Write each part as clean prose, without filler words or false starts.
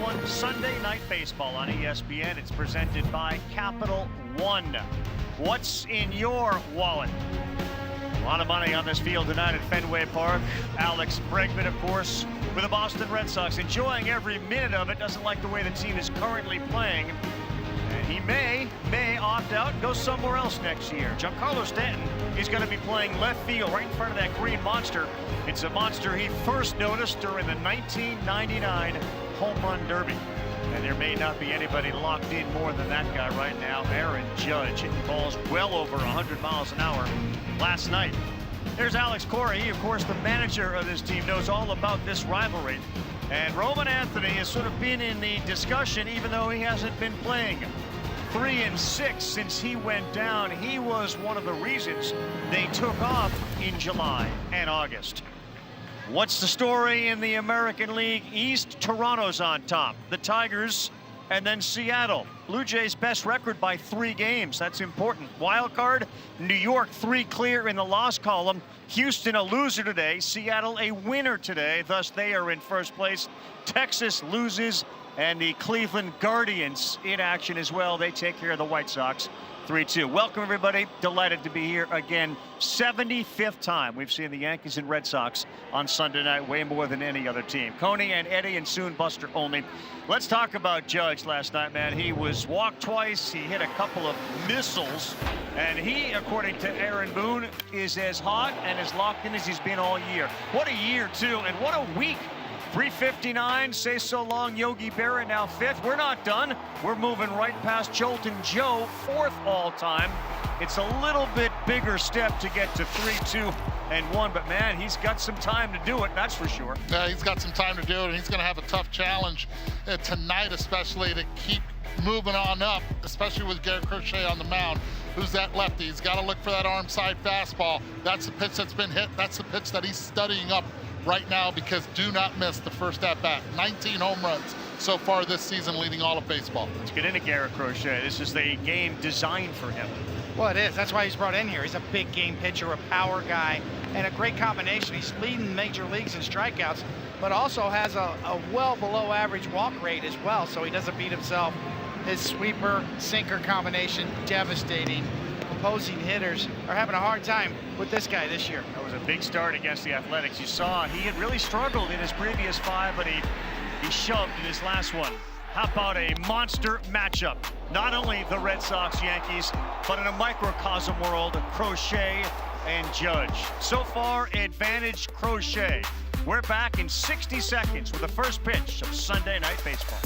one, Sunday Night Baseball on ESPN. It's presented by Capital One. What's in your wallet? A lot of money on this field tonight at Fenway Park. Alex Bregman, of course, with the Boston Red Sox, enjoying every minute of it. Doesn't like the way the team is currently playing. And he may opt out and go somewhere else next year. Giancarlo Stanton is going to be playing left field right in front of that green monster. It's a monster he first noticed during the 1999 Home Run Derby. And there may not be anybody locked in more than that guy right now. Aaron Judge hitting balls well over 100 miles an hour last night. There's Alex Corey. He, of course, the manager of this team, knows all about this rivalry. And Roman Anthony has sort of been in the discussion, even though he hasn't been playing. 3-6 since he went down. He was one of the reasons they took off in July and August. What's the story in the American League East? Toronto's on top. The Tigers and then Seattle. Blue Jays best record by 3 games. That's important. Wild card, New York 3 clear in the loss column. Houston a loser today. Seattle a winner today. Thus they are in first place. Texas loses, and the Cleveland Guardians in action as well. They take care of the White Sox 3-2. Welcome, everybody. Delighted to be here again. 75th time we've seen the Yankees and Red Sox on Sunday night, way more than any other team. Coney and Eddie, and soon Buster Olney. Let's talk about Judge last night, man. He was walked twice. He hit a couple of missiles. And he, according to Aaron Boone, is as hot and as locked in as he's been all year. What a year, too, and what a week. 359, say so long, Yogi Berra, now 5th. We're not done. We're moving right past Jolton Joe, 4th all-time. It's a little bit bigger step to get to 3-2-1, but man, he's got some time to do it, that's for sure. Yeah, he's got some time to do it, and he's going to have a tough challenge tonight, especially to keep moving on up, especially with Garrett Crochet on the mound. Who's that lefty? He's got to look for that arm side fastball. That's the pitch that's been hit. That's the pitch that he's studying up right now, because do not miss the first at bat. 19 home runs so far this season, leading all of baseball. Let's get into Garrett Crochet. This is the game designed for him. Well, it is. That's why he's brought in here. He's a big game pitcher, a power guy, and a great combination. He's leading major leagues in strikeouts, but also has a well below average walk rate as well, so he doesn't beat himself. His sweeper sinker combination, devastating. Opposing hitters are having a hard time with this guy this year. That was a big start against the Athletics. You saw he had really struggled in his previous 5, but he shoved in his last one. How about a monster matchup? Not only the Red Sox, Yankees, but in a microcosm world, Crochet and Judge. So far, advantage Crochet. We're back in 60 seconds with the first pitch of Sunday Night Baseball.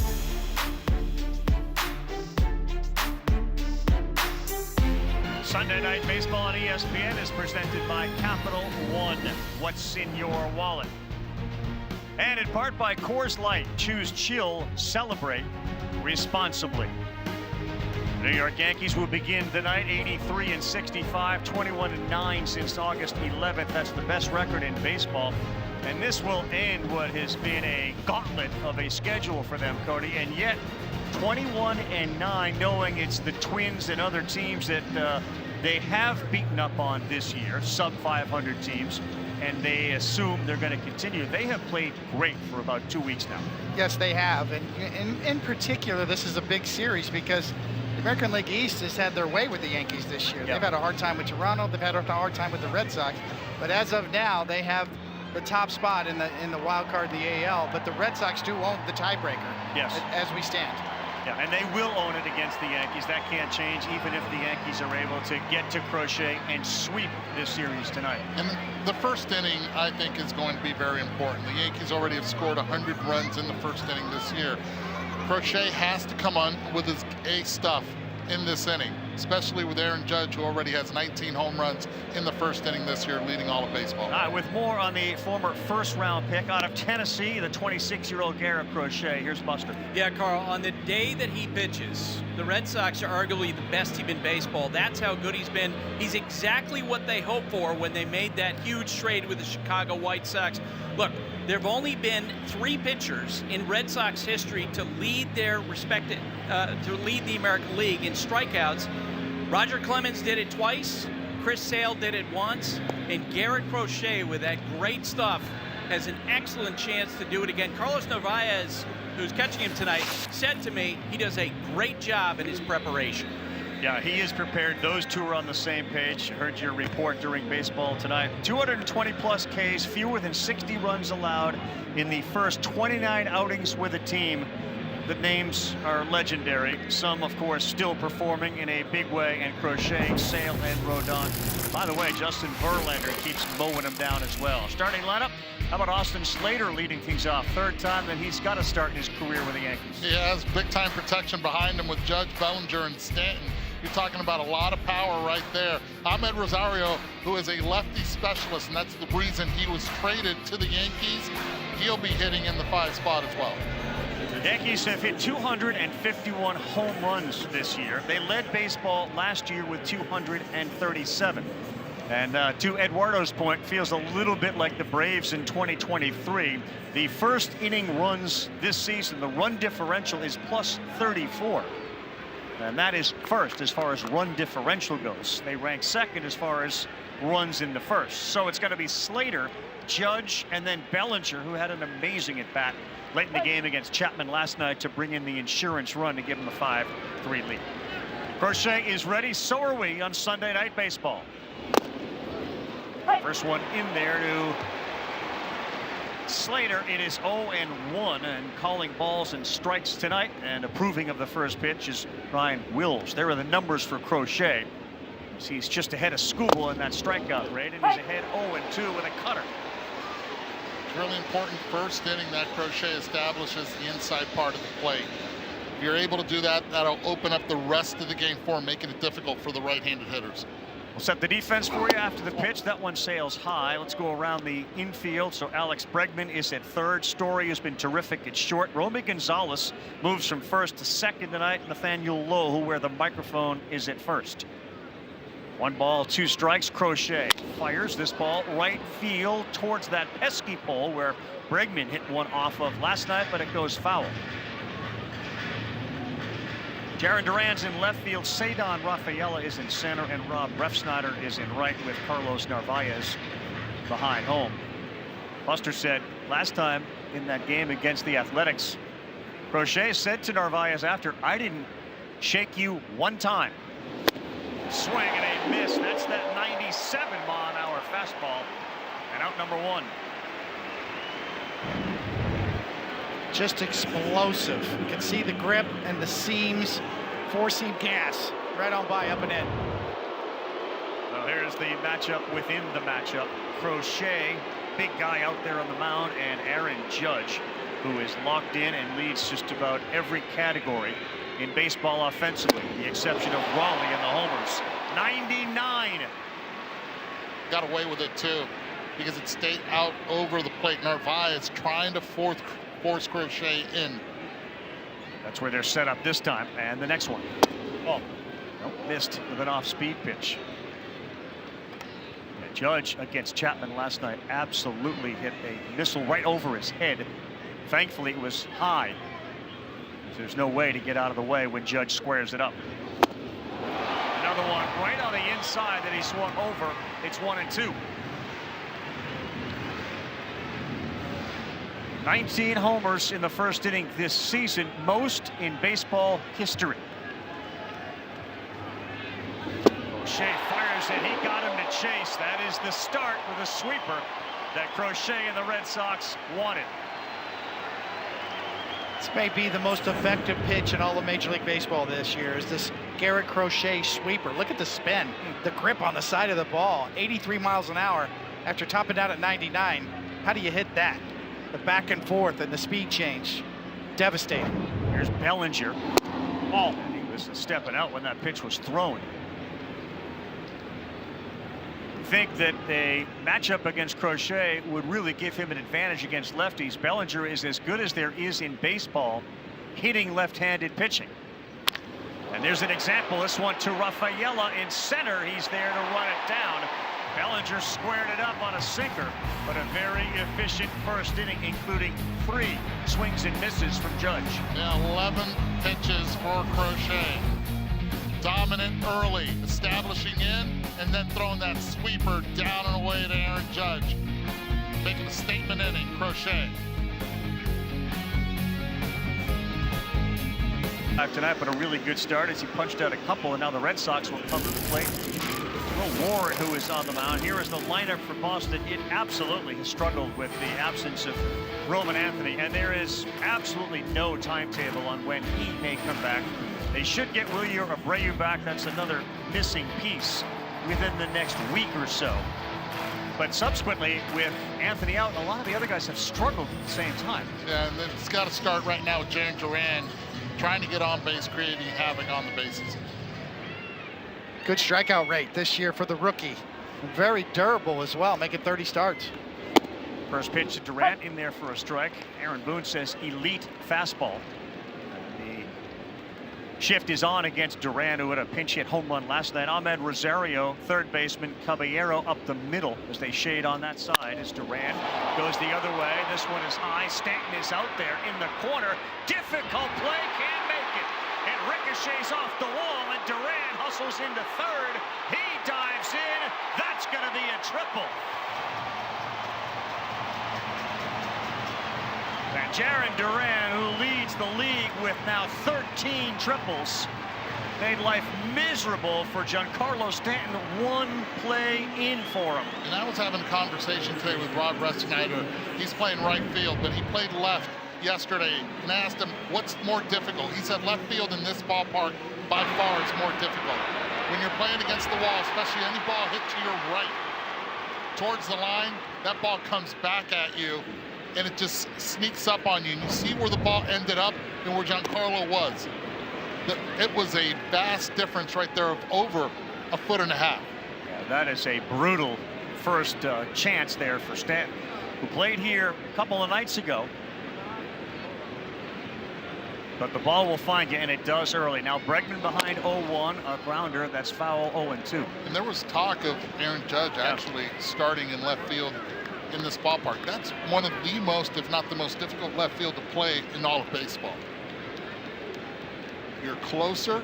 Sunday Night Baseball on ESPN is presented by Capital One. What's in your wallet? And in part by Coors Light. Choose chill, celebrate responsibly. New York Yankees will begin tonight 83-65, 21-9 since August 11th. That's the best record in baseball. And this will end what has been a gauntlet of a schedule for them, Cody. And yet, 21-9, knowing it's the Twins and other teams that they have beaten up on this year, sub-500 teams, and they assume they're going to continue. They have played great for about 2 weeks now. Yes, they have, and in particular, this is a big series because the American League East has had their way with the Yankees this year. Yep. They've had a hard time with Toronto. They've had a hard time with the Red Sox, but as of now, they have the top spot in the wild card in the AL. But the Red Sox do own the tiebreaker. Yes, as we stand. Yeah, and they will own it against the Yankees. That can't change, even if the Yankees are able to get to Crochet and sweep this series tonight. And the first inning, I think, is going to be very important. The Yankees already have scored 100 runs in the first inning this year. Crochet has to come on with his A stuff in this inning, especially with Aaron Judge, who already has 19 home runs in the first inning this year, leading all of baseball. With more on the former first-round pick out of Tennessee, the 26-year-old Garrett Crochet. Here's Buster. Yeah, Carl, on the day that he pitches, the Red Sox are arguably the best team in baseball. That's how good he's been. He's exactly what they hoped for when they made that huge trade with the Chicago White Sox. Look, there have only been 3 pitchers in Red Sox history to lead their respected, to lead the American League in strikeouts. Roger Clemens did it twice, Chris Sale did it once, and Garrett Crochet with that great stuff has an excellent chance to do it again. Carlos Narváez, who's catching him tonight, said to me he does a great job in his preparation. Yeah, he is prepared. Those two are on the same page. Heard your report during baseball tonight. 220 plus Ks, fewer than 60 runs allowed in the first 29 outings with a team. The names are legendary. Some, of course, still performing in a big way, and Crochet, Sale, and Rodon. By the way, Justin Verlander keeps mowing him down as well. Starting lineup, how about Austin Slater leading things off? Third time that he's got to start in his career with the Yankees. He has big-time protection behind him with Judge, Bellinger, and Stanton. You're talking about a lot of power right there. Amed Rosario, who is a lefty specialist, and that's the reason he was traded to the Yankees. He'll be hitting in the 5 spot as well. The Yankees have hit 251 home runs this year. They led baseball last year with 237. And to Eduardo's point, feels a little bit like the Braves in 2023. The first inning runs this season, the run differential is plus 34. And that is first as far as run differential goes. They rank second as far as runs in the first. So it's going to be Slater, Judge, and then Bellinger, who had an amazing at-bat late in the game against Chapman last night to bring in the insurance run to give him a 5-3 lead. Crochet is ready. So are we on Sunday Night Baseball. First one in there to Slater. It is 0-1, and calling balls and strikes tonight and approving of the first pitch is Ryan Wills. There are the numbers for Crochet. He's just ahead of Skubal in that strikeout rate, and he's ahead 0-2 with a cutter. It's really important first inning that Crochet establishes the inside part of the plate. If you're able to do that, that'll open up the rest of the game for him, making it difficult for the right-handed hitters. We'll set the defense for you after the pitch. That one sails high. Let's go around the infield. So Alex Bregman is at third. Story has been terrific at short. Romy Gonzalez moves from first to second tonight. Nathaniel Lowe, where the microphone is at first. 1 ball, 2 strikes. Crochet fires this ball right field towards that pesky pole where Bregman hit one off of last night, but it goes foul. Jaron Duran's in left field. Cedon Rafaela is in center, and Rob Refsnyder is in right with Carlos Narváez behind home. Buster said last time in that game against the Athletics, Crochet said to Narváez after, "I didn't shake you one time." Swing and a miss. That's that 97-mile-an-hour fastball, and out number 1. Just explosive. You can see the grip and the seams. 4-seam gas right on by, up and in. Well, here's the matchup within the matchup. Crochet, big guy out there on the mound, and Aaron Judge, who is locked in and leads just about every category in baseball offensively, the exception of Raleigh and the homers. 99. Got away with it too, because it stayed out over the plate. Narváez trying to force Crochet in. That's where they're set up this time. And the next one. Oh, nope, missed with an off-speed pitch. And Judge against Chapman last night absolutely hit a missile right over his head. Thankfully, it was high. There's no way to get out of the way when Judge squares it up. Another one right on the inside that he swung over. It's 1-2. 19 homers in the first inning this season, most in baseball history. Crochet fires it. He got him to chase. That is the start with a sweeper that Crochet and the Red Sox wanted. This may be the most effective pitch in all of Major League Baseball this year, is this Garrett Crochet sweeper. Look at the spin, the grip on the side of the ball, 83 miles an hour after topping out at 99. How do you hit that? The back and forth and the speed change, devastating. Here's Bellinger. Oh, he was stepping out when that pitch was thrown. I think that a matchup against Crochet would really give him an advantage against lefties. Bellinger is as good as there is in baseball hitting left-handed pitching. And there's an example. This one to Rafaela in center. He's there to run it down. Bellinger squared it up on a sinker, but a very efficient first inning, including 3 swings and misses from Judge. Yeah, 11 pitches for Crochet. Dominant early, establishing in, and then throwing that sweeper down and away to Aaron Judge. Making a statement inning. Crochet. Tonight, but a really good start as he punched out a couple, and now the Red Sox will come to the plate. Will Warren, who is on the mound. Here is the lineup for Boston. It absolutely has struggled with the absence of Roman Anthony, and there is absolutely no timetable on when he may come back. They should get Wilyer Abreu back. That's another missing piece within the next week or so. But subsequently, with Anthony out, a lot of the other guys have struggled at the same time. Yeah, and it's got to start right now with Jarren Duran trying to get on base, creating havoc on the bases. Good strikeout rate this year for the rookie. Very durable as well, making 30 starts. First pitch to Durant in there for a strike. Aaron Boone says elite fastball. The shift is on against Duran, who had a pinch hit home run last night. Amed Rosario, third baseman Caballero up the middle as they shade on that side as Duran goes the other way. This one is high. Stanton is out there in the corner. Difficult play, can't make it. It ricochets off the wall, and Duran hustles into third. He dives in. That's going to be a triple. And Jarren Duran, who leads the league with now 13 triples, made life miserable for Giancarlo Stanton. One play in for him. And I was having a conversation today with Rob Resnider. He's playing right field, but he played left yesterday, and I asked him what's more difficult. He said left field in this ballpark by far is more difficult. When you're playing against the wall, especially any ball hit to your right towards the line, that ball comes back at you and it just sneaks up on you, and you see where the ball ended up and where Giancarlo was. It was a vast difference right there of over 1.5 feet. Yeah, that is a brutal first chance there for Stanton, who played here a couple of nights ago. But the ball will find you, and it does early. Now Bregman behind 0-1, a grounder. That's foul, 0-2. And there was talk of Aaron Judge actually starting in left field in this ballpark. That's one of the most, if not the most difficult left field to play in all of baseball. You're closer,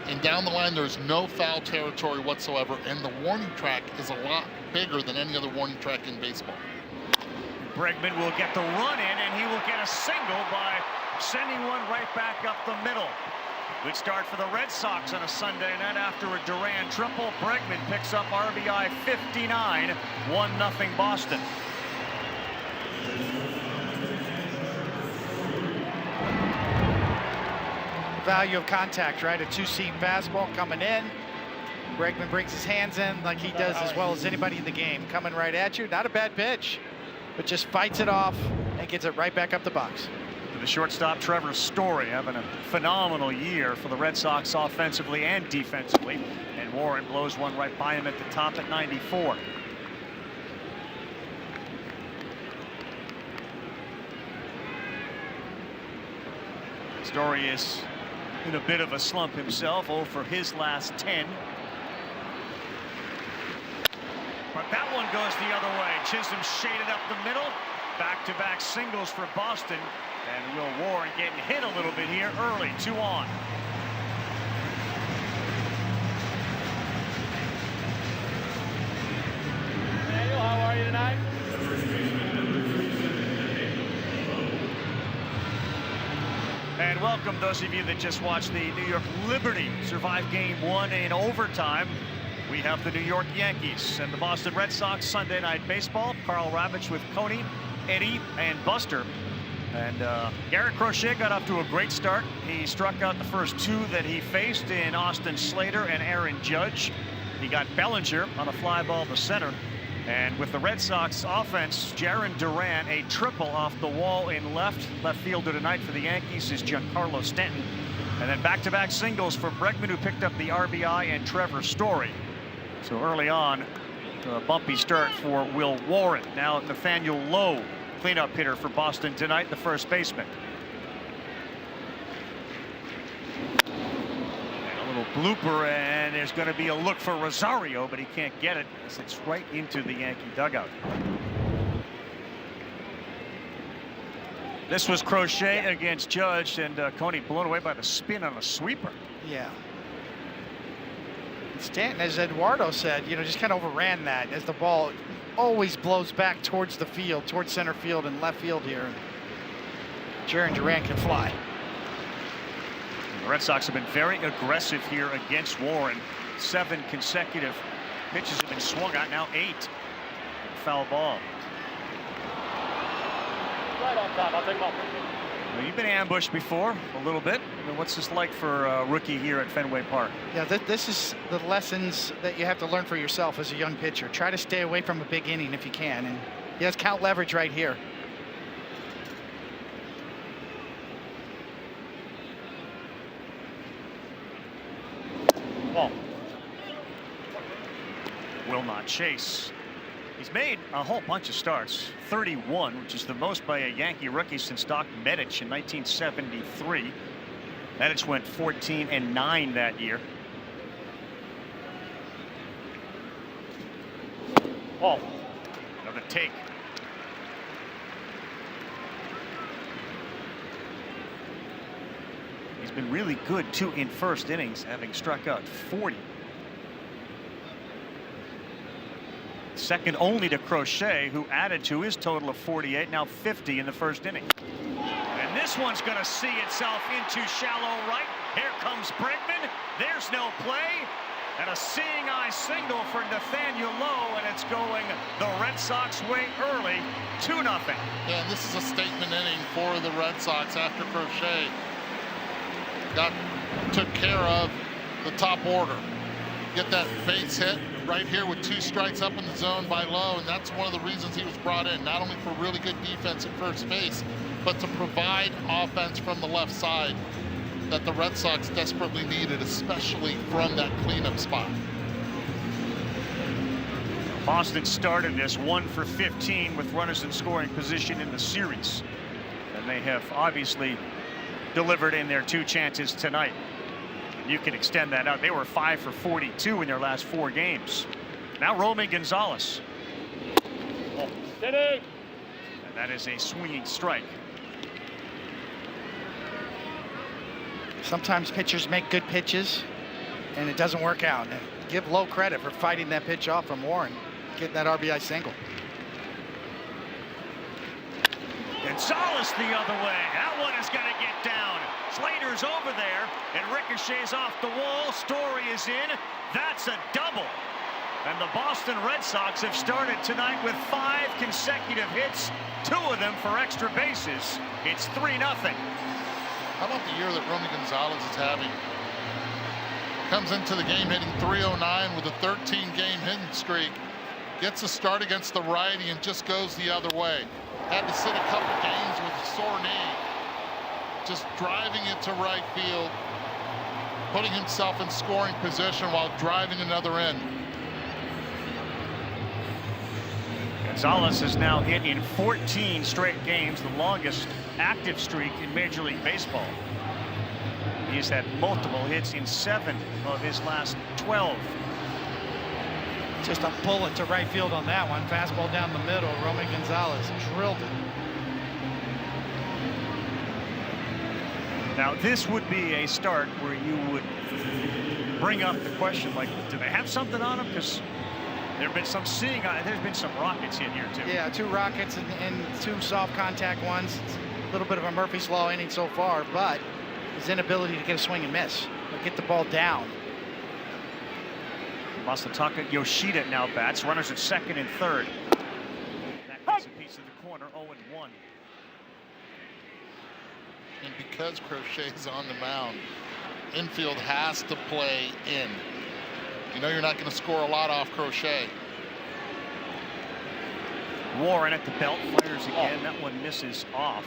and down the line there's no foul territory whatsoever, and the warning track is a lot bigger than any other warning track in baseball. Bregman will get the run in, and he will get a single by sending one right back up the middle. Good start for the Red Sox on a Sunday night after a Duran triple. Bregman picks up RBI 59, 1-0 Boston. Value of contact, right? A two-seam fastball coming in. Bregman brings his hands in like he does as well as anybody in the game. Coming right at you. Not a bad pitch, but just fights it off and gets it right back up the box. The shortstop Trevor Story having a phenomenal year for the Red Sox offensively and defensively, and Warren blows one right by him at the top at 94. Story is in a bit of a slump himself, 0 for his last 10. But that one goes the other way. Chisholm shaded up the middle. Back-to-back singles for Boston. And Will Warren getting hit a little bit here early, 2 on. Daniel, how are you tonight? And welcome those of you that just watched the New York Liberty survive game 1 in overtime. We have the New York Yankees and the Boston Red Sox Sunday Night Baseball. Carl Ravitch with Coney, Eddie, and Buster. And Garrett Crochet got off to a great start. He struck out the first 2 that he faced in Austin Slater and Aaron Judge. He got Bellinger on a fly ball to center. And with the Red Sox offense, Jarren Duran, a triple off the wall in left fielder tonight for the Yankees is Giancarlo Stanton. And then back-to-back singles for Bregman, who picked up the RBI, and Trevor Story. So early on, a bumpy start for Will Warren. Now Nathaniel Lowe, cleanup hitter for Boston tonight, the first baseman. And a little blooper, and there's going to be a look for Rosario, but he can't get it. It's right into the Yankee dugout. This was Crochet against Judge, and Coney blown away by the spin on a sweeper. Yeah. Stanton, as Eduardo said, just kind of overran that as the ball always blows back towards the field, towards center field and left field here. Jaron Duran can fly. The Red Sox have been very aggressive here against Warren. 7 consecutive pitches have been swung at, now 8. Foul ball. Right on top. I'll take him off. Well, you've been ambushed before a little bit. I mean, what's this like for a rookie here at Fenway Park? Yeah, this is the lessons that you have to learn for yourself as a young pitcher. Try to stay away from a big inning if you can. And he has count leverage right here. Ball. Will not chase. He's made a whole bunch of starts, 31, which is the most by a Yankee rookie since Doc Medich in 1973. Medich went 14-9 that year. Ball. Another take. He's been really good too in first innings, having struck out 40. Second only to Crochet, who added to his total of 48, now 50 in the first inning. And this one's going to see itself into shallow right. Here comes Bregman. There's no play. And a seeing eye signal for Nathaniel Lowe, and it's going the Red Sox way early, 2-0. Yeah, and this is a statement inning for the Red Sox after Crochet took care of the top order. Get that base hit right here with 2 strikes up in the zone by Lowe, and that's one of the reasons he was brought in, not only for really good defense at first base, but to provide offense from the left side that the Red Sox desperately needed, especially from that cleanup spot. Boston started this 1 for 15 with runners in scoring position in the series, and they have obviously delivered in their 2 chances tonight. You can extend that out. They were 5 for 42 in their last 4 games. Now Romy Gonzalez. Steady. And that is a swinging strike. Sometimes pitchers make good pitches and it doesn't work out. And give Lowe credit for fighting that pitch off from Warren, getting that RBI single. Gonzalez the other way. That one is going to get down. Slater's over there, and ricochets off the wall. Story is in. That's a double. And the Boston Red Sox have started tonight with 5 consecutive hits, 2 of them for extra bases. It's 3-0. How about the year that Romy Gonzalez is having? Comes into the game hitting .309 with a 13-game hitting streak. Gets a start against the righty and just goes the other way. Had to sit a couple games with a sore knee. Just driving it to right field, putting himself in scoring position while driving another in. Gonzalez is now hit in 14 straight games, the longest active streak in Major League Baseball. He's had multiple hits in 7 of his last 12. Just a bullet to right field on that one. Fastball down the middle. Romy Gonzalez drilled it. Now this would be a start where you would bring up the question, like, do they have something on them? Because there have been some there's been some rockets in here too. Yeah, 2 rockets and 2 soft contact ones. It's a little bit of a Murphy's Law inning so far, but his inability to get a swing and miss, or get the ball down. Masataka Yoshida now bats. Runners at second and third. That gets a piece of the corner, 0-1. And because Crochet's on the mound, infield has to play in. You know you're not going to score a lot off Crochet. Warren at the belt, fires again. That one misses off.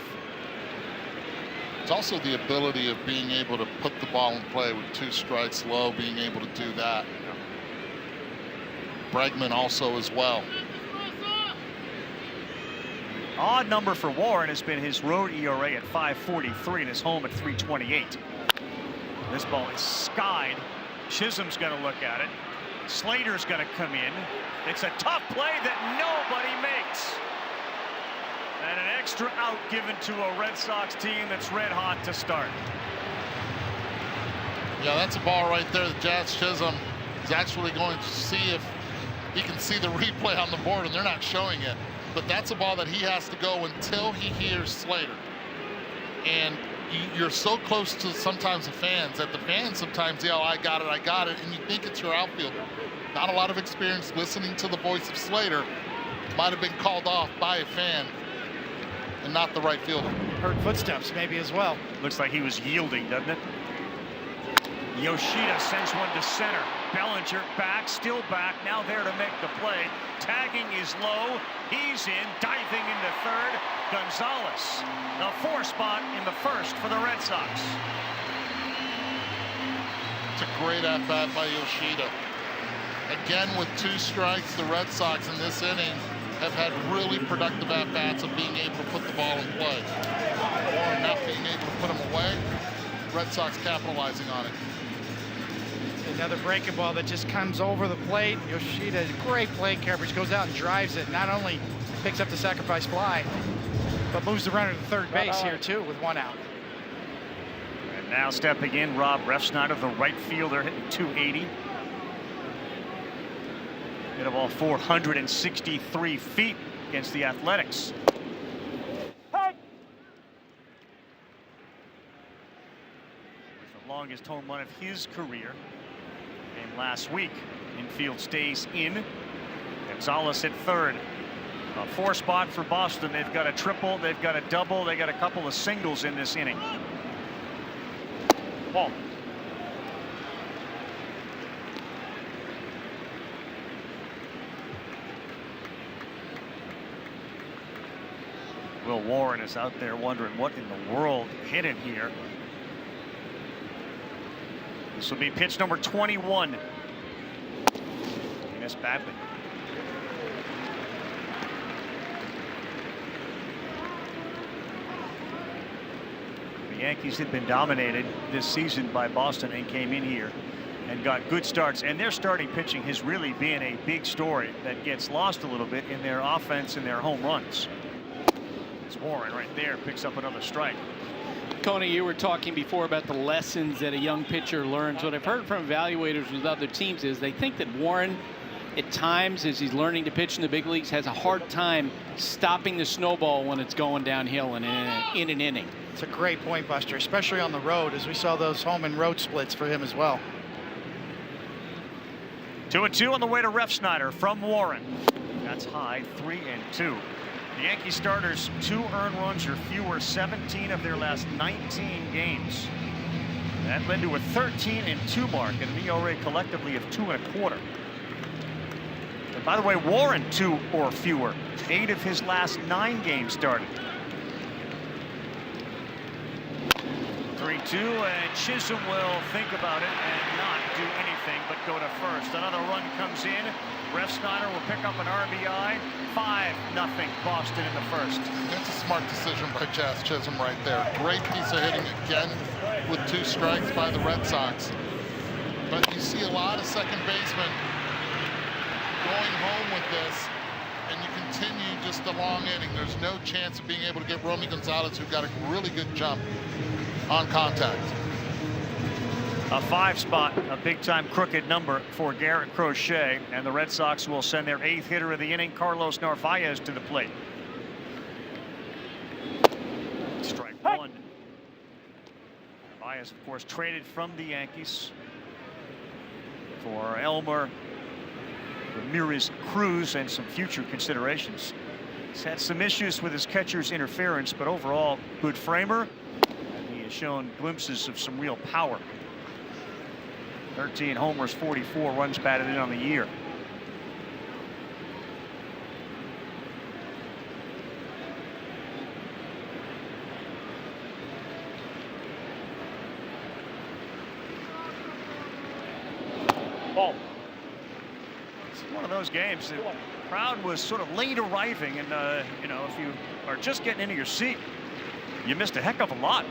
It's also the ability of being able to put the ball in play with 2 strikes low, being able to do that. Bregman also as well. Odd number for Warren has been his road ERA at 5.43 and his home at 3.28. This ball is skied. Chisholm's going to look at it. Slater's going to come in. It's a tough play that nobody makes. And an extra out given to a Red Sox team that's red hot to start. Yeah, that's a ball right there that Jazz Chisholm is actually going to see if he can see the replay on the board and they're not showing it. But that's a ball that he has to go until he hears Slater. And you're so close to sometimes the fans that the fans sometimes yell, I got it, and you think it's your outfielder. Not a lot of experience listening to the voice of Slater. Might have been called off by a fan and not the right fielder. Heard footsteps maybe as well. Looks like he was yielding, doesn't it? Yoshida sends one to center. Bellinger back, still back, now there to make the play. Tagging is low. He's in, diving into third. Gonzalez, the 4 spot in the first for the Red Sox. It's a great at-bat by Yoshida. Again, with 2 strikes, the Red Sox in this inning have had really productive at-bats of being able to put the ball in play. Or not being able to put them away. Red Sox capitalizing on it. Another breaking ball that just comes over the plate. Yoshida, great plate coverage, goes out and drives it. Not only picks up the sacrifice fly, but moves the runner to third base here too with 1 out. And now stepping in, Rob Refsnyder, the right fielder, hitting 280. Hit a ball 463 feet against the Athletics. The longest home run of his career came last week. Infield stays in. Gonzalez at third. A 4 spot for Boston. They've got a triple, they've got a double, they got a couple of singles in this inning. Ball. Will Warren is out there wondering what in the world hit him here. This will be pitch number 21. He missed badly. The Yankees had been dominated this season by Boston and came in here and got good starts. And their starting pitching has really been a big story that gets lost a little bit in their offense and their home runs. It's Warren right there, picks up another strike. Tony, you were talking before about the lessons that a young pitcher learns. What I've heard from evaluators with other teams is they think that Warren, at times, as he's learning to pitch in the big leagues, has a hard time stopping the snowball when it's going downhill in an inning. It's a great point, Buster, especially on the road, as we saw those home and road splits for him as well. 2-2 on the way to Refsnyder from Warren. That's high, 3-2. The Yankee starters 2 earned runs or fewer 17 of their last 19 games. That led to a 13-2 mark and an ERA collectively of 2.25. And by the way, Warren 2 or fewer, 8 of his last 9 games started. 3-2, and Chisholm will think about it and not do anything but go to first. Another run comes in. Refsnyder will pick up an RBI. 5-0 Boston in the first. That's a smart decision by Jazz Chisholm right there. Great piece of hitting again with 2 strikes by the Red Sox. But you see a lot of second basemen going home with this, and you continue just a long inning. There's no chance of being able to get Romy Gonzalez, who got a really good jump on contact. A 5 spot, a big time crooked number for Garrett Crochet, and the Red Sox will send their 8th hitter of the inning, Carlos Narváez, to the plate. Strike 1. Narváez, of course, traded from the Yankees for Elmer, Ramirez, Cruz, and some future considerations. He's had some issues with his catcher's interference, but overall, good framer. And he has shown glimpses of some real power. 13 homers, 44 runs batted in on the year. Ball. It's one of those games. The crowd was sort of late arriving, and you know, if you are just getting into your seat, you missed a heck of a lot.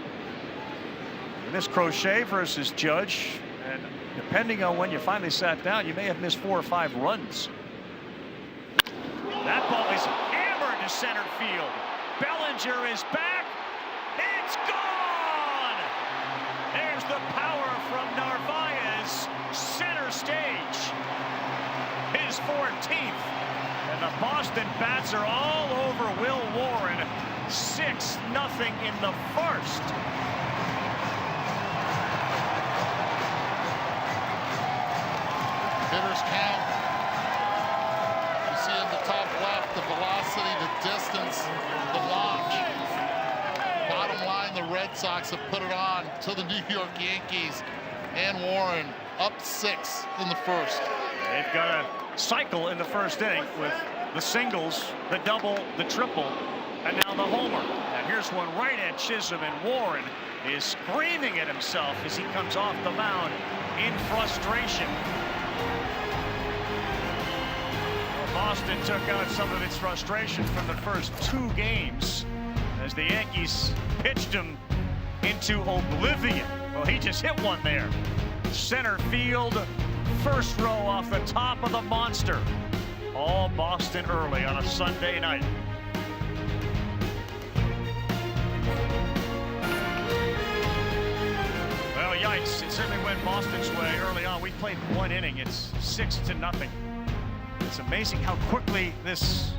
You missed Crochet versus Judge, and depending on when you finally sat down, you may have missed 4 or 5 runs. That ball is hammered to center field. Bellinger is back. It's gone. There's the power from Narváez. Center stage. His 14th. And the Boston Bats are all over Will Warren. 6-0 in the first. Hitters count. You see in the top left the velocity, the distance, the launch. Bottom line, the Red Sox have put it on to the New York Yankees. And Warren up 6 in the first. They've got a cycle in the first inning with the singles, the double, the triple, and now the homer. And here's one right at Chisholm, and Warren is screaming at himself as he comes off the mound in frustration. Well, Boston took out some of its frustration from the first 2 games as the Yankees pitched him into oblivion. Well, he just hit one there. Center field, first row off the top of the monster. All Boston early on a Sunday night. Well, yikes. It certainly went Boston's way early on. We played 1 inning. It's 6-0. It's amazing how quickly this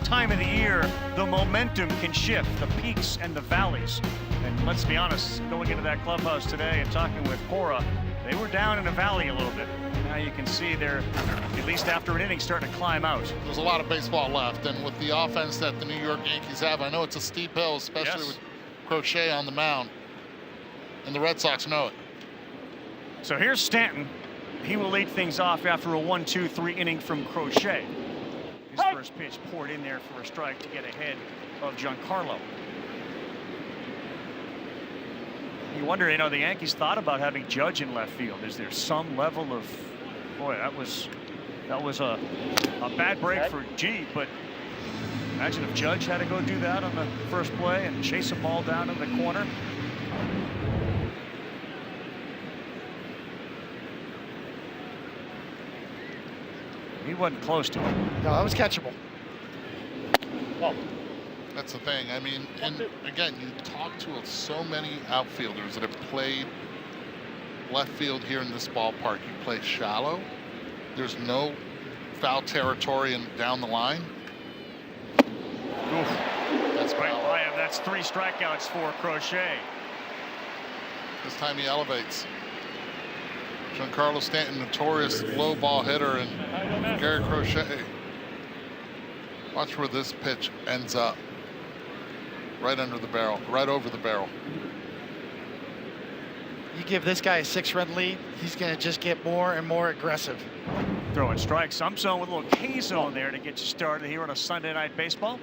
time of the year the momentum can shift, the peaks and the valleys. And let's be honest, going into that clubhouse today and talking with Cora, they were down in a valley a little bit. Now you can see they're, at least after an inning, starting to climb out. There's a lot of baseball left, and with the offense that the New York Yankees have, I know it's a steep hill, especially with Crochet on the mound, and the Red Sox know it. So here's Stanton. He will lead things off after a 1-2-3 inning from Crochet. His first pitch poured in there for a strike to get ahead of Giancarlo. You wonder, you know, the Yankees thought about having Judge in left field. Is there some level of, boy, that was a bad break for G, but imagine if Judge had to go do that on the first play and chase a ball down in the corner. He wasn't close to it. No, that was catchable. That's the thing. I mean, and again, you talk to so many outfielders that have played left field here in this ballpark. You play shallow. There's no foul territory and down the line. Oof. That's right by him. That's 3 strikeouts for Crochet. This time he elevates. Giancarlo Stanton, notorious low ball hitter, and Garrett Crochet. Watch where this pitch ends up. Right under the barrel, right over the barrel. You give this guy a 6-run lead, he's going to just get more and more aggressive. Throwing strikes. Some zone with a little K-zone there to get you started here on a Sunday night baseball.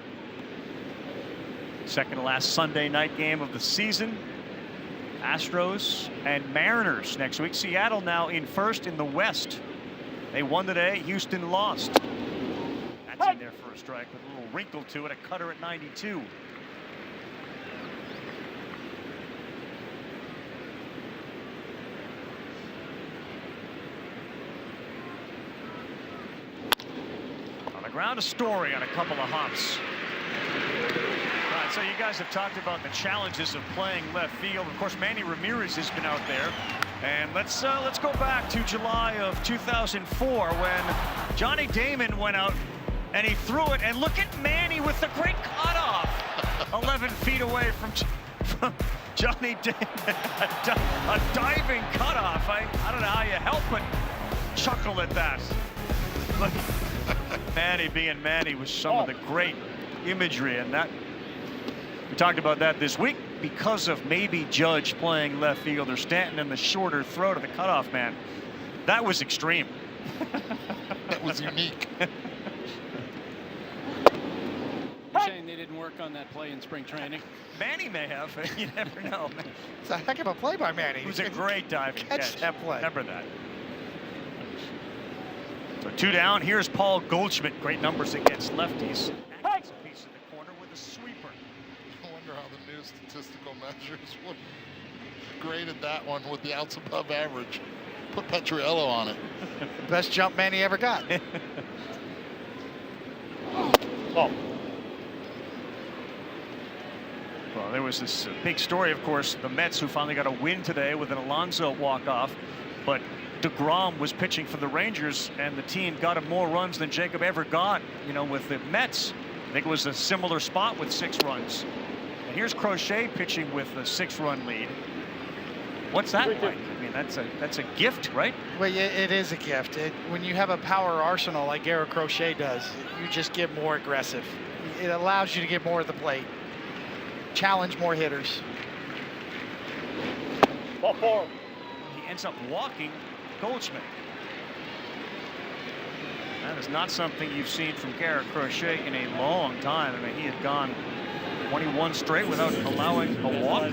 Second to last Sunday night game of the season. Astros and Mariners next week. Seattle now in first in the West. They won today. Houston lost. That's in there for a strike with a little wrinkle to it. A cutter at 92. On the ground, a Story on a couple of hops. All right, so you guys have talked about the challenges of playing left field. Of course, Manny Ramirez has been out there. And let's go back to July of 2004 when Johnny Damon went out and he threw it. And look at Manny with the great cutoff. 11 feet away from Johnny Damon. A diving cutoff. I don't know how you help but chuckle at that. Look, Manny being Manny was some of the great imagery, and that we talked about that this week because of maybe Judge playing left field or Stanton and the shorter throw to the cutoff man. That was extreme. That was unique. You're saying they didn't work on that play in spring training? Manny may have. You never know. It's a heck of a play by Manny. It was a great diving catch. That play. Remember that. So 2 down. Here's Paul Goldschmidt. Great numbers against lefties. That's a piece in the corner with a sweeper. I wonder how the new statistical measures would graded that one with the outs above average. Put Petriello on it. The best jump Manny ever got. Well, there was this big story, of course, the Mets who finally got a win today with an Alonso walk-off, but DeGrom was pitching for the Rangers, and the team got him more runs than Jacob ever got, you know, with the Mets. I think it was a similar spot with 6 runs. And here's Crochet pitching with a 6-run lead. What's that like? I mean, that's a gift, right? Well, yeah, it is a gift. When you have a power arsenal like Garrett Crochet does, you just get more aggressive. It allows you to get more at the plate, challenge more hitters. Ball 4. He ends up walking Goldschmidt. That is not something you've seen from Garrett Crochet in a long time. I mean, he had gone 21 straight without allowing a walk.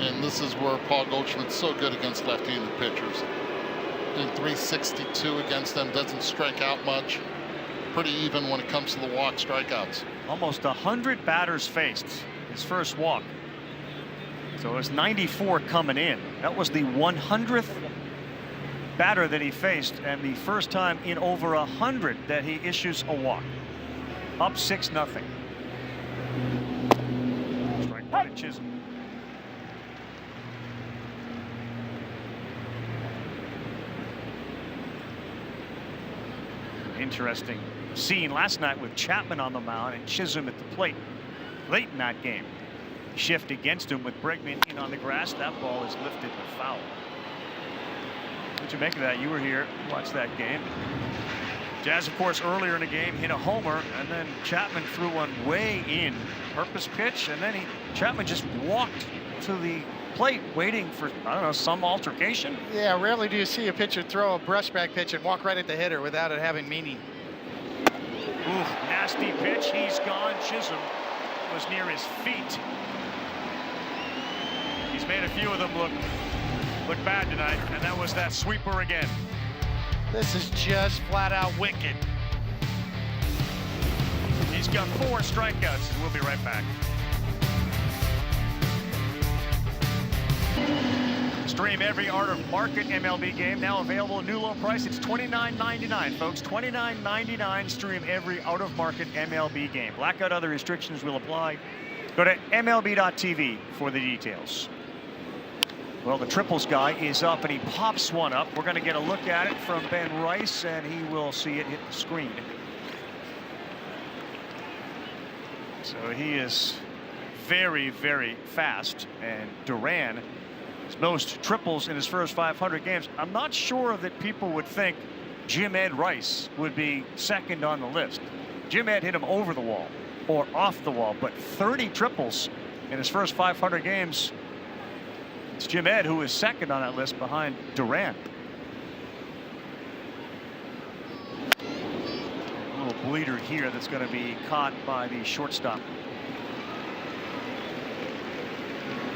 And this is where Paul Goldschmidt's so good against left-handed pitchers. In 362 against them, doesn't strike out much. Pretty even when it comes to the walk strikeouts. Almost 100 batters faced his first walk. So it was 94 coming in. That was the 100th batter that he faced, and the first time in over 100 that he issues a walk. Up 6-0. Strike one at Chisholm. Interesting scene last night with Chapman on the mound and Chisholm at the plate late in that game. Shift against him with Bregman in on the grass. That ball is lifted for foul. What'd you make of that? You were here, watched that game. Jazz, of course, earlier in the game hit a homer, and then Chapman threw one way in, purpose pitch, and then Chapman just walked to the plate waiting for, I don't know, some altercation. Yeah, rarely do you see a pitcher throw a brushback pitch and walk right at the hitter without it having meaning. Ooh, nasty pitch. He's gone. Chisholm was near his feet. He's made a few of them look bad tonight, and that was that sweeper again. This is just flat out wicked. He's got 4 strikeouts, and we'll be right back. Stream every Art of Market MLB game, now available at new low price. It's $29.99, folks. $29.99. Stream every Art of Market MLB game. Blackout, other restrictions will apply. Go to MLB.tv for the details. Well, the triples guy is up, and he pops one up. We're going to get a look at it from Ben Rice, and he will see it hit the screen. So he is very, very fast, and Duran, his most triples in his first 500 games. I'm not sure that people would think Jim Ed Rice would be second on the list. Jim Ed hit him over the wall or off the wall, but 30 triples in his first 500 games. It's Jim Ed who is second on that list behind Duran. A little bleeder here that's going to be caught by the shortstop.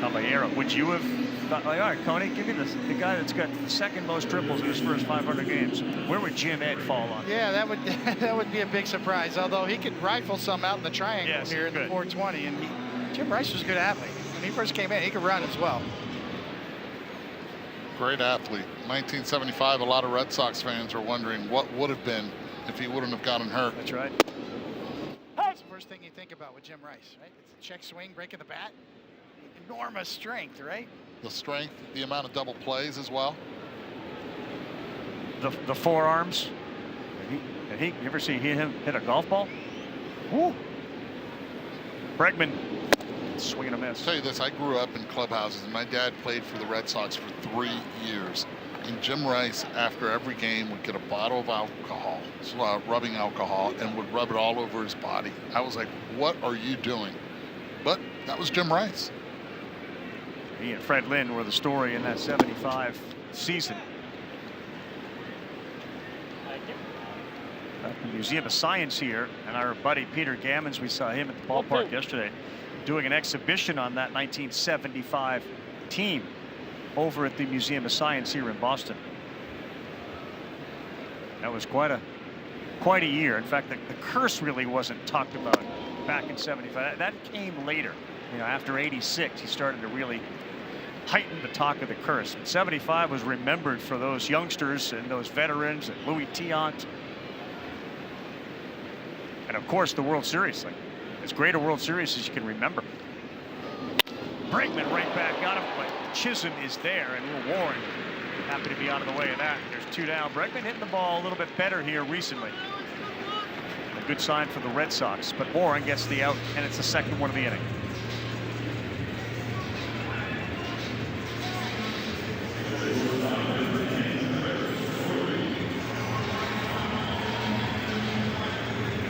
Caballero, would you have thought, like, all right, Coney, give me the guy that's got the second most triples in his first 500 games. Where would Jim Ed fall on? Yeah, that would be a big surprise. Although he could rifle some out in the triangle here in the 420, and Jim Rice was a good athlete. When he first came in, he could run as well. Great athlete. 1975, a lot of Red Sox fans are wondering what would have been if he wouldn't have gotten hurt. That's right. That's the first thing you think about with Jim Rice, right? It's a check swing, breaking the bat. Enormous strength, right? The strength, the amount of double plays as well. The forearms. You ever see him hit a golf ball? Woo! Bregman swinging a miss. I'll tell you this, I grew up in clubhouses, and my dad played for the Red Sox for 3 years. And Jim Rice, after every game, would get a bottle of alcohol, rubbing alcohol, and would rub it all over his body. I was like, what are you doing? But that was Jim Rice. He and Fred Lynn were the story in that 75 season. At the Museum of Science here, and our buddy Peter Gammons, we saw him at the ballpark yesterday doing an exhibition on that 1975 team over at the Museum of Science here in Boston. That was quite a year. In fact, the curse really wasn't talked about back in 75. That came later. You know, after 86, he started to really heighten the talk of the curse. And 75 was remembered for those youngsters and those veterans and Louis Tiant. And of course, the World Series. Like, as great a World Series as you can remember. Bregman right back got him, but Chisholm is there, and Will Warren Happy to be out of the way of that. There's 2 down. Bregman hitting the ball a little bit better here recently. A good sign for the Red Sox, but Warren gets the out, and it's the second one of the inning.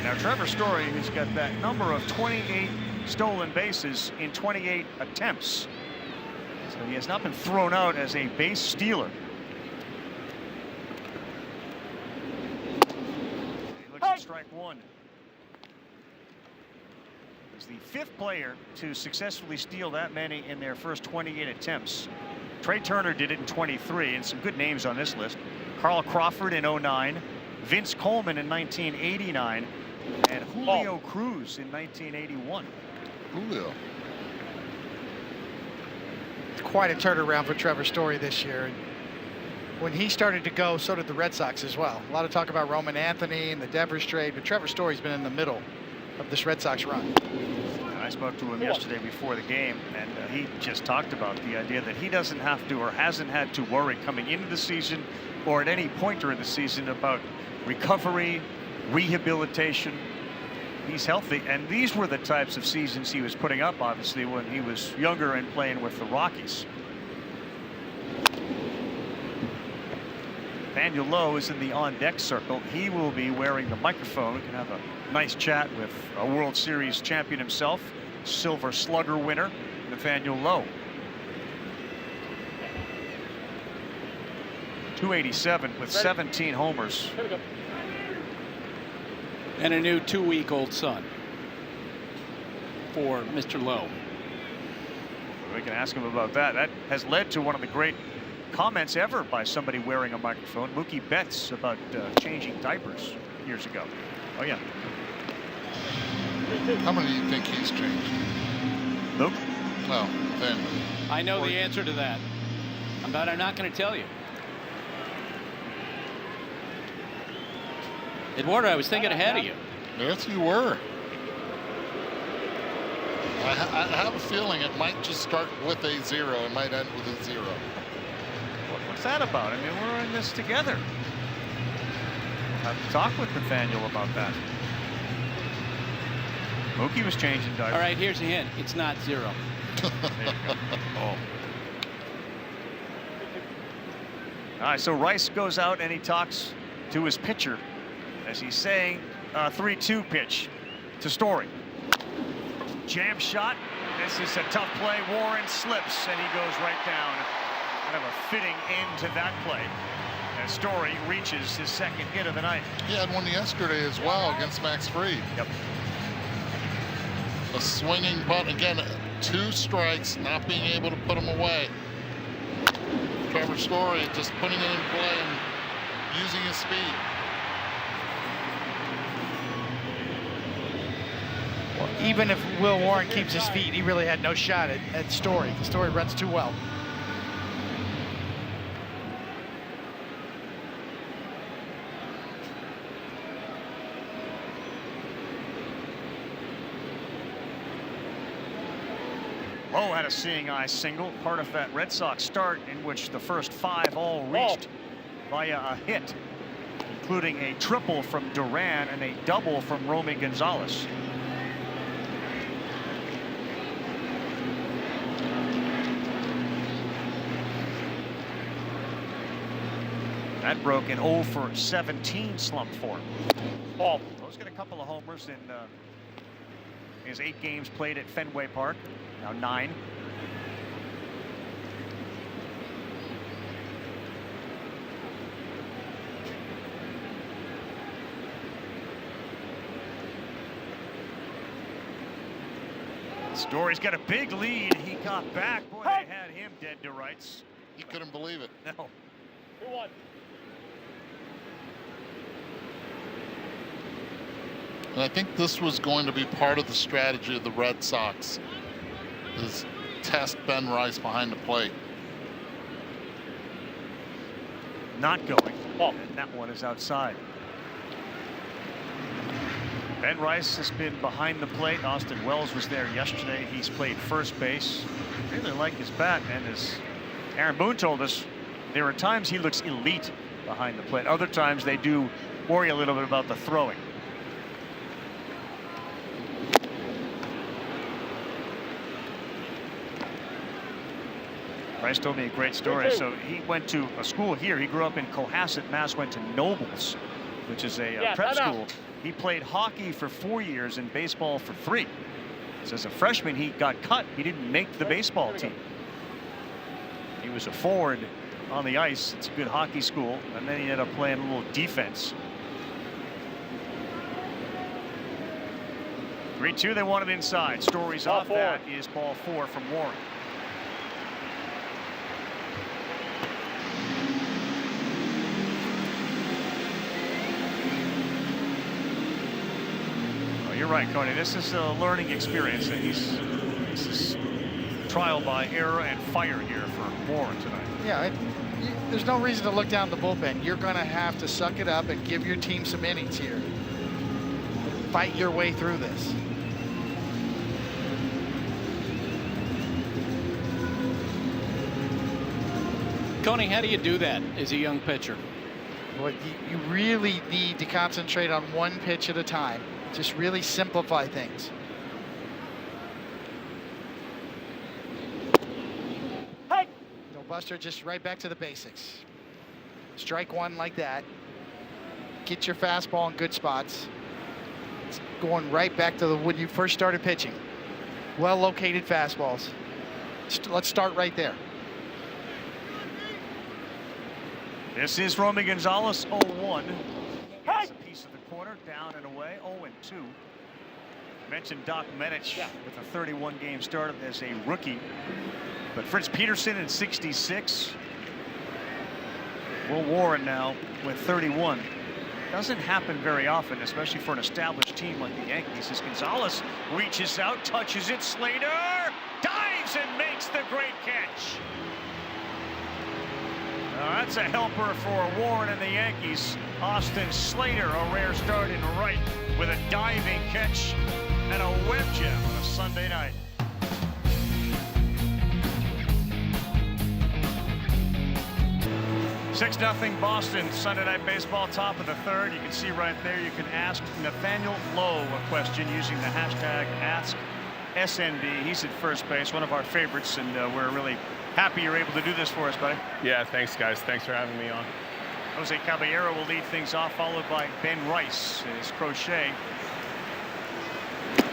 Now Trevor Story has got that number of 28 stolen bases in 28 attempts. So he has not been thrown out as a base stealer. He looks at strike 1. He's the 5th player to successfully steal that many in their first 28 attempts. Trey Turner did it in 23, and some good names on this list. Carl Crawford in 09, Vince Coleman in 1989, and Julio Cruz in 1981. Julio. It's quite a turnaround for Trevor Story this year. When he started to go, so did the Red Sox as well. A lot of talk about Roman Anthony and the Devers trade, but Trevor Story's been in the middle of this Red Sox run. I spoke to him yesterday before the game, and he just talked about the idea that he doesn't have to or hasn't had to worry coming into the season or at any point during the season about recovery, rehabilitation. He's healthy, and these were the types of seasons he was putting up, obviously, when he was younger and playing with the Rockies. Nathaniel Lowe is in the on-deck circle. He will be wearing the microphone. We can have a nice chat with a World Series champion himself, Silver Slugger winner, Nathaniel Lowe. 287 with 17 homers. Here we go. And a new 2-week-old son for Mr. Lowe. We can ask him about that. That has led to one of the great comments ever by somebody wearing a microphone. Mookie Betts about changing diapers years ago. Oh yeah. How many do you think he's changed? Luke? No, then. I know the answer to that, but I'm not going to tell you. Eduardo, I was thinking ahead of you. Yes, you were. I have a feeling it might just start with a 0. It might end with a 0. What's that about? I mean, we're in this together. I'll have to talk with Nathaniel about that. Mookie was changing diapers. All right, here's a hint. It's not 0. There you go. Oh. All right, so Rice goes out and he talks to his pitcher as he's saying 3-2 pitch to Story. Jam shot. This is a tough play. Warren slips and he goes right down. Kind of a fitting end to that play. And Story reaches his second hit of the night. He had one yesterday as well against Max Fried. Yep. A swinging bunt. Again, 2 strikes, not being able to put him away. Trevor Story just putting it in play and using his speed. Well, even if Will Warren keeps his feet, he really had no shot at Story. Story runs too well. Lowe had a seeing eye single, part of that Red Sox start in which the first 5 all reached via a hit, including a triple from Duran and a double from Romy Gonzalez. That broke an 0 for 17 slump for him. Lowe's got a couple of homers in his 8 games played at Fenway Park. Now 9. Story's got a big lead. He got back. Boy, they had him dead to rights. He couldn't believe it. No. 2-1. And I think this was going to be part of the strategy of the Red Sox, is test Ben Rice behind the plate. Not going. And that one is outside. Ben Rice has been behind the plate. Austin Wells was there yesterday. He's played first base. Really like his bat, and as Aaron Boone told us, There are times he looks elite behind the plate. Other times they do worry a little bit about the throwing. Bryce told me a great story. So he went to a school here. He grew up in Cohasset, Mass. Went to Nobles, which is a prep school. He played hockey for 4 years and baseball for 3. So as a freshman, he got cut. He didn't make the baseball team. He was a forward on the ice. It's a good hockey school. And then he ended up playing a little defense. 3-2, they want it inside. Stories off that is ball 4 from Warren. You're right, Cody. This is a learning experience, and this is trial by error and fire here for Warren tonight. Yeah, there's no reason to look down the bullpen. You're going to have to suck it up and give your team some innings here. Fight your way through this. Coney, how do you do that as a young pitcher? Well, you really need to concentrate on one pitch at a time. Just really simplify things. Hey! No, Buster, just right back to the basics. Strike one like that. Get your fastball in good spots. It's going right back to when you first started pitching. Well-located fastballs. Let's start right there. This is Romy Gonzalez, 0-1. Gets a piece of the corner, down and away, 0-2. Mentioned Doc Medich with a 31-game start as a rookie. But Fritz Peterson in 66. Will Warren now with 31. Doesn't happen very often, especially for an established team like the Yankees. As Gonzalez reaches out, touches it, Slater dives and makes the great catch. That's a helper for Warren and the Yankees. Austin Slater, a rare start in right with a diving catch and a web gem on a Sunday night. Six 0 Boston, Sunday Night Baseball, top of the third. You can see right there, you can ask Nathaniel Lowe a question using the hashtag AskSNB. He's at first base, one of our favorites, and we're really happy you're able to do this for us, buddy. Yeah, thanks, guys. Thanks for having me on. José Caballero will lead things off, followed by Ben Rice. As Crochet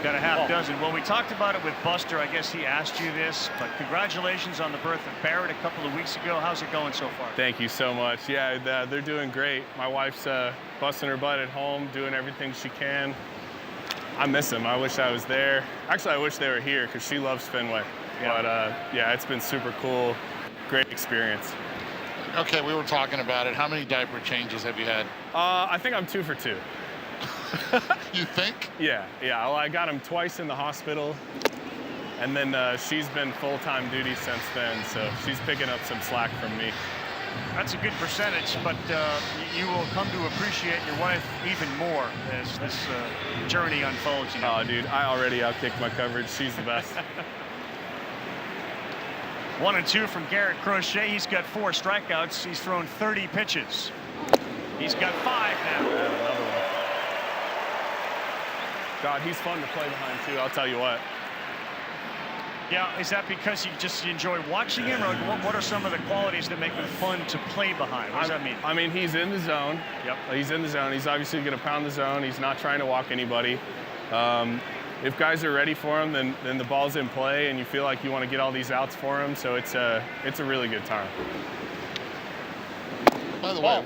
got a half dozen. Well, we talked about it with Buster. I guess he asked you this, but congratulations on the birth of Barrett a couple of weeks ago. How's it going so far? Thank you so much. Yeah, they're doing great. My wife's busting her butt at home, doing everything she can. I miss them. I wish I was there. Actually, I wish they were here because she loves Fenway. Yeah. But yeah, it's been super cool. Great experience. Okay, we were talking about it. How many diaper changes have you had? I think I'm 2 for 2. You think? Yeah. Well, I got him twice in the hospital, and then she's been full-time duty since then, so she's picking up some slack from me. That's a good percentage, but you will come to appreciate your wife even more as this journey unfolds. You know? Oh, dude, I already outkicked my coverage. She's the best. 1 and 2 from Garrett Crochet. He's got 4 strikeouts. He's thrown 30 pitches. He's got 5 now. Another one. God, he's fun to play behind, too. I'll tell you what. Yeah, is that because you enjoy watching him, or what are some of the qualities that make him fun to play behind? What does that mean? I mean, he's in the zone. Yep. He's in the zone. He's obviously going to pound the zone. He's not trying to walk anybody. If guys are ready for him, then the ball's in play, and you feel like you want to get all these outs for him. So it's a really good time. By the way,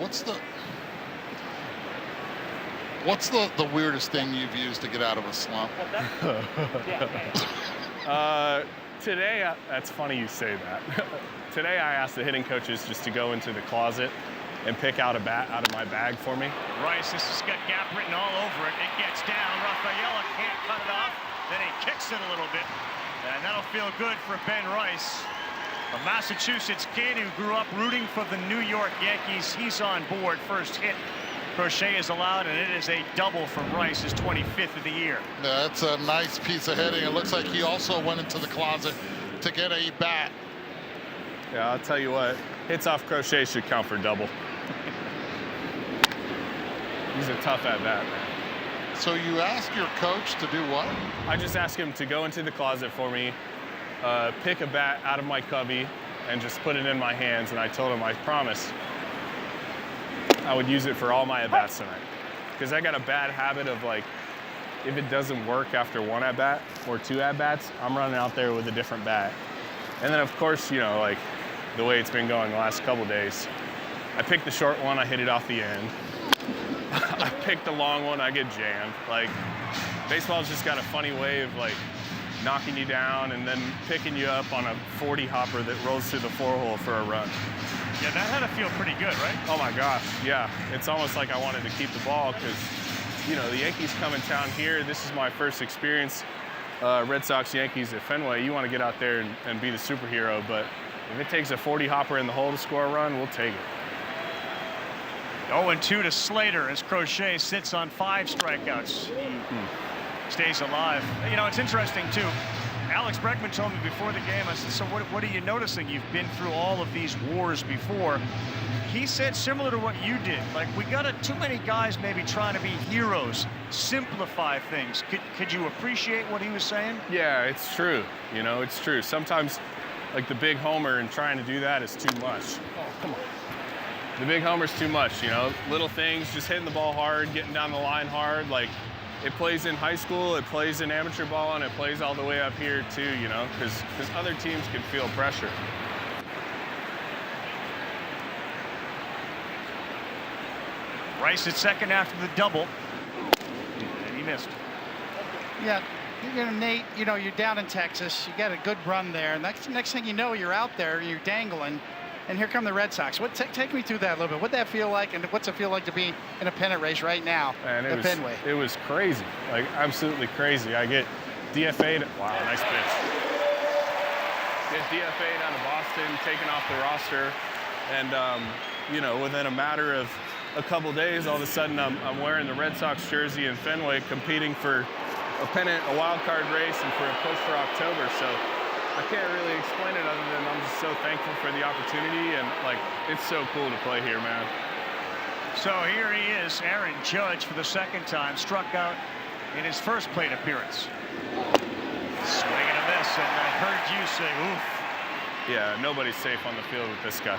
what's the weirdest thing you've used to get out of a slump? Today, that's funny you say that. Today I asked the hitting coaches just to go into the closet and pick out a bat out of my bag for me. Rice, this has got gap written all over it. It gets down. Rafaela can't cut it off. Then he kicks it a little bit. And that'll feel good for Ben Rice, a Massachusetts kid who grew up rooting for the New York Yankees. He's on board. First hit Crochet is allowed, and it is a double from Rice, his 25th of the year. That's a nice piece of hitting. It looks like he also went into the closet to get a bat. Yeah, I'll tell you what, hits off Crochet should count for double. He's a tough at bat, man. So you ask your coach to do what? I just ask him to go into the closet for me, pick a bat out of my cubby, and just put it in my hands. And I told him I promised I would use it for all my at-bats tonight. Because I got a bad habit of, like, if it doesn't work after one at-bat or two at-bats, I'm running out there with a different bat. And then, of course, you know, like the way it's been going the last couple days, I picked the short one, I hit it off the end. I picked the long one, I get jammed. Like, baseball's just got a funny way of, like, knocking you down and then picking you up on a 40 hopper that rolls through the 4-hole for a run. Yeah, that had to feel pretty good, right? Oh my gosh, yeah. It's almost like I wanted to keep the ball because, you know, the Yankees come in town here. This is my first experience, Red Sox, Yankees at Fenway. You want to get out there and be the superhero, but if it takes a 40 hopper in the hole to score a run, we'll take it. 0-2 to Slater as Crochet sits on 5 strikeouts. He stays alive. You know, it's interesting, too. Alex Bregman told me before the game, I said, so what are you noticing? You've been through all of these wars before. He said similar to what you did. Like, we got too many guys maybe trying to be heroes, simplify things. Could you appreciate what he was saying? Yeah, it's true. You know, it's true. Sometimes, like, the big homer and trying to do that is too much. Oh, come on. The big homer's too much, you know? Little things, just hitting the ball hard, getting down the line hard. Like, it plays in high school, it plays in amateur ball, and it plays all the way up here, too, you know? Because other teams can feel pressure. Rice at second after the double. And he missed. Yeah, you know, Nate, you know, you're down in Texas. You got a good run there. Next thing you know, you're out there, you're dangling. And here come the Red Sox. Take me through that a little bit. What'd that feel like, and what's it feel like to be in a pennant race right now at Fenway? It was crazy, like absolutely crazy. I get DFA'd. Wow, nice pitch. Get DFA'd out of Boston, taken off the roster, and you know, within a matter of a couple days, all of a sudden I'm wearing the Red Sox jersey in Fenway, competing for a pennant, a wild card race, and for a push for October. So I can't really explain it other than I'm just so thankful for the opportunity, and like, it's so cool to play here, man. So here he is, Aaron Judge, for the second time, struck out in his first plate appearance. Swing and a miss, and I heard you say, oof. Yeah, nobody's safe on the field with this guy.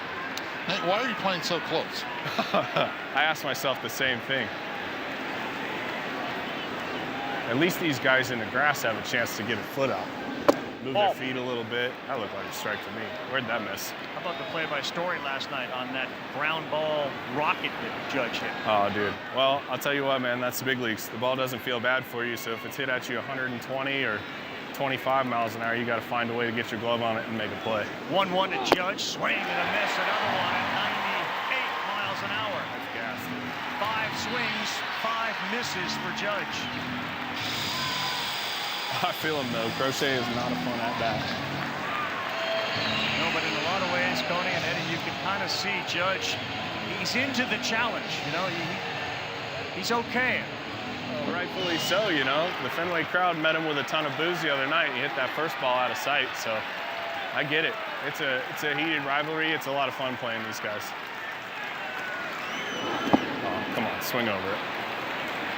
Hey, why are you playing so close? I asked myself the same thing. At least these guys in the grass have a chance to get a foot out. Move their feet a little bit. That looked like a strike to me. Where'd that miss? How about the play by Story last night on that ground ball rocket that Judge hit? Oh, dude. Well, I'll tell you what, man, that's the big leagues. The ball doesn't feel bad for you, so if it's hit at you 120 or 25 miles an hour, you got to find a way to get your glove on it and make a play. 1-1 to Judge. Swing and a miss. Another one at 98 miles an hour. That's gas, dude. 5 swings, 5 misses for Judge. I feel him, though. Crochet is not a fun at-bat. No, but in a lot of ways, Coney and Eddie, you can kind of see Judge. He's into the challenge. You know, he's okay. Well, rightfully so, you know. The Fenway crowd met him with a ton of boos the other night. He hit that first ball out of sight, so I get it. It's a heated rivalry. It's a lot of fun playing these guys. Oh, come on, swing over it.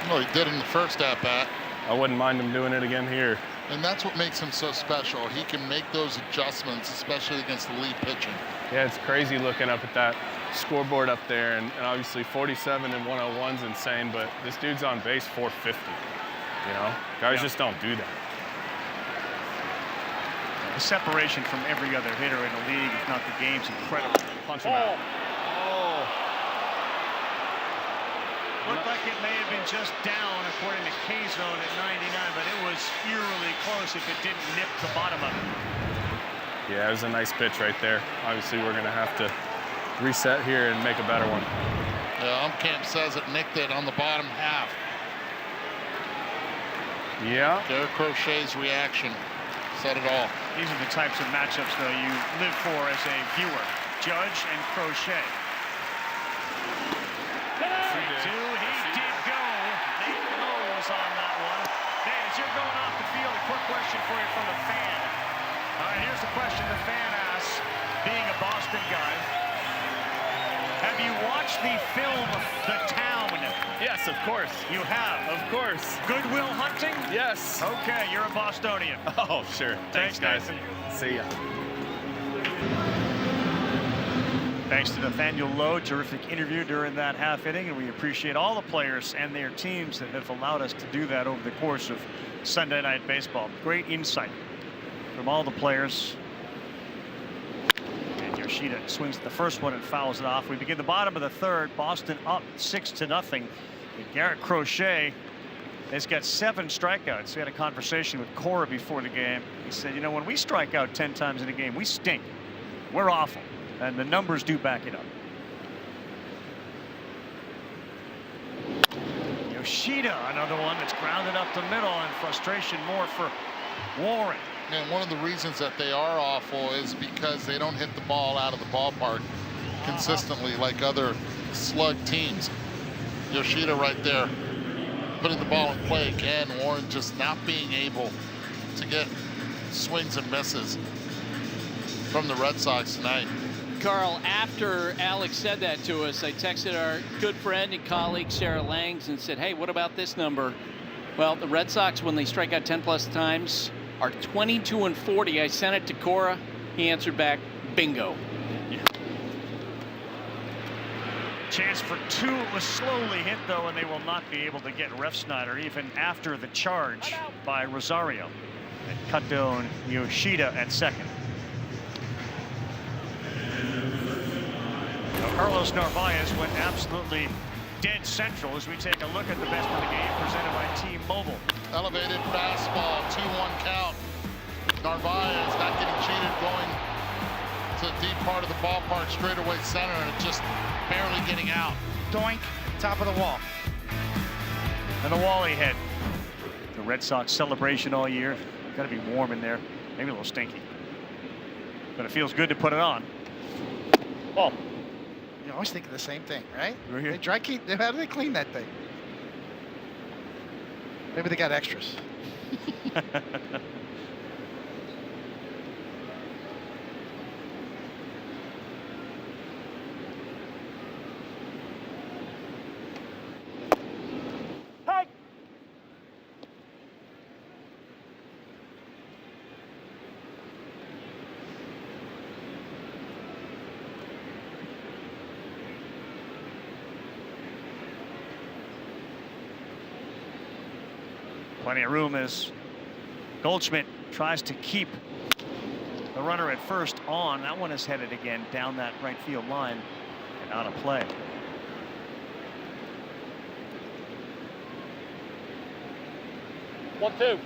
Well, he did in the first at-bat. I wouldn't mind him doing it again here. And that's what makes him so special. He can make those adjustments, especially against the lead pitching. Yeah, it's crazy looking up at that scoreboard up there, and obviously 47 and 101's insane, but this dude's on base 450. You know, guys just don't do that. The separation from every other hitter in the league, if not the game's incredible. Punch him out. Looked like it may have been just down according to K-Zone at 99, but it was eerily close if it didn't nip the bottom of it. Yeah, it was a nice pitch right there. Obviously, we're going to have to reset here and make a better one. Yeah, Camp says it nicked it on the bottom half. Yeah. Garrett Crochet's reaction said it all. These are the types of matchups, though, you live for as a viewer. Judge and Crochet. 3-2, he did go. Nate Rose on that one. Hey, as you're going off the field, a quick question for you from a fan. All right, here's the question the fan asks, being a Boston guy. Have you watched the film The Town? Yes, of course. You have? Of course. Good Will Hunting? Yes. Okay, you're a Bostonian. Oh, sure. Thanks, guys. Nathan. See ya. Thanks to Nathaniel Lowe, terrific interview during that half inning, and we appreciate all the players and their teams that have allowed us to do that over the course of Sunday Night Baseball. Great insight from all the players. And Yoshida swings at the first one and fouls it off. We begin the bottom of the third. Boston up 6-0. And Garrett Crochet has got 7 strikeouts. We had a conversation with Cora before the game. He said, you know, when we strike out 10 times in a game, we stink. We're awful. And the numbers do back it up. Yoshida, another one that's grounded up the middle, and frustration more for Warren. And one of the reasons that they are awful is because they don't hit the ball out of the ballpark consistently like other slug teams. Yoshida right there, putting the ball in play again. Warren just not being able to get swings and misses from the Red Sox tonight. Carl, after Alex said that to us, I texted our good friend and colleague Sarah Langs and said, hey, what about this number? Well, the Red Sox, when they strike out 10+ times, are 22-40. I sent it to Cora. He answered back, bingo. Yeah. Chance for 2. It was slowly hit, though, and they will not be able to get Refsnyder even after the charge by Rosario. And cut down Yoshida at second. Carlos Narváez went absolutely dead central as we take a look at the best of the game presented by T-Mobile. Elevated fastball, 2-1 count. Narváez not getting cheated, going to the deep part of the ballpark, straightaway center, and just barely getting out. Doink, top of the wall. And the wall he hit. The Red Sox celebration all year. Got to be warm in there. Maybe a little stinky. But it feels good to put it on. Ball. You always think of the same thing, right? Right here. They dry keep. How do they clean that thing? Maybe they got extras. Plenty of room as Goldschmidt tries to keep the runner at first on. That one is headed again down that right field line and out of play. One, two.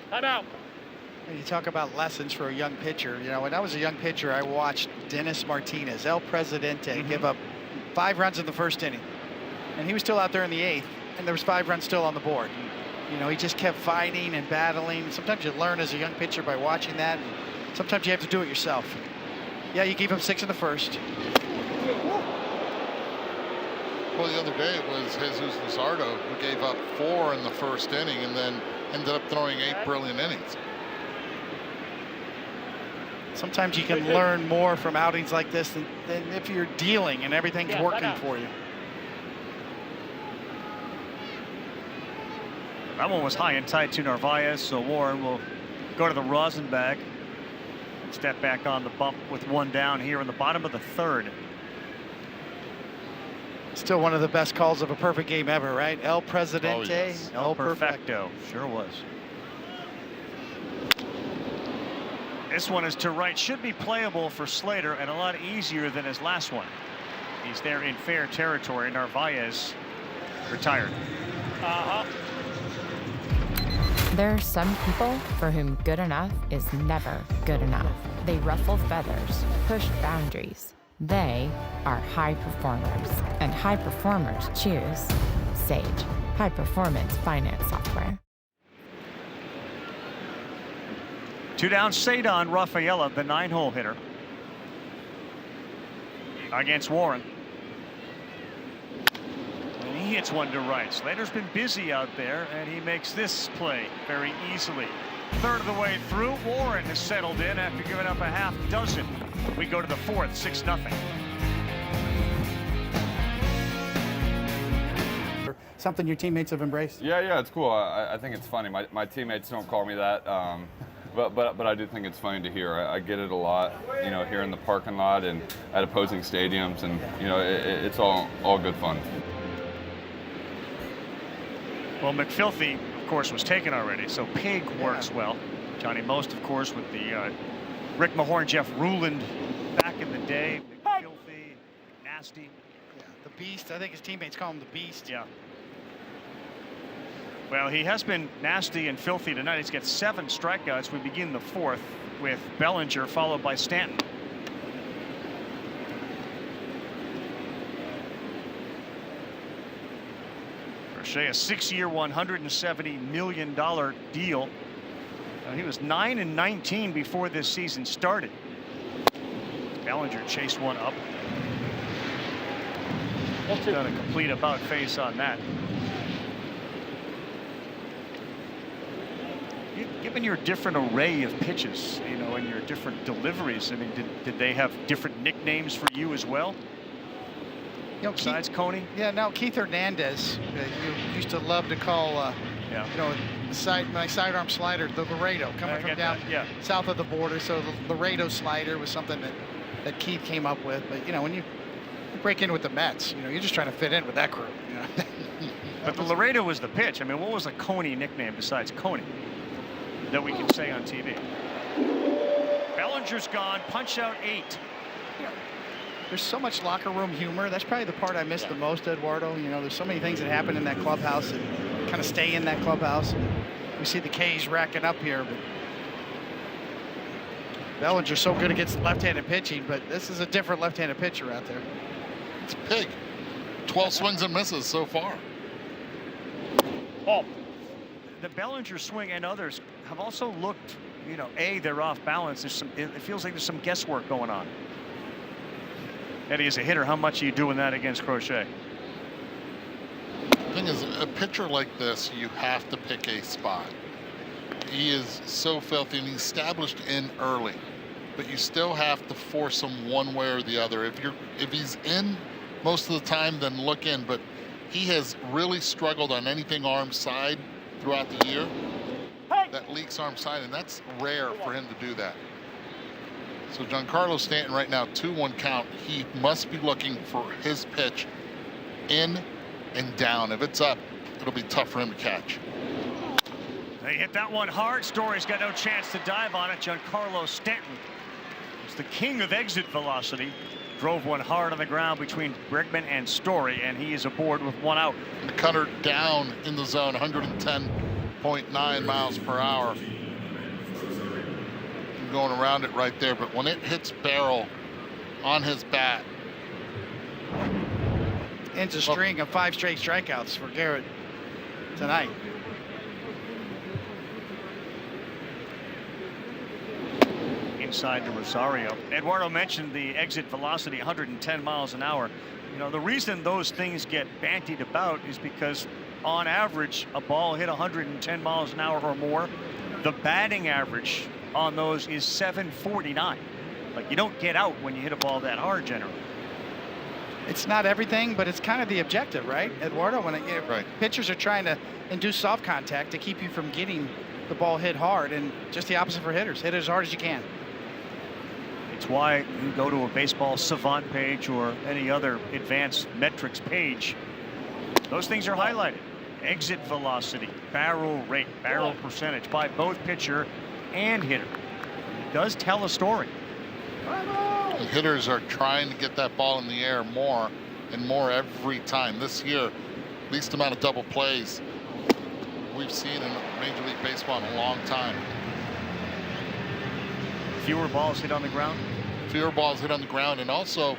Time out. When you talk about lessons for a young pitcher, you know, when I was a young pitcher, I watched Dennis Martinez, El Presidente, give up 5 runs in the first inning. And he was still out there in the 8th, and there was 5 runs still on the board. You know, he just kept fighting and battling. Sometimes you learn as a young pitcher by watching that, and sometimes you have to do it yourself. Yeah, you gave up 6 in the first. Well, the other day it was Jesus Luzardo who gave up 4 in the first inning and then ended up throwing 8 brilliant innings. Sometimes you can learn more from outings like this than if you're dealing and everything's working for you. That one was high and tight to Narváez, so Warren will go to the rosin bag and step back on the bump with 1 down here in the bottom of the third. Still one of the best calls of a perfect game ever, right? El Presidente, Oh, yes. El Perfecto. Sure was. This one is to right. Should be playable for Slater and a lot easier than his last one. He's there in fair territory. Narváez retired. There are some people for whom good enough is never good enough. They ruffle feathers, push boundaries. They are high performers, and high performers choose Sage, high performance finance software. Two down, Cedar Rafaela, the 9-hole hitter, against Warren. And he hits one to right. Slater's been busy out there, and he makes this play very easily. Third of the way through, Warren has settled in after giving up a half dozen. We go to the fourth, 6-0. Something your teammates have embraced? Yeah, it's cool. I think it's funny. My teammates don't call me that, but I do think it's funny to hear. I get it a lot, here in the parking lot and at opposing stadiums, and it's all good fun. Well, McFilthy, of course, was taken already, so Pig works well. Johnny Most, of course, with the Rick Mahorn, Jeff Ruland back in the day. McFilthy, nasty. Yeah, the Beast. I think his teammates call him the Beast. Yeah. Well, he has been nasty and filthy tonight. He's got 7 strikeouts. We begin the fourth with Bellinger, followed by Stanton. Crochet, a 6-year, $170 million deal. He was 9-19 before this season started. Bellinger chased one up. Done a complete about face on that. Given your different array of pitches, and your different deliveries, I mean, did they have different nicknames for you as well? Besides Coney? Yeah, no, Keith Hernandez, you used to love to call, my sidearm slider, the Laredo, coming from down south of the border. So the Laredo slider was something that Keith came up with. But, when you break in with the Mets, you're just trying to fit in with that crew. But the Laredo was the pitch. I mean, what was a Coney nickname besides Coney that we can say on TV? Bellinger's gone. Punch out 8. There's so much locker room humor. That's probably the part I miss the most, Eduardo. There's so many things that happen in that clubhouse that kind of stay in that clubhouse. We see the K's racking up here, but Bellinger's so good against left-handed pitching, but this is a different left-handed pitcher out there. It's Pig. 12 swings and misses so far. Oh, the Bellinger swing and others have also looked, they're off balance. It feels like there's some guesswork going on. Eddie, as a hitter, how much are you doing that against Crochet? The thing is, a pitcher like this, you have to pick a spot. He is so filthy, and he's established in early, but you still have to force him one way or the other. If he's in most of the time, then look in. But he has really struggled on anything arm side throughout the year. That leaks arm side, and that's rare for him to do that. So Giancarlo Stanton right now, 2-1 count. He must be looking for his pitch in and down. If it's up, it'll be tough for him to catch. They hit that one hard. Story's got no chance to dive on it. Giancarlo Stanton is the king of exit velocity. Drove one hard on the ground between Bregman and Story, and he is aboard with 1 out. The cutter down in the zone, 110.9 miles per hour. Going around it right there, but when it hits barrel on his bat, ends a string of 5 straight strikeouts for Garrett tonight. Inside to Rosario. Eduardo mentioned the exit velocity, 110 miles an hour. The reason those things get bantied about is because on average a ball hit 110 miles an hour or more. The batting average on those is 749. Like, you don't get out when you hit a ball that hard generally. It's not everything, but it's kind of the objective, right, Eduardo? When pitchers are trying to induce soft contact to keep you from getting the ball hit hard, and just the opposite for hitters. Hit it as hard as you can. It's why you go to a baseball savant page or any other advanced metrics page. Those things are highlighted. Exit velocity, barrel rate, barrel percentage by both pitcher and hitter. It does tell a story. The hitters are trying to get that ball in the air more and more every time. This year, least amount of double plays we've seen in Major League Baseball in a long time. Fewer balls hit on the ground? Fewer balls hit on the ground, and also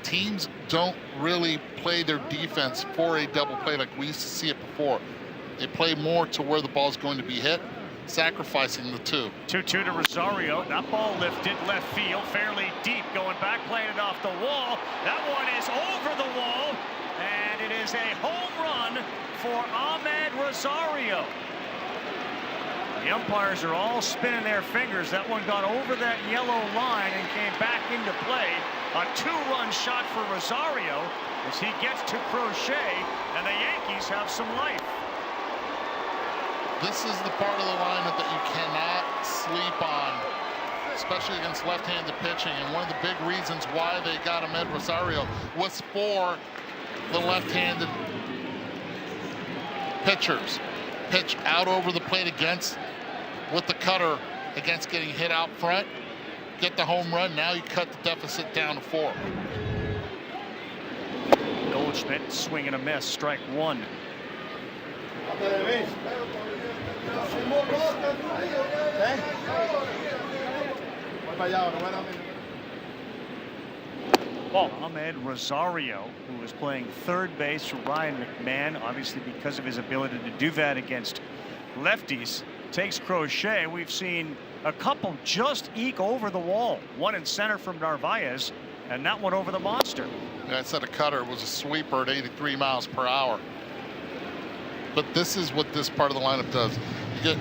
teams don't really play their defense for a double play like we used to see it before. They play more to where the ball's going to be hit, sacrificing the 2. 2-2 to Rosario. That ball lifted left field, fairly deep, going back, playing it off the wall. That one is over the wall, and it is a home run for Amed Rosario. The umpires are all spinning their fingers. That one got over that yellow line and came back into play. A 2-run shot for Rosario as he gets to Crochet, and the Yankees have some life. This is the part of the lineup that you cannot sleep on, especially against left-handed pitching. And one of the big reasons why they got Amed Rosario was for the left-handed pitchers. Pitch out over the plate against, with the cutter, against getting hit out front. Get the home run. Now you cut the deficit down to 4. Goldschmidt swing and a miss. Strike 1. Amed Rosario, who was playing third base for Ryan McMahon, obviously because of his ability to do that against lefties, takes Crochet. We've seen a couple just eke over the wall. One in center from Narváez, and that one over the monster. Yeah, I said a cutter. It was a sweeper at 83 miles per hour. But this is what this part of the lineup does. You get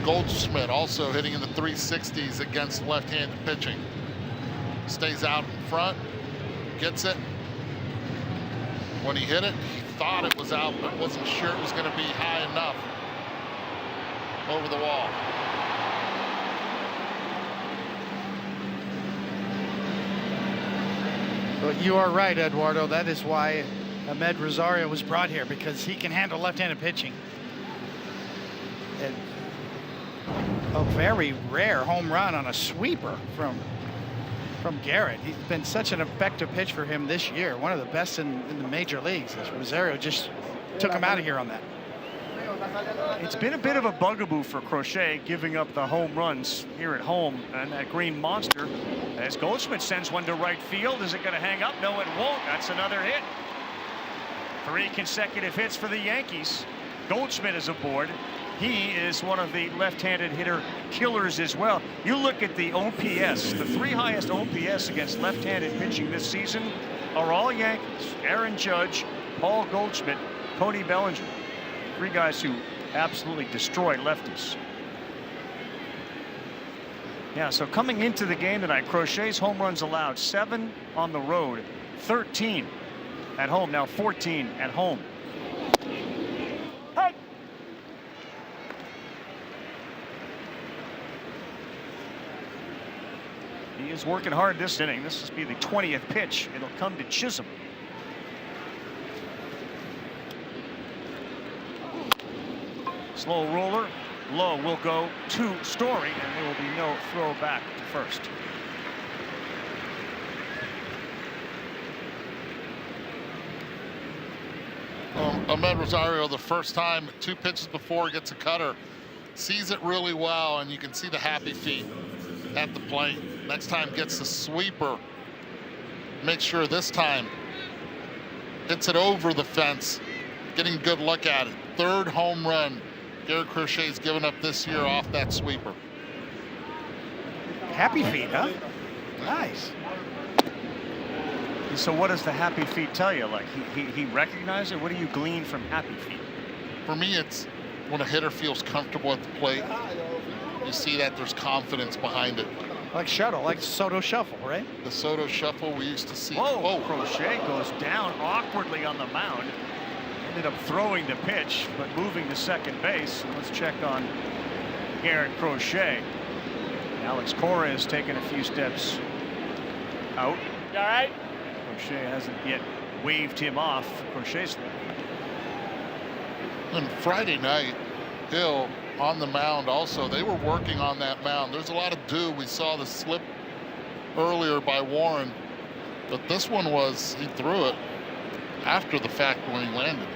Goldschmidt also hitting in the 360s against left-handed pitching. Stays out in front, gets it. When he hit it, he thought it was out, but wasn't sure it was going to be high enough over the wall. Well, you are right, Eduardo. That is why Amed Rosario was brought here, because he can handle left-handed pitching. And a very rare home run on a sweeper from Garrett. He's been such an effective pitch for him this year. One of the best in the major leagues. Rosario just took him out of here on that. It's been a bit of a bugaboo for Crochet, giving up the home runs here at home, and that green monster, as Goldschmidt sends one to right field. Is it going to hang up? No, it won't. That's another hit. 3 consecutive hits for the Yankees. Goldschmidt is aboard. He is one of the left-handed hitter killers as well. You look at the OPS, the 3 highest OPS against left-handed pitching this season are all Yankees. Aaron Judge, Paul Goldschmidt, Cody Bellinger. 3 guys who absolutely destroy lefties. Yeah, so coming into the game tonight, Crochet's home runs allowed 7 on the road, 13 at home, now 14 at home. He is working hard this inning. This will be the 20th pitch. It'll come to Chisholm. Slow roller, low will go to Story, and there will be no throw back to first. Amed Rosario, the first time, 2 pitches before, gets a cutter, sees it really well, and you can see the happy feet at the plate. Next time gets the sweeper. Make sure this time hits it over the fence, getting a good look at it. 3rd home run Garrett Crochet's given up this year off that sweeper. Happy feet, huh? Nice. So what does the happy feet tell you? Like he recognized it? What do you glean from happy feet? For me, it's when a hitter feels comfortable at the plate. You see that there's confidence behind it. Like shuttle, like Soto shuffle, right? The Soto shuffle we used to see. Whoa, Crochet goes down awkwardly on the mound. Ended up throwing the pitch, but moving to second base. Let's check on Garrett Crochet. Alex Cora has taken a few steps out. You all right? Crochet hasn't yet waved him off. Crochet's And Friday night, Hill on the mound also. They were working on that mound. There's a lot of dew. We saw the slip earlier by Warren, but this one was, he threw it after the fact when he landed.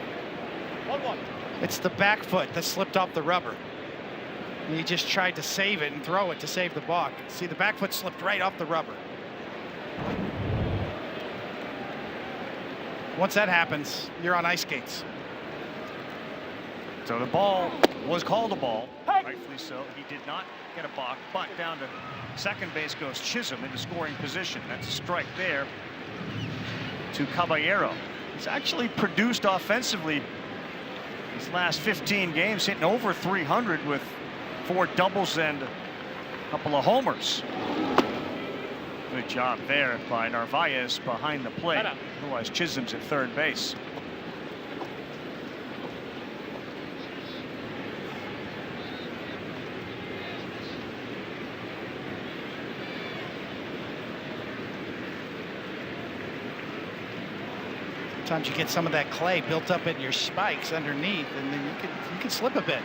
It's the back foot that slipped off the rubber. And he just tried to save it and throw it to save the balk. See, the back foot slipped right off the rubber. Once that happens, you're on ice skates. So the ball was called a ball, rightfully so. He did not get a balk, but down to second base goes Chisholm into scoring position. That's a strike there to Caballero. He's actually produced offensively these last 15 games, hitting over 300 with 4 doubles and a couple of homers. Good job there by Narváez behind the plate. Otherwise, Chisholm's at third base. Sometimes you get some of that clay built up in your spikes underneath, and then you can slip a bit.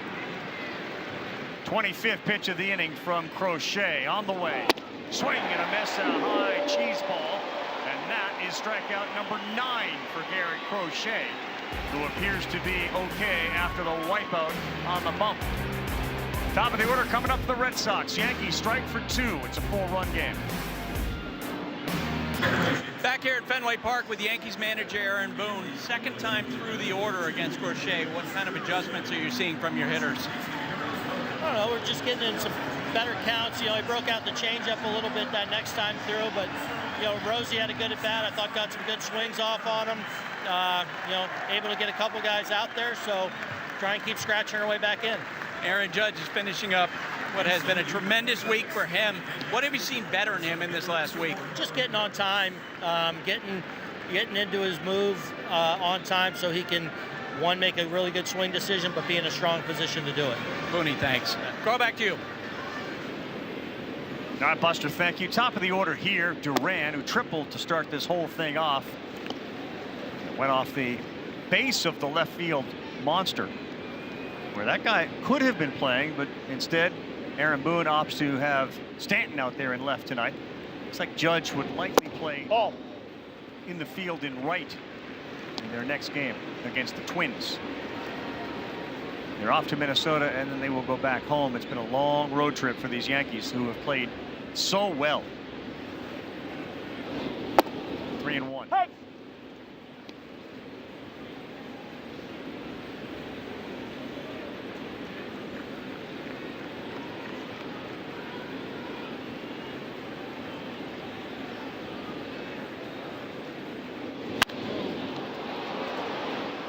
25th pitch of the inning from Crochet on the way. Swing and a miss, a high cheese ball, and that is strikeout number 9 for Garrett Crochet, who appears to be okay after the wipeout on the bump. Top of the order coming up for the Red Sox. Yankees strike for 2. It's a 4-run game. Back here at Fenway Park with Yankees manager Aaron Boone. Second time through the order against Crochet. What kind of adjustments are you seeing from your hitters? I don't know. We're just getting in some better counts. You know, he broke out the changeup a little bit that next time through, but you know, Rosie had a good at bat. I thought got some good swings off on him. You know, able to get a couple guys out there. So try and keep scratching our way back in. Aaron Judge is finishing up what has been a tremendous week for him. What have you seen better in him in this last week? Just getting on time, getting into his move on time, so he can make a really good swing decision, but be in a strong position to do it. Booney, thanks. Go back to you. All right, Buster, thank you. Top of the order here, Duran, who tripled to start this whole thing off. Went off the base of the left field monster, where that guy could have been playing, but instead Aaron Boone opts to have Stanton out there in left tonight. Looks like Judge would likely play in the field in right in their next game against the Twins. They're off to Minnesota, and then they will go back home. It's been a long road trip for these Yankees, who have played so well. 3-1. Hey.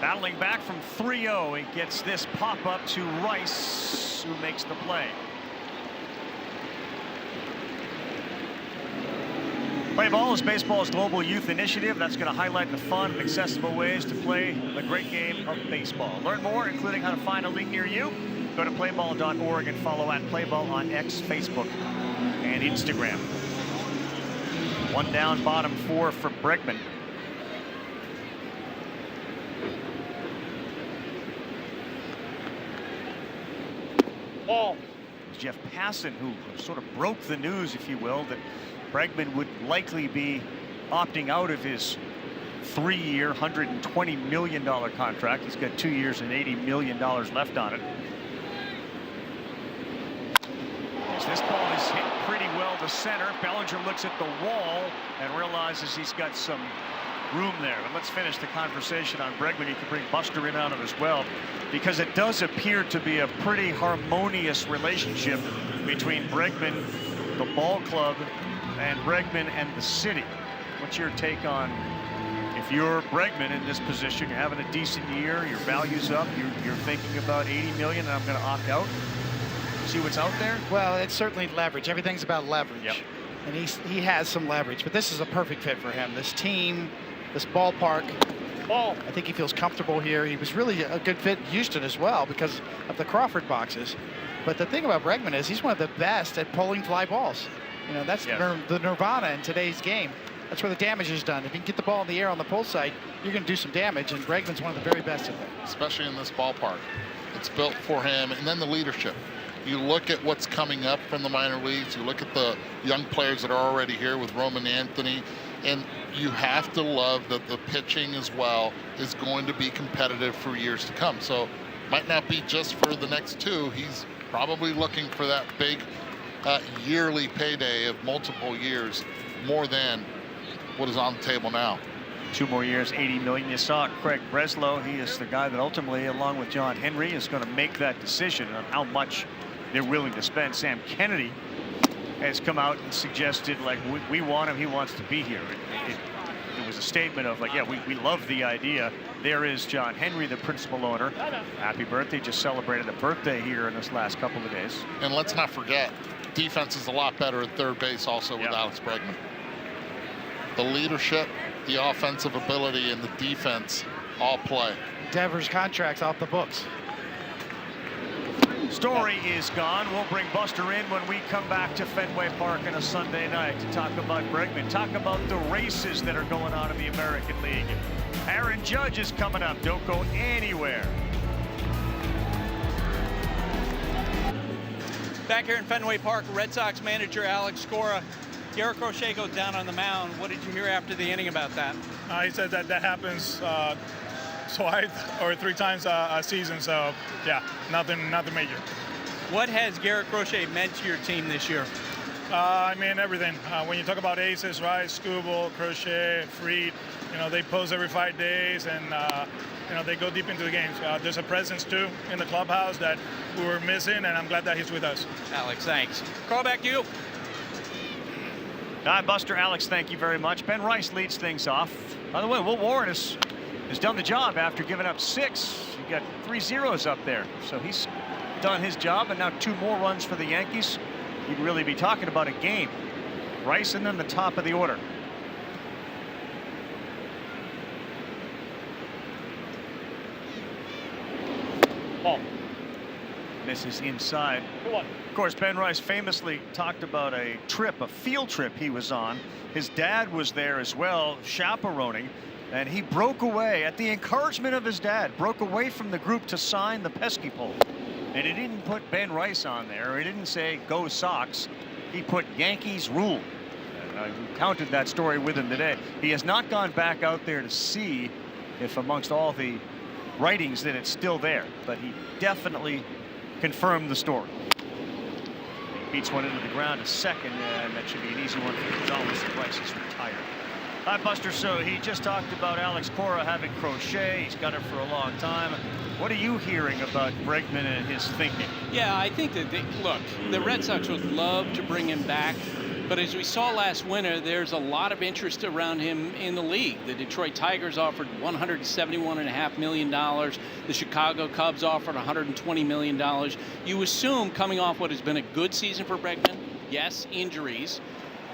Battling back from 3-0, he gets this pop-up to Rice, who makes the play. Play Ball is baseball's global youth initiative that's going to highlight the fun and accessible ways to play the great game of baseball. Learn more, including how to find a league near you. Go to playball.org and follow at Playball on X, Facebook, and Instagram. One down, bottom 4 for Bregman. Jeff Passan, who sort of broke the news, if you will, that Bregman would likely be opting out of his 3-year, $120 million contract. He's got 2 years and $80 million left on it. As this ball is hit pretty well to center, Bellinger looks at the wall and realizes he's got some room there. But let's finish the conversation on Bregman. You can bring Buster in on it as well, because it does appear to be a pretty harmonious relationship between Bregman, the ball club, and Bregman and the city. What's your take on, if you're Bregman in this position, you're having a decent year, your value's up, you're thinking about $80 million and I'm going to opt out? See what's out there? Well, it's certainly leverage. Everything's about leverage. Yep. And he has some leverage, but this is a perfect fit for him. This team, this ballpark, I think he feels comfortable here. He was really a good fit in Houston as well because of the Crawford boxes. But the thing about Bregman is he's one of the best at pulling fly balls. You know, that's the nirvana in today's game. That's where the damage is done. If you can get the ball in the air on the pull side, you're going to do some damage, and Bregman's one of the very best at that. Especially in this ballpark. It's built for him, and then the leadership. You look at what's coming up from the minor leagues. You look at the young players that are already here with Roman Anthony, and you have to love that the pitching as well is going to be competitive for years to come. So might not be just for the next 2. He's probably looking for that big yearly payday of multiple years, more than what is on the table now. 2 more years, $80 million. You saw Craig Breslow. He is the guy that ultimately, along with John Henry, is going to make that decision on how much they're willing to spend. Sam Kennedy has come out and suggested, like, we want him. He wants to be here. It was a statement of, like, yeah, we love the idea. There is John Henry, the principal owner. Happy birthday. Just celebrated a birthday here in this last couple of days. And let's not forget, defense is a lot better at third base also with Alex Bregman. The leadership, the offensive ability, and the defense all play. Devers' contract's off the books. Story is gone. We'll bring Buster in when we come back to Fenway Park on a Sunday night to talk about Bregman, talk about the races that are going on in the American League. Aaron Judge is coming up. Don't go anywhere. Back here in Fenway Park, Red Sox manager Alex Cora. Garrett Crochet goes down on the mound. What did you hear after the inning about that? He said that happens twice or 3 times a season. So yeah, nothing major. What has Garrett Crochet meant to your team this year? I mean, everything. When you talk about aces, right? Skubal, Crochet, Fried, they pose every 5 days, and they go deep into the games. There's a presence too in the clubhouse that we were missing, and I'm glad that he's with us. Alex, thanks. Call back to you. Hi, Buster. Alex, thank you very much. Ben Rice leads things off. By the way, Will Warren has done the job after giving up 6. You got 3 zeros up there, so he's done his job, and now 2 more runs for the Yankees. You'd really be talking about a game. Rice and then the top of the order. Ball. Misses inside. Of course, Ben Rice famously talked about a field trip he was on. His dad was there as well, chaperoning, and he broke away at the encouragement of his dad, broke away from the group to sign the pesky pole. And he didn't put Ben Rice on there. He didn't say go Sox. He put Yankees rule. And I counted that story with him today. He has not gone back out there to see if amongst all the writings that it's still there, but he definitely confirmed the story. He beats one into the ground, a second, and that should be an easy one for Gonzalez. Rice is retired. Hi, Buster. So he just talked about Alex Cora having Crochet. He's got it for a long time. What are you hearing about Bregman and his thinking? Yeah, I think that, look, the Red Sox would love to bring him back. But as we saw last winter, there's a lot of interest around him in the league. The Detroit Tigers offered $171.5 million. The Chicago Cubs offered $120 million. You assume coming off what has been a good season for Bregman, yes, injuries,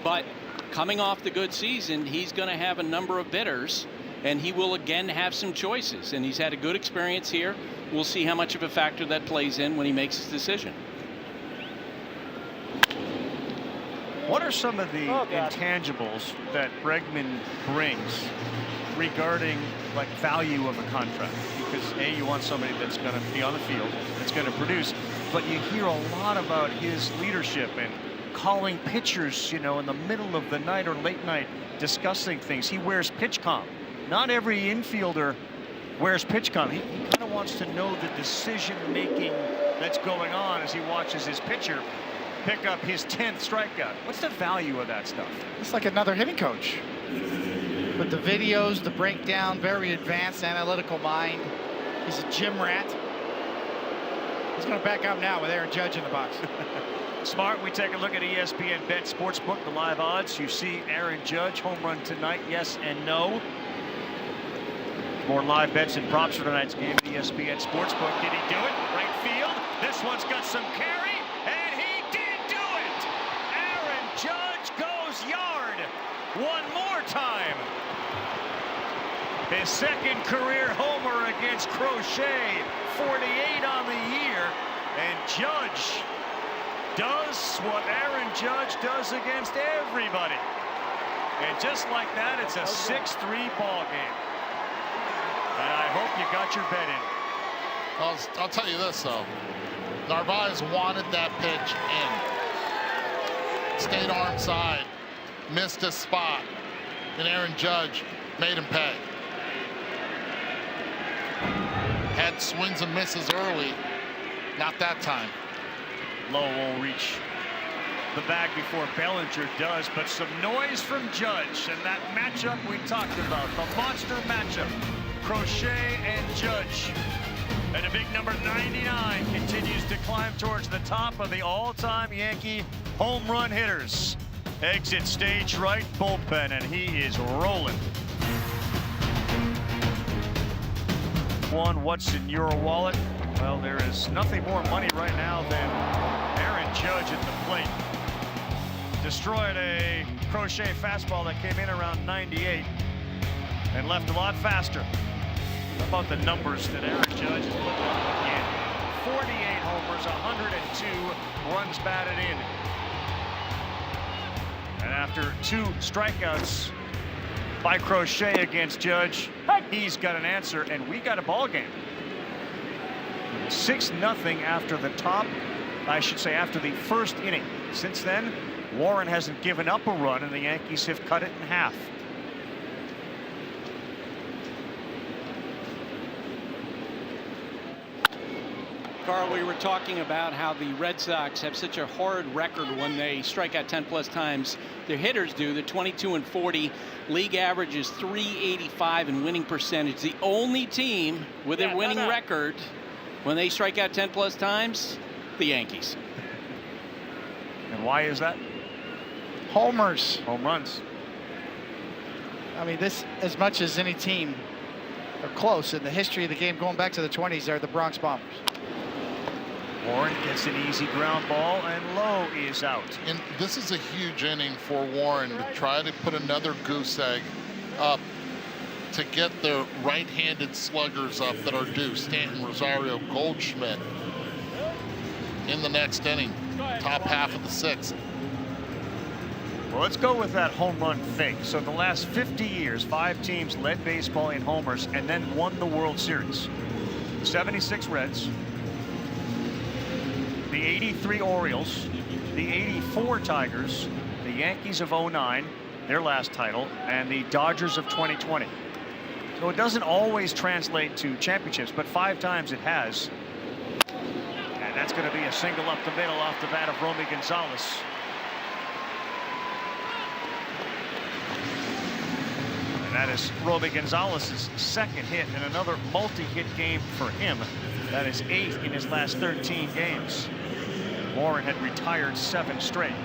but coming off the good season, he's going to have a number of bidders, and he will again have some choices. And he's had a good experience here. We'll see how much of a factor that plays in when he makes his decision. What are some of the intangibles that Bregman brings regarding like value of a contract? Because A, you want somebody that's going to be on the field, that's going to produce, but you hear a lot about his leadership and calling pitchers, in the middle of the night or late night, discussing things. He wears pitch comm. Not every infielder wears pitch comm. He kind of wants to know the decision making that's going on as he watches his pitcher pick up his 10th strikeout. What's the value of that stuff? It's like another hitting coach. With the videos, the breakdown, very advanced analytical mind. He's a gym rat. He's going to back up now with Aaron Judge in the box. Smart. We take a look at ESPN Bet Sportsbook, the live odds. You see Aaron Judge, home run tonight, yes and no. More live bets and props for tonight's game at ESPN Sportsbook. Did he do it? Right field. This one's got some carry, and he did do it. Aaron Judge goes yard one more time. His second career homer against Crochet, 48 on the year, and Judge does what Aaron Judge does against everybody. And just like that, it's a 6-3 ball game. And I hope you got your bet in. I'll tell you this, though. Narváez wanted that pitch in. Stayed arm side, missed a spot, and Aaron Judge made him pay. Had swings and misses early, not that time. Low will reach the bag before Bellinger does, but some noise from Judge, and that matchup we talked about, the monster matchup, Crochet and Judge. And a big number 99 continues to climb towards the top of the all-time Yankee home run hitters. Exit stage right bullpen, and he is rolling. What's in your wallet? Well, there is nothing more money right now than Aaron Judge at the plate. Destroyed a Crochet fastball that came in around 98 and left a lot faster. How about the numbers that Aaron Judge has put up again? 48 homers, 102 runs batted in. And after 2 strikeouts by Crochet against Judge, he's got an answer, and we got a ball game. 6-0 after the top, I should say after the first inning. Since then, Warren hasn't given up a run, and the Yankees have cut it in half. Carl, we were talking about how the Red Sox have such a horrid record when they strike out 10+ times. Their hitters do. They're 22-40. League average is .385 in winning percentage. The only team with a winning record when they strike out 10+ times, the Yankees. And why is that? Homers. Home runs. I mean, this, as much as any team are close in the history of the game going back to the 20s, are the Bronx Bombers. Warren gets an easy ground ball, and Lowe is out. And this is a huge inning for Warren to try to put another goose egg up to get the right-handed sluggers up that are due. Stanton, Rosario, Goldschmidt in the next inning, top half of the 6th. Well, let's go with that home run thing. So the last 50 years, 5 teams led baseball in homers and then won the World Series. The 76 Reds, the 83 Orioles, the 84 Tigers, the Yankees of '09, their last title, and the Dodgers of 2020. So it doesn't always translate to championships, but 5 times it has. And that's going to be a single up the middle off the bat of Romy Gonzalez. And that is Romy Gonzalez's 2nd hit and another multi-hit game for him. That is 8th in his last 13 games. Warren had retired 7 straight.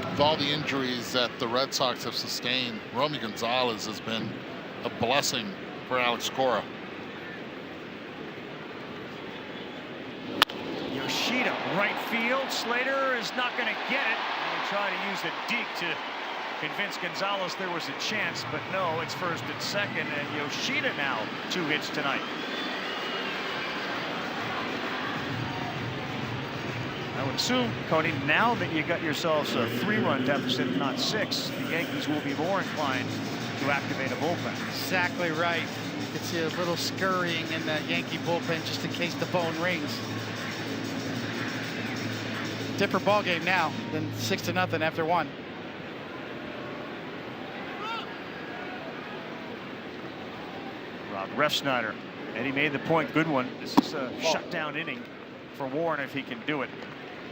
With all the injuries that the Red Sox have sustained, Romy Gonzalez has been a blessing for Alex Cora. Yoshida, right field. Slater is not going to get it. He'll try to use the deke to convince Gonzalez there was a chance, but no, it's 1st and 2nd, and Yoshida now 2 hits tonight. I would assume, Cody, now that you got yourselves a 3-run deficit, not 6, the Yankees will be more inclined to activate a bullpen. Exactly right. You can see a little scurrying in the Yankee bullpen just in case the phone rings. Different ball game now than 6-0 after 1. Rob Refsnyder, and he made the point. Good one. This is a shutdown inning for Warren if he can do it.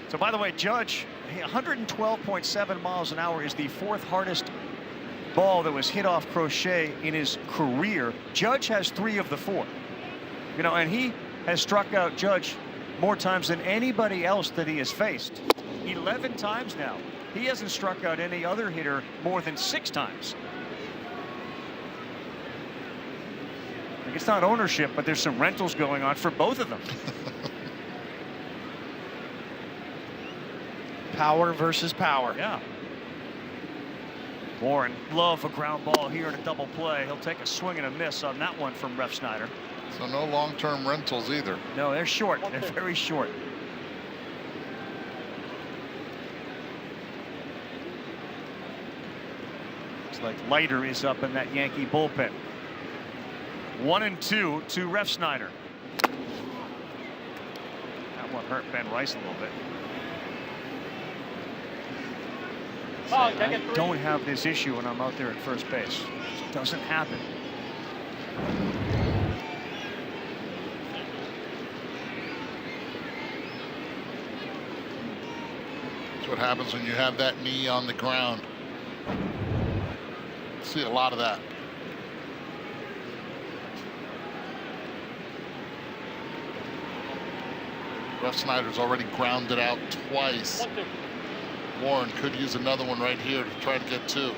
So, by the way, Judge, 112.7 miles an hour is the 4th hardest ball that was hit off Crochet in his career. Judge has 3 of the 4. You know, and he has struck out Judge more times than anybody else that he has faced. 11 times now. He hasn't struck out any other hitter more than 6 times. Like, it's not ownership, but there's some rentals going on for both of them. Power versus power. Yeah. Warren, love a ground ball here in a double play. He'll take a swing and a miss on that one from Refsnyder. So no long-term rentals either. No, they're short. They're very short. Looks like Leiter is up in that Yankee bullpen. 1-2 to Refsnyder. That one hurt Ben Rice a little bit. I don't have this issue when I'm out there at first base. It doesn't happen. That's what happens when you have that knee on the ground. See a lot of that. Ruff Snyder's already grounded out twice. Warren could use another one right here to try to get 2.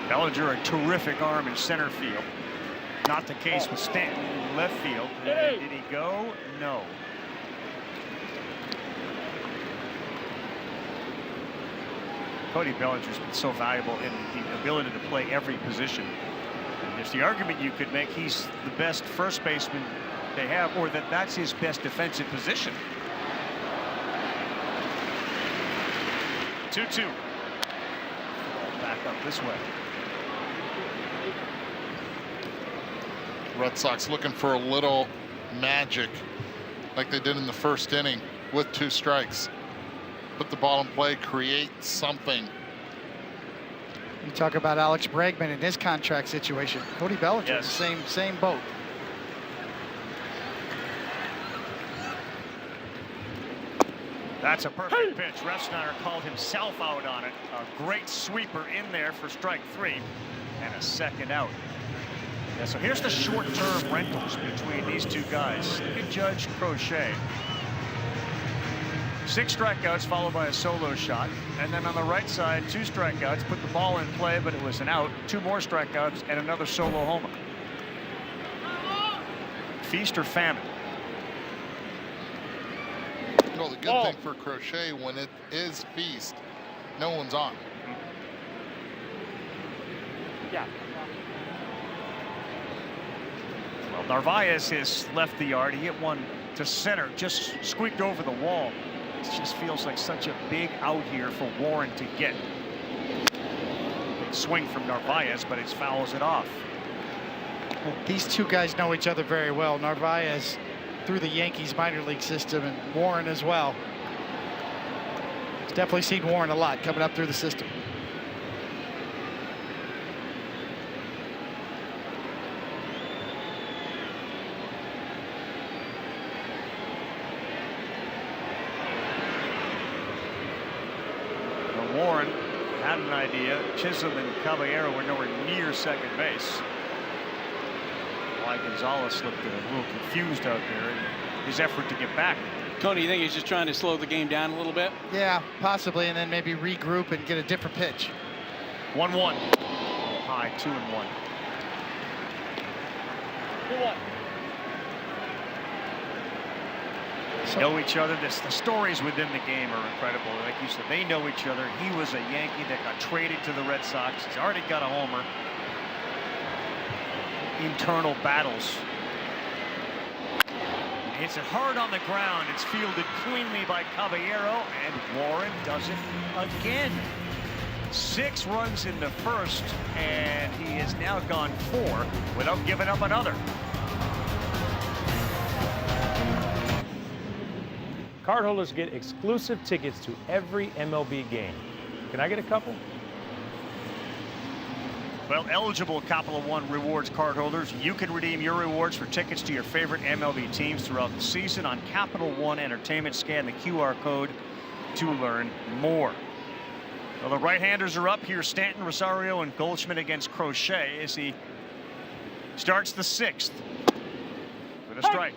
Bellinger, a terrific arm in center field. Not the case with Stanton in left field. Did he go? No. Cody Bellinger's been so valuable in the ability to play every position. And there's the argument you could make he's the best first baseman they have, or that's his best defensive position. 2-2. Back up this way. Red Sox looking for a little magic like they did in the first inning with 2 strikes. Put the ball in play, create something. You talk about Alex Bregman in his contract situation. Cody Bellinger, yes. same boat. That's a perfect pitch. Refsnyder called himself out on it. A great sweeper in there for strike 3 and a second out. Yeah, so here's the short-term rentals between these two guys. Look at Judge Crochet. 6 strikeouts followed by a solo shot. And then on the right side, 2 strikeouts, put the ball in play, but it was an out. 2 more strikeouts and another solo homer. Feast or famine? Well, the good thing for Crochet, when it is feast, no one's on. Yeah. Well, Narváez has left the yard. He hit one to center, just squeaked over the wall. It just feels like such a big out here for Warren to get. Big swing from Narváez, but it fouls it off. Well, these two guys know each other very well. Narváez through the Yankees minor league system, and Warren as well. He's definitely seen Warren a lot coming up through the system. Warren had an idea. Chisholm and Caballero were nowhere near second base. Why Gonzalez looked a little confused out there in his effort to get back. Tony, you think he's just trying to slow the game down a little bit? Yeah, possibly, and then maybe regroup and get a different pitch. 1-1. High 2-1. 2-1. Know each other. The stories within the game are incredible. Like you said, they know each other. He was a Yankee that got traded to the Red Sox. He's already got a homer. Internal battles. Hits it hard on the ground. It's fielded cleanly by Caballero, and Warren does it again. 6 runs in the first, and he has now gone 4 without giving up another. Cardholders get exclusive tickets to every MLB game. Can I get a couple? Well, eligible Capital One Rewards cardholders, you can redeem your rewards for tickets to your favorite MLB teams throughout the season on Capital One Entertainment. Scan the QR code to learn more. Well, the right-handers are up here. Stanton, Rosario, and Goldschmidt against Crochet as he starts the 6th with a strike.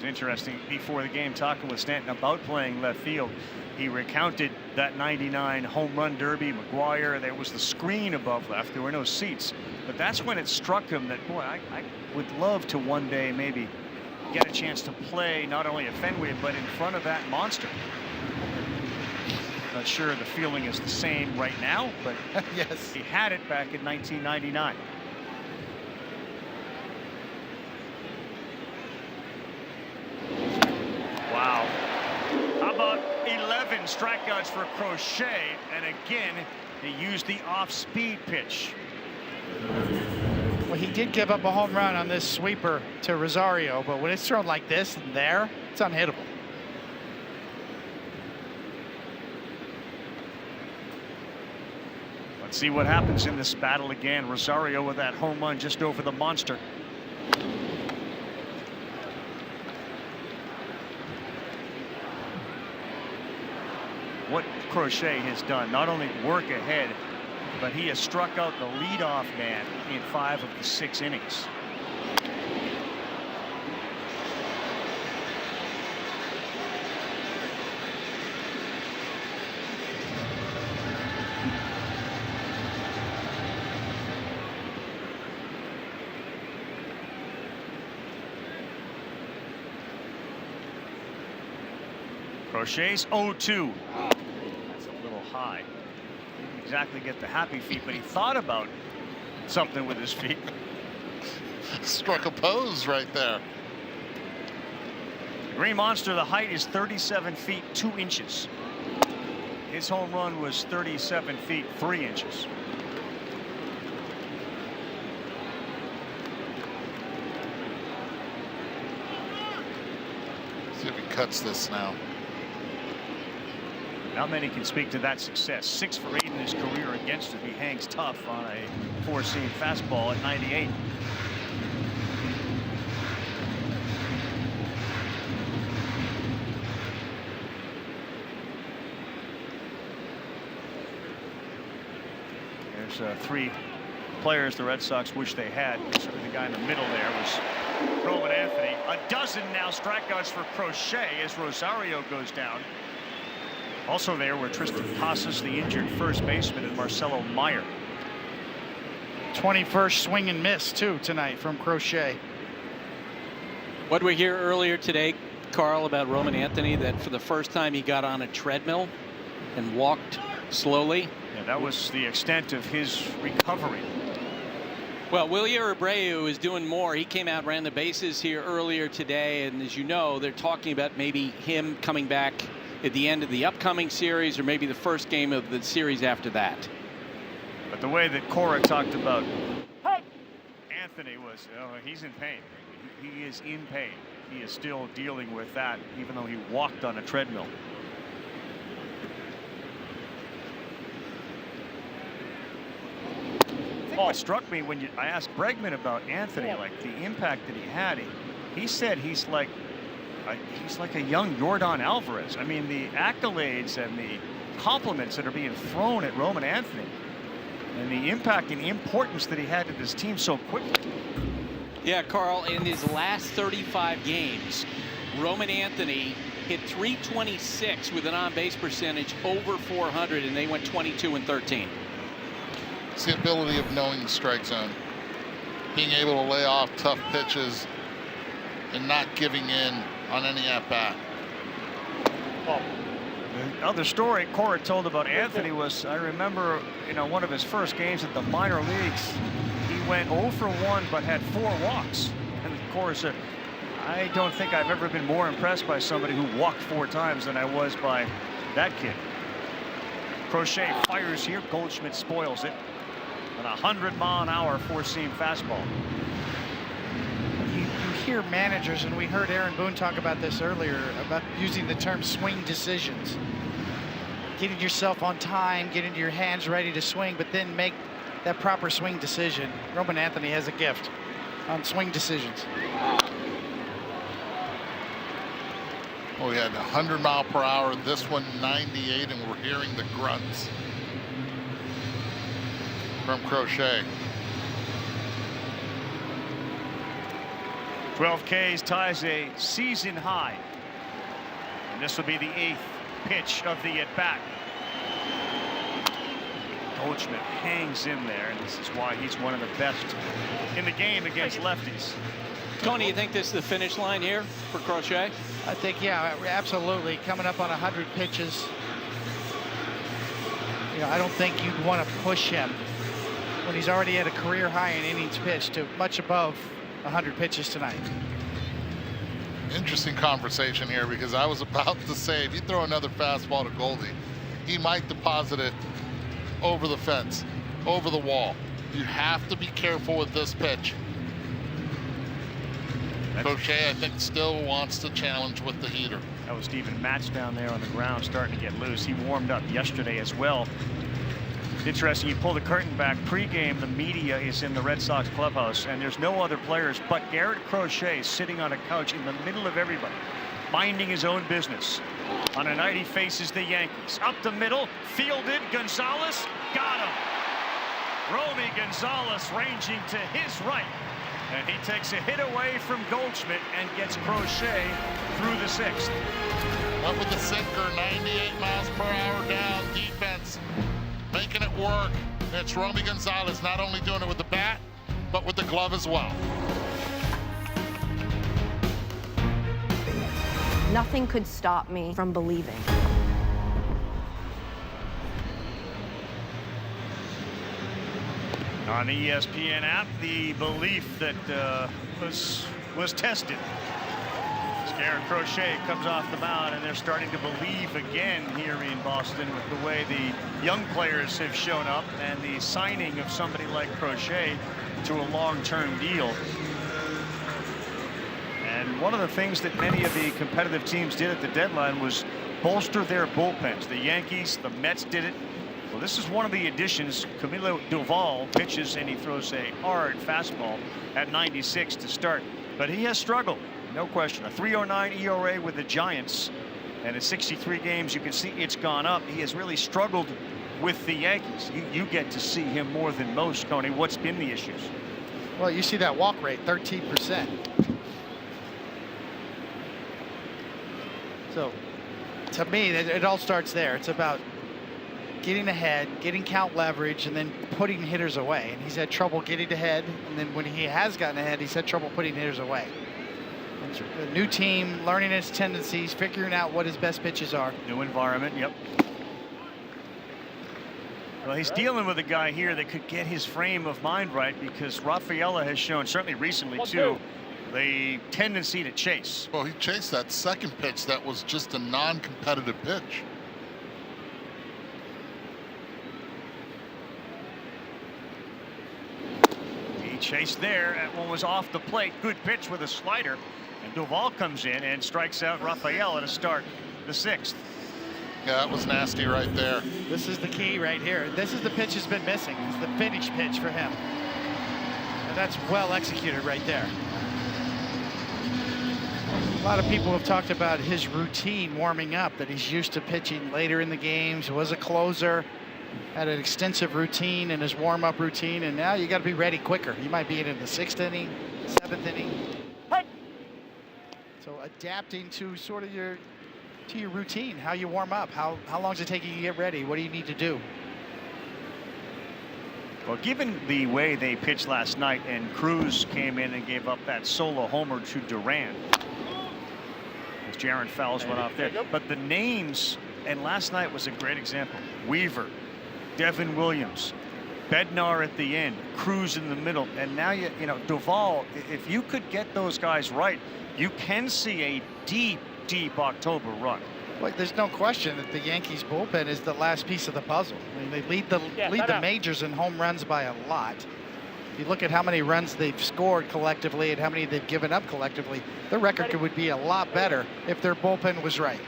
Interesting, before the game, talking with Stanton about playing left field, he recounted that 99 home run derby, McGuire. There was the screen above left. There were no seats, but that's when it struck him that, boy, I would love to one day maybe get a chance to play not only at Fenway but in front of that monster. Not sure the feeling is the same right now, but yes, he had it back in 1999. Wow. strikeouts for Crochet, and again, he used the off-speed pitch. Well, he did give up a home run on this sweeper to Rosario, but when it's thrown like this and there, it's unhittable. Let's see what happens in this battle again. Rosario with that home run just over the monster. What Crochet has done, not only work ahead, but he has struck out the leadoff man in 5 of the 6 innings. Crochet's 0-2. That's a little high. Didn't exactly get the happy feet, but he thought about something with his feet. Struck a pose right there. The Green Monster, the height is 37 feet 2 inches. His home run was 37 feet 3 inches. See if he cuts this now. Not many can speak to that success. 6 for 8 in his career against it. He hangs tough on a 4-seam fastball at 98. There's 3 players the Red Sox wish they had. Certainly the guy in the middle there was Roman Anthony. A dozen now strikeouts for Crochet as Rosario goes down. Also there were Tristan Casas, the injured first baseman, and Marcelo Meyer. 21st swing and miss too tonight from Crochet. What we hear earlier today, Carl, about Roman Anthony, that for the first time he got on a treadmill and walked slowly. Yeah, that was the extent of his recovery. Well, Wilyer Abreu is doing more. He came out, ran the bases here earlier today, and as you know, they're talking about maybe him coming back at the end of the upcoming series or maybe the first game of the series after that. But the way that Cora talked about Anthony was, he's in pain. He is in pain. He is still dealing with that, even though he walked on a treadmill. What struck me when I asked Bregman about Anthony, like the impact that he had, he said he's like a young Yordan Alvarez. I mean, the accolades and the compliments that are being thrown at Roman Anthony and the impact and importance that he had to this team so quickly. Yeah, Carl, in his last 35 games, Roman Anthony hit .326 with an on-base percentage over 400, and they went 22-13. It's the ability of knowing the strike zone, being able to lay off tough pitches and not giving in on any at-bat. The other story Cora told about Anthony was, I remember, one of his first games at the minor leagues, he went 0 for 1 but had 4 walks. And Cora said, I don't think I've ever been more impressed by somebody who walked 4 times than I was by that kid. Crochet fires here. Goldschmidt spoils it. An 100-mile-an-hour 4-seam fastball. You hear managers, and we heard Aaron Boone talk about this earlier, about using the term swing decisions. Getting yourself on time, getting your hands ready to swing, but then make that proper swing decision. Roman Anthony has a gift on swing decisions. Well, we had 100 mile per hour, this one 98, and we're hearing the grunts from Crochet. 12 Ks ties a season high. And this will be the 8th pitch of the at-bat. Goldschmidt hangs in there, and this is why he's one of the best in the game against lefties. Tony, you think this is the finish line here for Crochet? I think, yeah, absolutely. Coming up on 100 pitches. I don't think you'd want to push him when he's already at a career high in innings pitched to much above 100 pitches tonight. Interesting conversation here, because I was about to say, if you throw another fastball to Goldie, he might deposit it over the fence, over the wall. You have to be careful with this pitch. Crochet, I think, still wants to challenge with the heater. That was Steven Matz down there on the ground starting to get loose. He warmed up yesterday as well. Interesting, you pull the curtain back. Pre-game, the media is in the Red Sox clubhouse, and there's no other players but Garrett Crochet sitting on a couch in the middle of everybody, minding his own business. On a night he faces the Yankees. Up the middle, fielded, Gonzalez, got him. Romy Gonzalez ranging to his right. And he takes a hit away from Goldschmidt and gets Crochet through the sixth. Up with the sinker, 98 miles per hour down, defense making it work. It's Romy Gonzalez not only doing it with the bat, but with the glove as well. Nothing could stop me from believing. On the ESPN app, the belief that was tested. Garrett Crochet comes off the mound, and they're starting to believe again here in Boston with the way the young players have shown up and the signing of somebody like Crochet to a long-term deal. And one of the things that many of the competitive teams did at the deadline was bolster their bullpens. The Yankees, the Mets did it. Well, this is one of the additions. Camilo Doval pitches, and he throws a hard fastball at 96 to start. But he has struggled, no question. A 3.09 ERA with the Giants, and in 63 games, you can see it's gone up. He has really struggled with the Yankees. You get to see him more than most, Coney. What's been the issues? Well, you see that walk rate, 13%. So, to me, it all starts there. It's about getting ahead, getting count leverage, and then putting hitters away. And he's had trouble getting ahead, and then when he has gotten ahead, he's had trouble putting hitters away. It's a new team, learning his tendencies, figuring out what his best pitches are. New environment, yep. Well, he's dealing with a guy here that could get his frame of mind right, because Rafaela has shown, certainly recently too, the tendency to chase. Well, he chased that second pitch that was just a non-competitive pitch. He chased there, and one was off the plate. Good pitch with a slider, and Doval comes in and strikes out Rafaela to start the sixth. Yeah, that was nasty right there. This is the key right here. This is the pitch has been missing. It's the finish pitch for him. And that's well executed right there. A lot of people have talked about his routine warming up, that he's used to pitching later in the games, was a closer, had an extensive routine in his warm-up routine, and now you got to be ready quicker. You might be in the 6th inning, 7th inning. So adapting to sort of your routine, how you warm up, how long does it take you to get ready, what do you need to do? Well, given the way they pitched last night, and Cruz came in and gave up that solo homer to Duran, as Jaron Fowles went off there, but the names, and last night was a great example. Weaver, Devin Williams, Bednar at the end, Cruz in the middle, and now you know Doval. If you could get those guys right, you can see a deep October run. Well, there's no question that the Yankees bullpen is the last piece of the puzzle. I mean, they lead the majors in home runs by a lot. If you look at how many runs they've scored collectively and how many they've given up collectively, their record would be a lot better if their bullpen was right.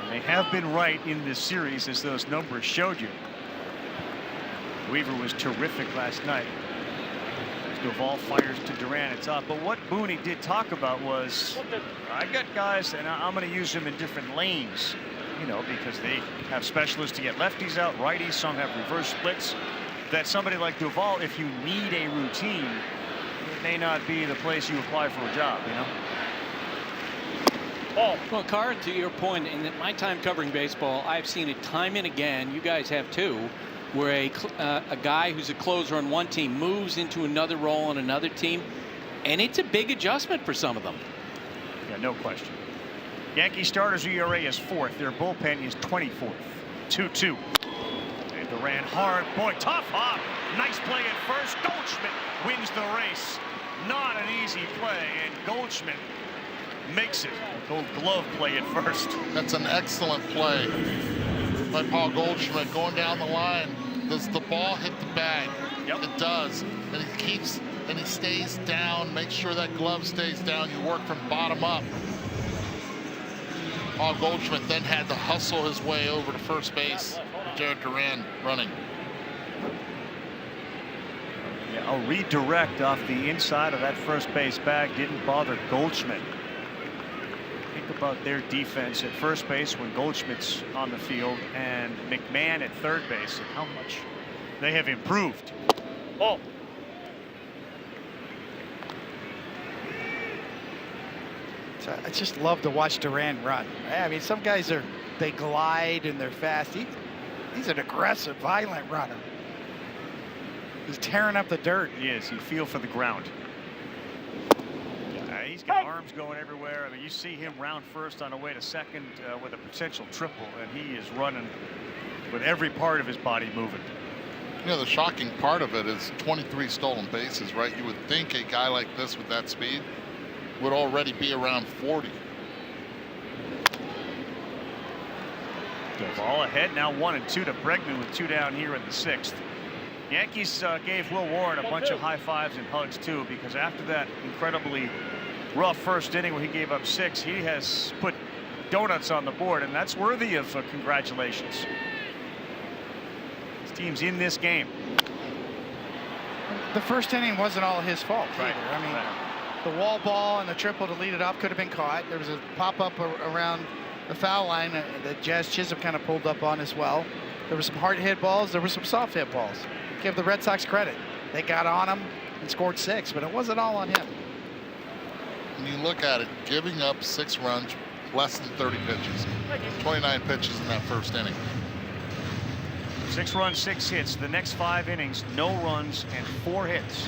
They have been right in this series, as those numbers showed you. Weaver was terrific last night. Doval fires to Duran, it's up. But what Booney did talk about was, I got guys, and I'm going to use them in different lanes, you know, because they have specialists to get lefties out, righties, some have reverse splits. That somebody like Doval, if you need a routine, it may not be the place you apply for a job, you know. Well, Carr, to your point, in my time covering baseball, I've seen it time and again, you guys have too, where a guy who's a closer on one team moves into another role on another team, and it's a big adjustment for some of them. Yeah, no question. Yankee starters ERA is 4th. Their bullpen is 24th. 2-2. And Duran hard. Boy, tough hop. Nice play at first. Goldschmidt wins the race. Not an easy play, and Goldschmidt makes it. Gold glove play at first. That's an excellent play by Paul Goldschmidt going down the line. Does the ball hit the bag? Yep. It does. And he stays down. Make sure that glove stays down. You work from bottom up. Paul Goldschmidt then had to hustle his way over to first base. Jared Duran running. Yeah, a redirect off the inside of that first base bag didn't bother Goldschmidt. Think about their defense at first base when Goldschmidt's on the field and McMahon at third base and how much they have improved. Oh. I just love to watch Duran run. I mean, some guys they glide and they're fast. He's an aggressive, violent runner. He's tearing up the dirt. He is. You feel for the ground. He's got arms going everywhere. I mean, you see him round first on the way to second with a potential triple, and he is running with every part of his body moving. You know, the shocking part of it is 23 stolen bases, right? You would think a guy like this with that speed would already be around 40. Ball ahead now, 1-2 to Bregman with 2 down here in the 6th. Yankees gave Will Warren a bunch of high fives and hugs too, because after that incredibly rough first inning where he gave up 6, he has put donuts on the board, and that's worthy of congratulations. His team's in this game. The first inning wasn't all his fault either. Right. I mean, the wall ball and the triple to lead it off could have been caught. There was a pop-up around the foul line that Jazz Chisholm kind of pulled up on as well. There were some hard hit balls. There were some soft hit balls. Give the Red Sox credit. They got on him and scored 6, but it wasn't all on him. When you look at it, giving up 6 runs, less than 30 pitches. 29 pitches in that first inning. 6 runs, 6 hits. The next 5 innings, no runs and 4 hits.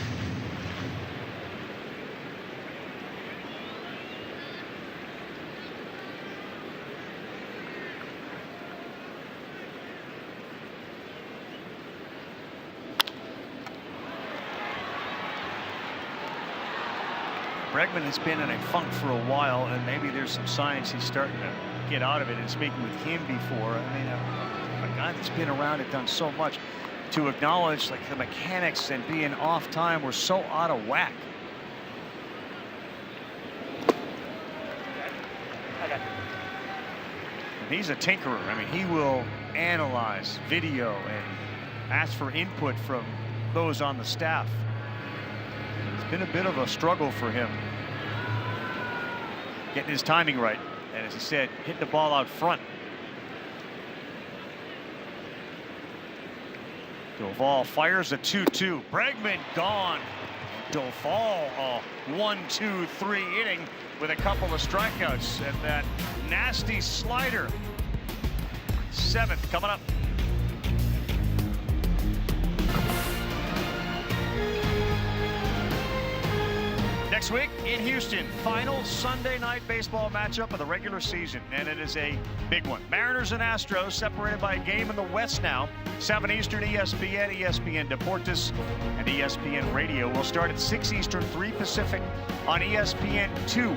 Bregman has been in a funk for a while, and maybe there's some signs he's starting to get out of it. And speaking with him before, I mean, a guy that's been around and done so much, to acknowledge like the mechanics and being off time were so out of whack. And he's a tinkerer. I mean, he will analyze video and ask for input from those on the staff. It's been a bit of a struggle for him getting his timing right, and as he said, hitting the ball out front. Doval fires a 2-2. Bregman gone. Doval a 1-2-3 inning with a couple of strikeouts and that nasty slider. 7th coming up. Next week in Houston, final Sunday night baseball matchup of the regular season, and it is a big one. Mariners and Astros separated by a game in the West now. 7 Eastern, ESPN, ESPN Deportes, and ESPN Radio will start at 6 Eastern, 3 Pacific on ESPN2.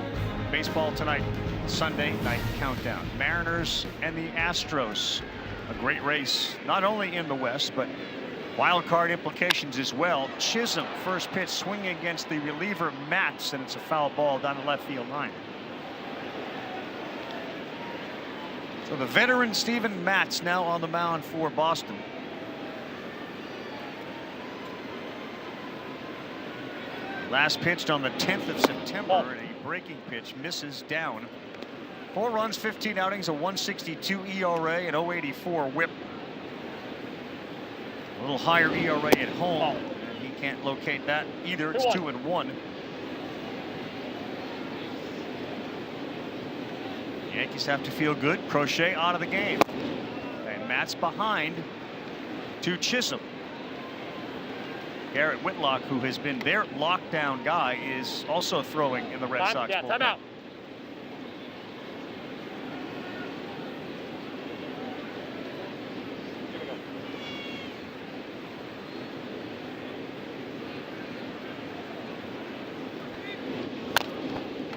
Baseball tonight, Sunday night countdown. Mariners and the Astros, a great race, not only in the West, but wild card implications as well. Chisholm, first pitch swinging against the reliever Matz, and it's a foul ball down the left field line. So the veteran Steven Matz now on the mound for Boston. Last pitched on the 10th of September, and a breaking pitch misses down. 4 runs, 15 outings, a 1.62 ERA, and 0.84 WHIP. A little higher ERA at home, and he can't locate that either. It's 2-1. Yankees have to feel good. Crochet out of the game, and Matt's behind to Chisholm. Garrett Whitlock, who has been their lockdown guy, is also throwing in the Red Sox bullpen. Time out.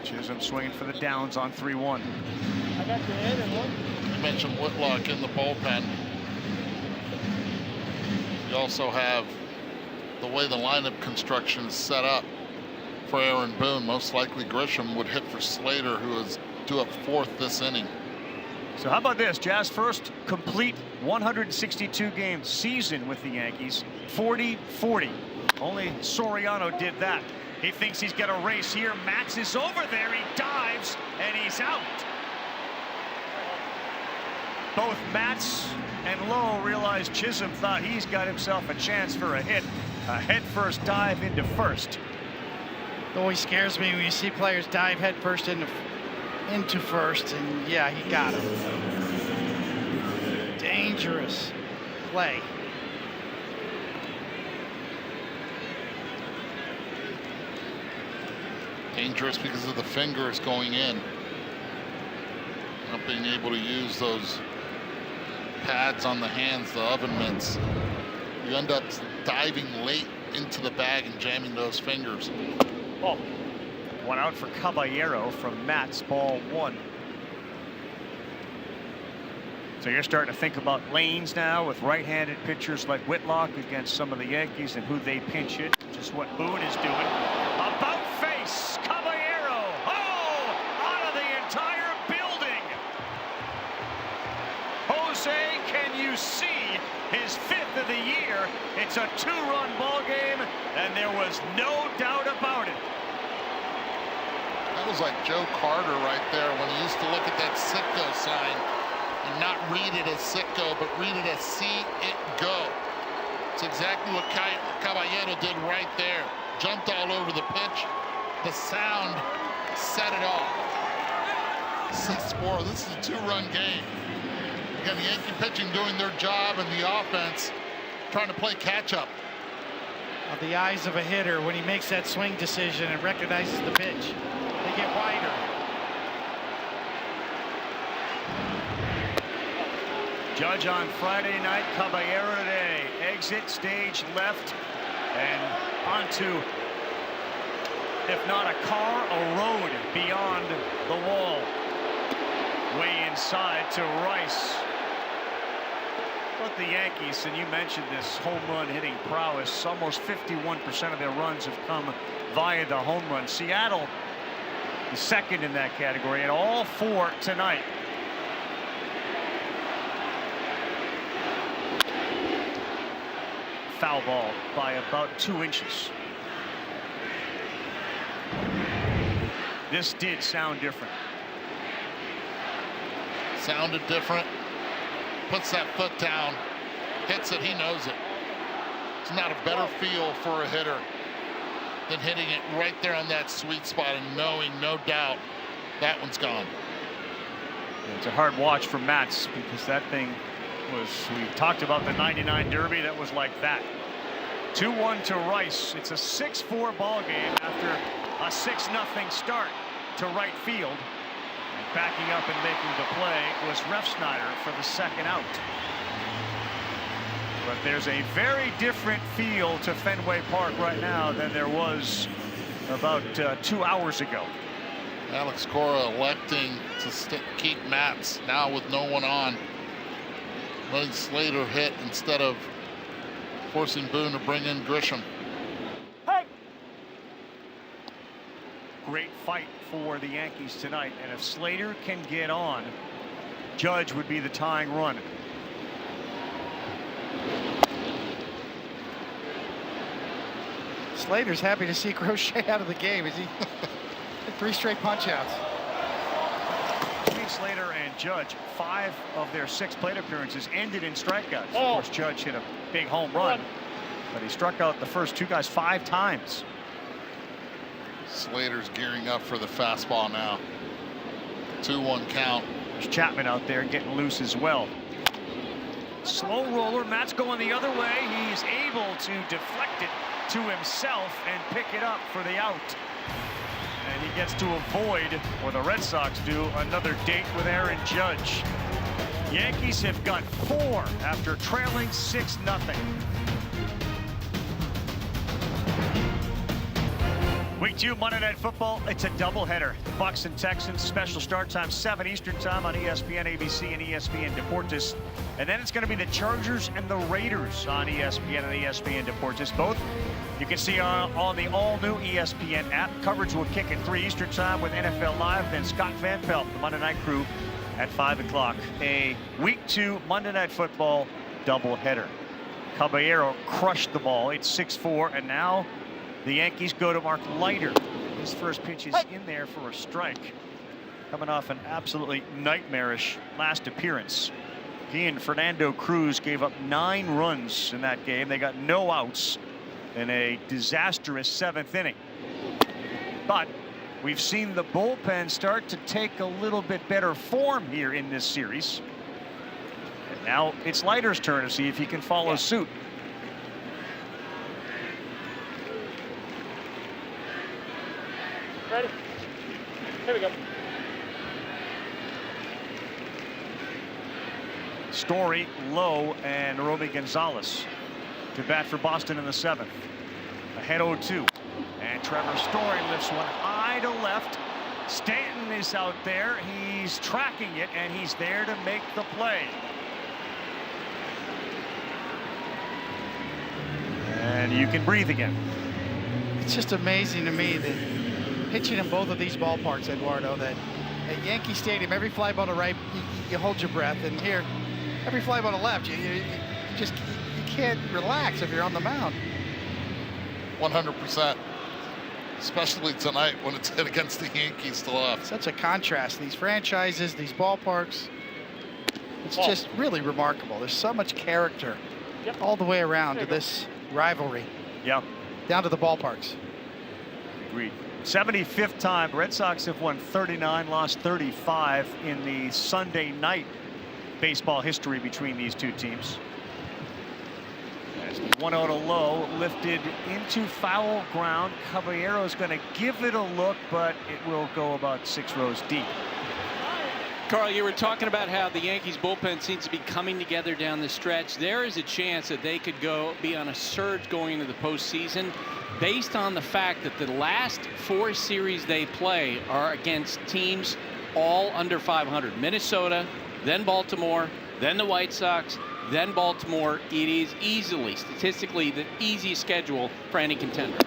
Chisholm swinging for the downs on 3-1. I got your head in one. You mentioned Whitlock in the bullpen. You also have the way the lineup construction is set up for Aaron Boone. Most likely Grisham would hit for Slater, who is due up 4th this inning. So how about this? Jazz first complete 162 game season with the Yankees. 40-40. Only Soriano did that. He thinks he's got a race here. Matz is over there. He dives and he's out. Both Matz and Lowe realize Chisholm thought he's got himself a chance for a hit. A head-first dive into first. It always scares me when you see players dive head-first into first, and yeah, he got him. Dangerous play. Dangerous because of the fingers going in. Not being able to use those pads on the hands, the oven mitts. You end up diving late into the bag and jamming those fingers. Oh, one out for Caballero from Matz, ball 1. So you're starting to think about lanes now with right-handed pitchers like Whitlock against some of the Yankees and who they pinch hit, which is what Boone is doing. About face, Caballero. Oh, out of the entire building. Jose, can you see his 5th of the year? It's a 2-run ball game, and there was no doubt about it. That was like Joe Carter right there when he used to look at that Sitco sign and not read it as Sitco, but read it as see it go. It's exactly what Caballero did right there. Jumped all over the pitch. The sound set it off. 6-4. This is a 2-run game. Again, the Yankee pitching doing their job and the offense trying to play catch-up. The eyes of a hitter when he makes that swing decision and recognizes the pitch. They get wider. Judge on Friday night, Caballero today. Exit stage left and onto, if not a car, a road beyond the wall. Way inside to Rice. But the Yankees, and you mentioned this home run hitting prowess, almost 51% of their runs have come via the home run. Seattle is second in that category, and all 4 tonight. Foul ball by about 2 inches. This did sound different. Sounded different. Puts that foot down, hits it, he knows it. It's not a better feel for a hitter than hitting it right there on that sweet spot and knowing, no doubt, that one's gone. It's a hard watch for Matz because that thing was, we talked about the '99 Derby, that was like that. 2-1 to Rice. It's a 6-4 ball game after a 6-0 start to right field. Backing up and making the play was Refsnyder for the 2nd out. But there's a very different feel to Fenway Park right now than there was about 2 hours ago. Alex Cora electing to keep Matz now with no one on. Letting Slater hit instead of forcing Boone to bring in Grisham. Hey! Great fight for the Yankees tonight, and if Slater can get on, Judge would be the tying run. Slater's happy to see Crochet out of the game. Is he? 3 straight punch-outs. Between Slater and Judge, 5 of their 6 plate appearances ended in strikeouts. Of course, Judge hit a big home run, but he struck out the first 2 guys 5 times. Slater's gearing up for the fastball now. 2-1 count. There's Chapman out there getting loose as well. Slow roller. Matt's going the other way. He's able to deflect it to himself and pick it up for the out. And he gets to avoid, or the Red Sox do, another date with Aaron Judge. Yankees have got 4 after trailing 6-0. Week 2 Monday Night Football, it's a doubleheader. The Bucs and Texans, special start time, 7 Eastern time on ESPN, ABC, and ESPN Deportes. And then it's going to be the Chargers and the Raiders on ESPN and ESPN Deportes. Both you can see on the all-new ESPN app. Coverage will kick at 3 Eastern time with NFL Live. Then Scott Van Pelt, the Monday Night Crew, at 5 o'clock. A Week 2 Monday Night Football doubleheader. Caballero crushed the ball. It's 6-4, and now the Yankees go to Mark Leiter. His first pitch is in there for a strike. Coming off an absolutely nightmarish last appearance. He and Fernando Cruz gave up 9 runs in that game. They got no outs in a disastrous 7th inning. But we've seen the bullpen start to take a little bit better form here in this series. And now it's Leiter's turn to see if he can follow suit. Ready? Here we go. Story, Lowe, and Romy Gonzalez to bat for Boston in the 7th. Ahead 0-2. And Trevor Story lifts one high to left. Stanton is out there. He's tracking it, and he's there to make the play. And you can breathe again. It's just amazing to me that pitching in both of these ballparks, Eduardo, that at Yankee Stadium, every fly ball to right, you hold your breath, and here, every fly ball to left, you can't relax if you're on the mound. 100%, especially tonight when it's hit against the Yankees to left. Such a contrast, these franchises, these ballparks. It's just really remarkable. There's so much character all the way around to this rivalry. Yeah. Down to the ballparks. Agreed. 75th time. Red Sox have won 39, lost 35 in the Sunday night baseball history between these two teams. As the 1-0 to Lowe, lifted into foul ground. Caballero's going to give it a look, but it will go about 6 rows deep. Carl, you were talking about how the Yankees bullpen seems to be coming together down the stretch. There is a chance that they could be on a surge going into the postseason, based on the fact that the last 4 series they play are against teams all under 500. Minnesota, then Baltimore, then the White Sox, then Baltimore. It is easily, statistically, the easiest schedule for any contender.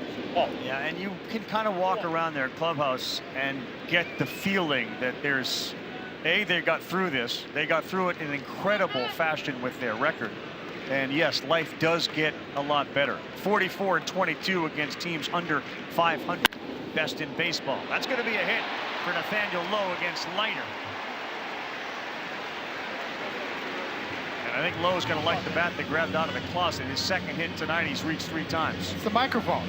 Yeah, and you can kind of walk around their clubhouse and get the feeling that there's, they got through this. They got through it in incredible fashion with their record. And yes, life does get a lot better. 44-22 against teams under 500. Best in baseball. That's going to be a hit for Nathaniel Lowe against Leiter. And I think Lowe's going to like the bat that grabbed out of the closet. His second hit tonight, he's reached 3 times. It's the microphone.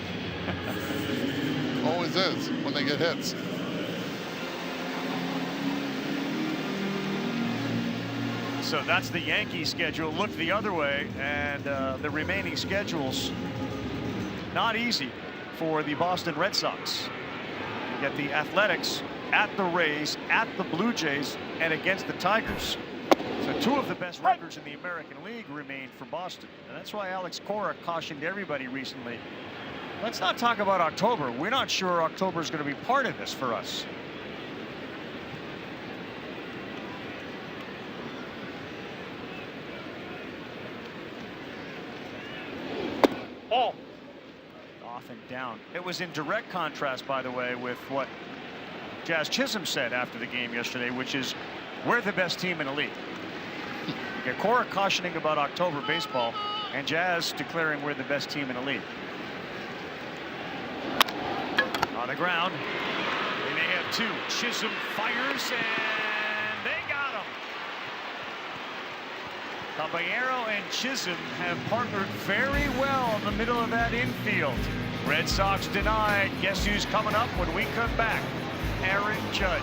Always is when they get hits. So that's the Yankees schedule. Look the other way, and the remaining schedules not easy for the Boston Red Sox. You get the Athletics at the Rays, at the Blue Jays, and against the Tigers. So 2 of the best records in the American League remain for Boston. And that's why Alex Cora cautioned everybody recently, let's not talk about October. We're not sure October is going to be part of this for us. Off and down. It was in direct contrast, by the way, with what Jazz Chisholm said after the game yesterday, which is we're the best team in the league. You get Cora cautioning about October baseball, and Jazz declaring we're the best team in the league. On the ground, they may have 2. Chisholm fires, and they got him. Caballero and Chisholm have partnered very well in the middle of that infield. Red Sox denied. Guess who's coming up when we come back? Aaron Judge.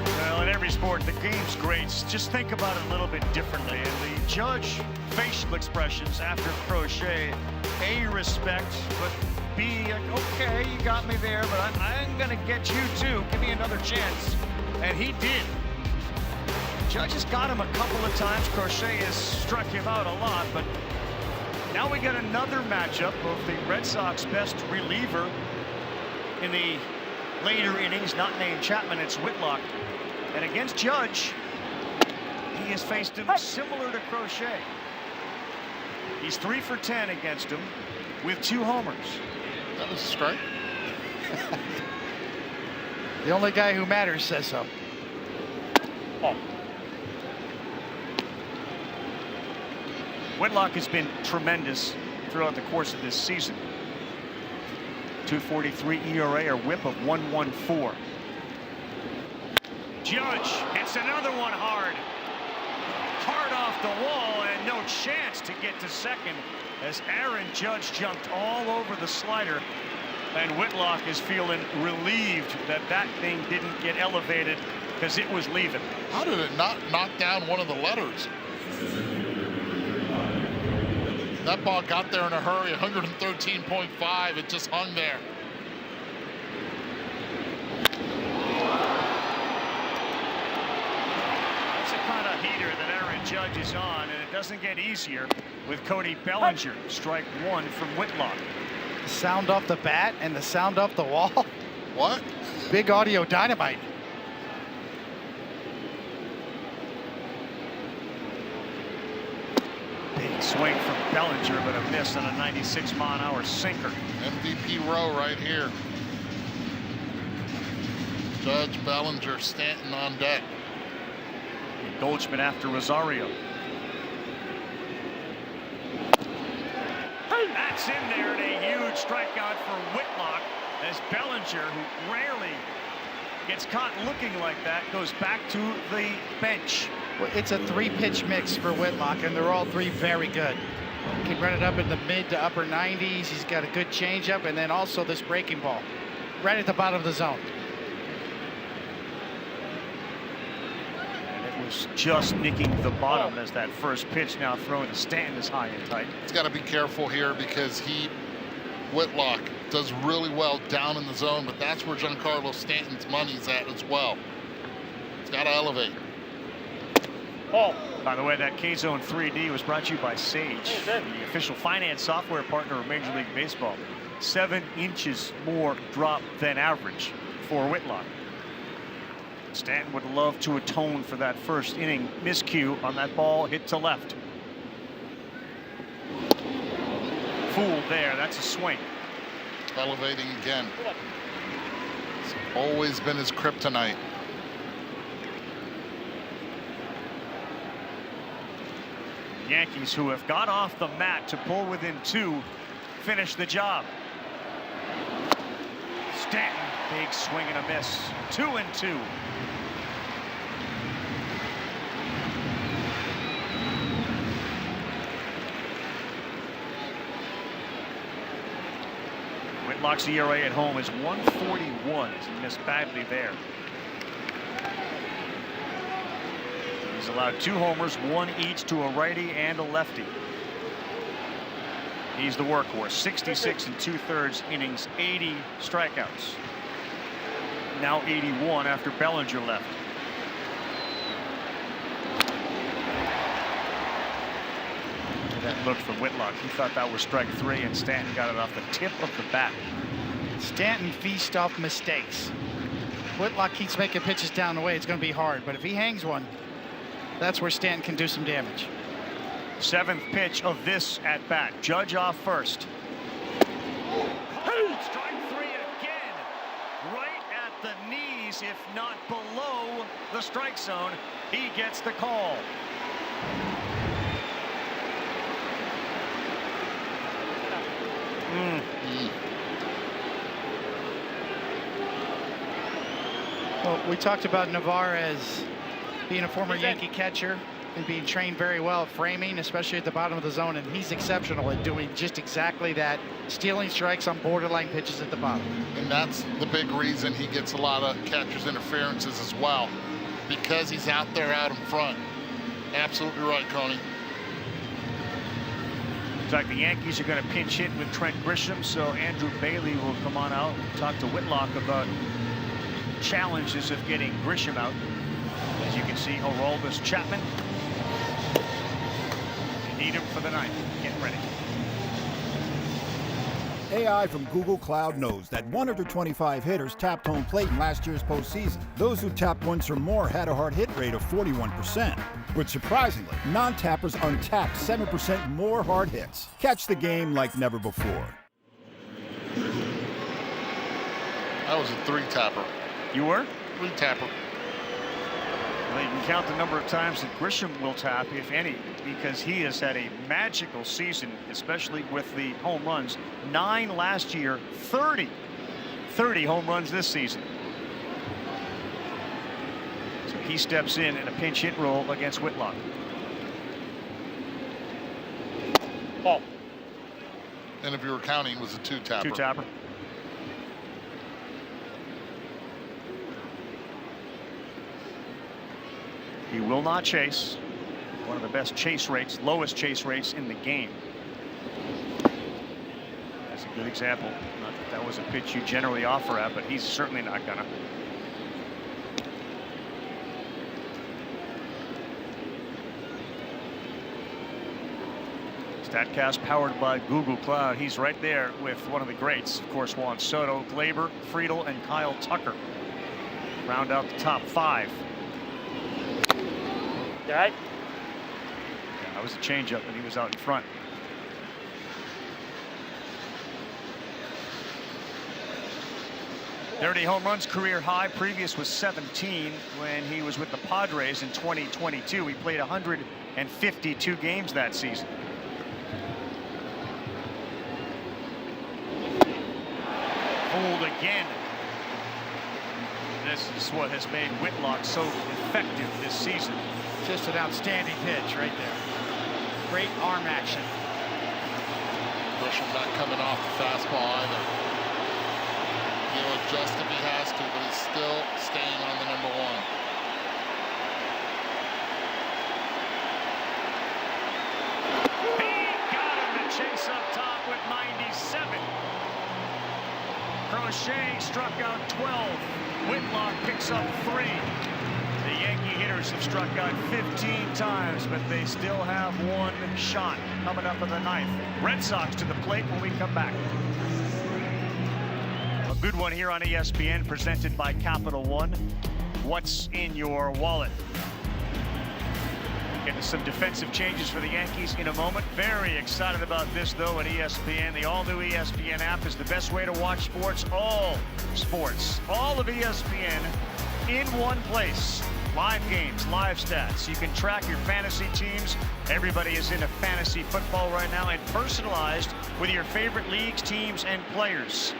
Well, in every sport, the game's great. Just think about it a little bit differently. And the Judge facial expressions after Crochet, A, respect, but B, okay, you got me there, but I'm going to get you too. Give me another chance. And he did. Judge has got him a couple of times. Crochet has struck him out a lot, but now we get another matchup of the Red Sox best reliever in the later innings, not named Chapman, it's Whitlock. And against Judge, he has faced him similar to Crochet. He's 3 for 10 against him with 2 homers. That was a strike. The only guy who matters says so. Oh. Whitlock has been tremendous throughout the course of this season. 2.43 ERA or whip of 1.14. Judge hits another one hard. Hard off the wall and no chance to get to second as Aaron Judge jumped all over the slider. And Whitlock is feeling relieved that that thing didn't get elevated because it was leaving. How did it not knock down one of the letters? That ball got there in a hurry, 113.5. It just hung there. That's the kind of heater that Aaron Judge is on, and it doesn't get easier with Cody Bellinger. Strike 1 from Whitlock. The sound off the bat and the sound off the wall. What? Big audio dynamite. Big swing from Bellinger, but a miss on a 96-mile-an-hour sinker. MVP row right here. Judge, Bellinger, Stanton on deck. Goldschmidt after Rosario. That's in there, and a huge strikeout for Whitlock as Bellinger, who rarely gets caught looking like that, goes back to the bench. Well, it's a 3-pitch mix for Whitlock, and they're all 3 very good. He can run it up in the mid to upper 90s. He's got a good changeup, and then also this breaking ball right at the bottom of the zone. And it was just nicking the bottom as that first pitch now thrown to Stanton is high and tight. He's got to be careful here because Whitlock does really well down in the zone, but that's where Giancarlo Stanton's money's at as well. He's got to elevate. Oh, by the way, that K-Zone 3D was brought to you by Sage, the official finance software partner of Major League Baseball. 7 inches more drop than average for Whitlock. Stanton would love to atone for that first inning miscue on that ball hit to left. Fooled there, that's a swing. Elevating again. It's always been his kryptonite. Yankees, who have got off the mat to pull within 2, finish the job. Stanton, big swing and a miss. 2-2. Whitlock's ERA at home is 1.41 as he missed badly there. He's allowed 2 homers, 1 each to a righty and a lefty. He's the workhorse. 66 2/3 innings, 80 strikeouts. Now 81 after Bellinger left. That look from Whitlock. He thought that was strike 3, and Stanton got it off the tip of the bat. Stanton feasts off mistakes. Whitlock keeps making pitches down the way. It's going to be hard, but if he hangs one, that's where Stanton can do some damage. 7th pitch of this at bat. Judge off first. Strike 3 again. Right at the knees, if not below the strike zone. He gets the call. Well, we talked about Narváez being a former Yankee catcher and being trained very well at framing, especially at the bottom of the zone, and he's exceptional at doing just exactly that, stealing strikes on borderline pitches at the bottom. And that's the big reason he gets a lot of catcher's interferences as well, because he's out there out in front. Absolutely right, Coney. In fact, the Yankees are going to pinch hit with Trent Grisham, so Andrew Bailey will come on out and talk to Whitlock about challenges of getting Grisham out. As you can see, Aroldis Chapman. They need him for the ninth. Getting ready. AI from Google Cloud knows that 125 hitters tapped home plate in last year's postseason. Those who tapped once or more had a hard hit rate of 41%. But surprisingly, non-tappers untapped 7% more hard hits. Catch the game like never before. That was a 3-tapper. You were? 3-tapper. Well, you can count the number of times that Grisham will tap, if any, because he has had a magical season, especially with the home runs. 9 last year, 30 home runs this season. So he steps in a pinch hit role against Whitlock. Ball. And if you were counting, it was a 2-tapper. 2-tapper. He will not chase. One of the best chase rates, lowest chase rates in the game. That's a good example. Not that that was a pitch you generally offer at, but he's certainly not gonna. StatCast powered by Google Cloud. He's right there with one of the greats, of course, Juan Soto, Glaber, Friedel, and Kyle Tucker. Round out the top 5. Right. Yeah, that was a changeup, and he was out in front. .30 home runs, career high. Previous was 17 when he was with the Padres in 2022. He played 152 games that season. Hold again. This is what has made Whitlock so effective this season. Just an outstanding pitch right there. Great arm action. Grisham not coming off the fastball either. He'll adjust if he has to, but he's still staying on the number 1. He got him to chase up top with 97. Crochet struck out 12. Whitlock picks up 3. The Yankee hitters have struck out 15 times, but they still have 1 shot coming up in the 9th. Red Sox to the plate when we come back. A good one here on ESPN, presented by Capital One. What's in your wallet? Getting some defensive changes for the Yankees in a moment. Very excited about this, though, at ESPN. The all-new ESPN app is the best way to watch sports. All sports. All of ESPN in one place. Live games, live stats. You can track your fantasy teams. Everybody is into fantasy football right now, and personalized with your favorite leagues, teams, and players.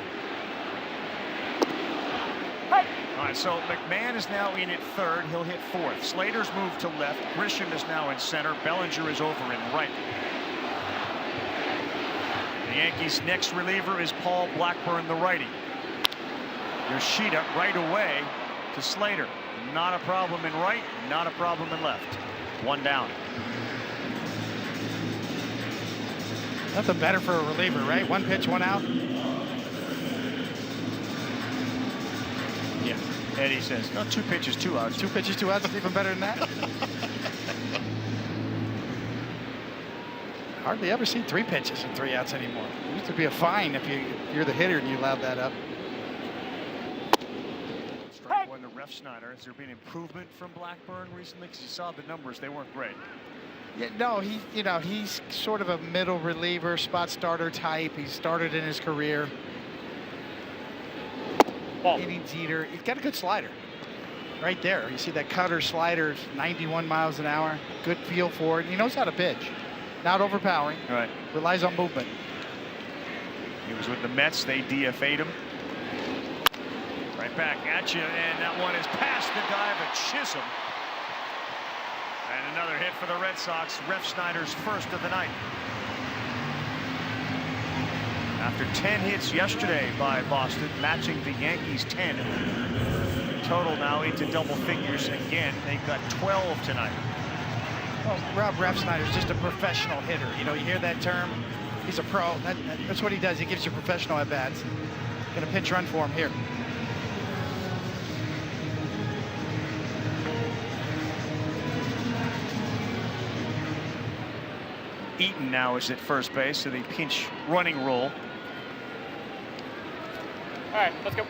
All right, so McMahon is now in at 3rd. He'll hit 4th. Slater's moved to left. Grisham is now in center. Bellinger is over in right. The Yankees' next reliever is Paul Blackburn, the righty. Yoshida right away to Slater. Not a problem in right, not a problem in left. 1 down. Nothing better for a reliever, right? 1 pitch, 1 out. Yeah. Eddie says, no, 2 pitches, 2 outs. 2 pitches, 2 outs is even better than that. Hardly ever see 3 pitches and 3 outs anymore. It used to be a fine if you're the hitter and you allowed that up. Strike 1 to Ref Snyder. Has there been improvement from Blackburn recently? Because you saw the numbers, they weren't great. Yeah, no, he's sort of a middle reliever, spot starter type. He started in his career. Innings eater. He's got a good slider. Right there. You see that cutter slider, 91 miles an hour. Good feel for it. He knows how to pitch. Not overpowering. Right. Relies on movement. He was with the Mets. They DFA'd him. Right back at you, and that one is past the dive of Chisholm. And another hit for the Red Sox. Ref Snyder's first of the night. After 10 hits yesterday by Boston, matching the Yankees' 10. Total now into double figures again. They've got 12 tonight. Well, Rob Refsnyder's just a professional hitter. You know, you hear that term? He's a pro. That's what he does. He gives you professional at-bats. Going to pinch run for him here. Eaton now is at first base, so the pinch running role. All right, let's go.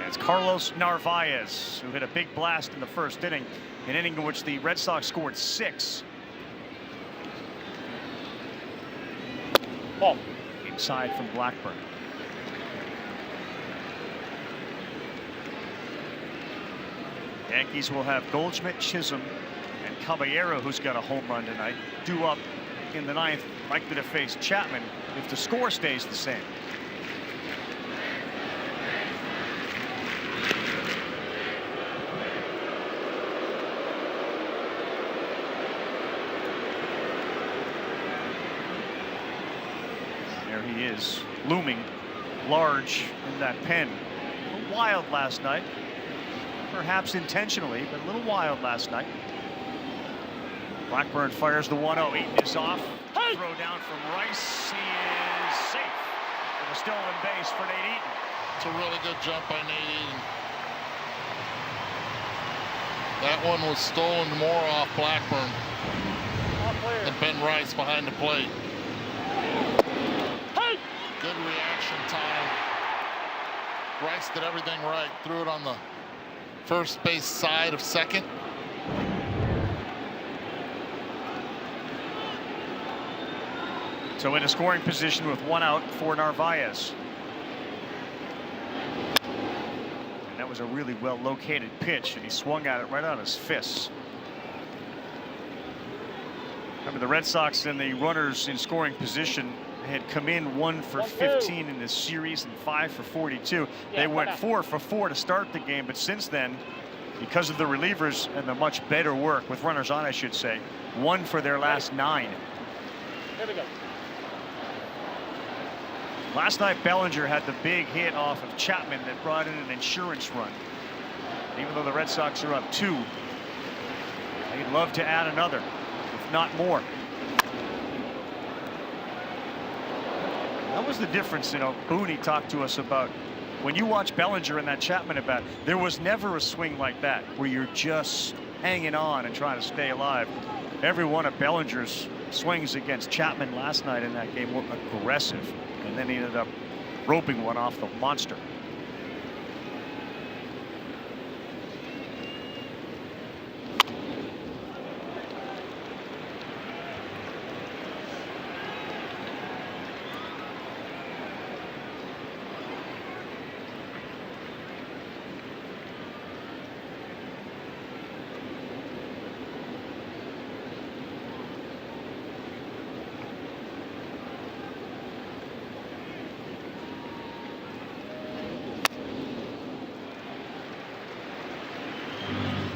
It's Carlos Narváez, who hit a big blast in the first inning, an inning in which the Red Sox scored 6. Ball. Inside from Blackburn. Yankees will have Goldschmidt, Chisholm, and Caballero, who's got a home run tonight, due up in the 9th, likely to face Chapman if the score stays the same. There he is, looming large in that pen. A little wild last night. Perhaps intentionally, but a little wild last night. Blackburn fires the 1-0. Eaton is off. Throw down from Rice. He is safe with a stolen base for Nate Eaton. It's a really good jump by Nate Eaton. That one was stolen more off Blackburn than Ben Rice behind the plate. Good reaction time. Rice did everything right. Threw it on the first base side of second. So in a scoring position with 1 out for Narváez. And that was a really well located pitch, and he swung at it right on his fists. Remember, the Red Sox and the runners in scoring position had come in 1 for 15 in this series and 5 for 42. They went 4 for 4 to start the game, but since then, because of the relievers and the much better work with runners on, I should say, 1 for their last 9. Here we go. Last night, Bellinger had the big hit off of Chapman that brought in an insurance run. Even though the Red Sox are up 2, they'd love to add another, if not more. That was the difference, you know. Booney talked to us about when you watch Bellinger and that Chapman at bat, there was never a swing like that where you're just hanging on and trying to stay alive. Every one of Bellinger's swings against Chapman last night in that game were aggressive, and then he ended up roping one off the monster.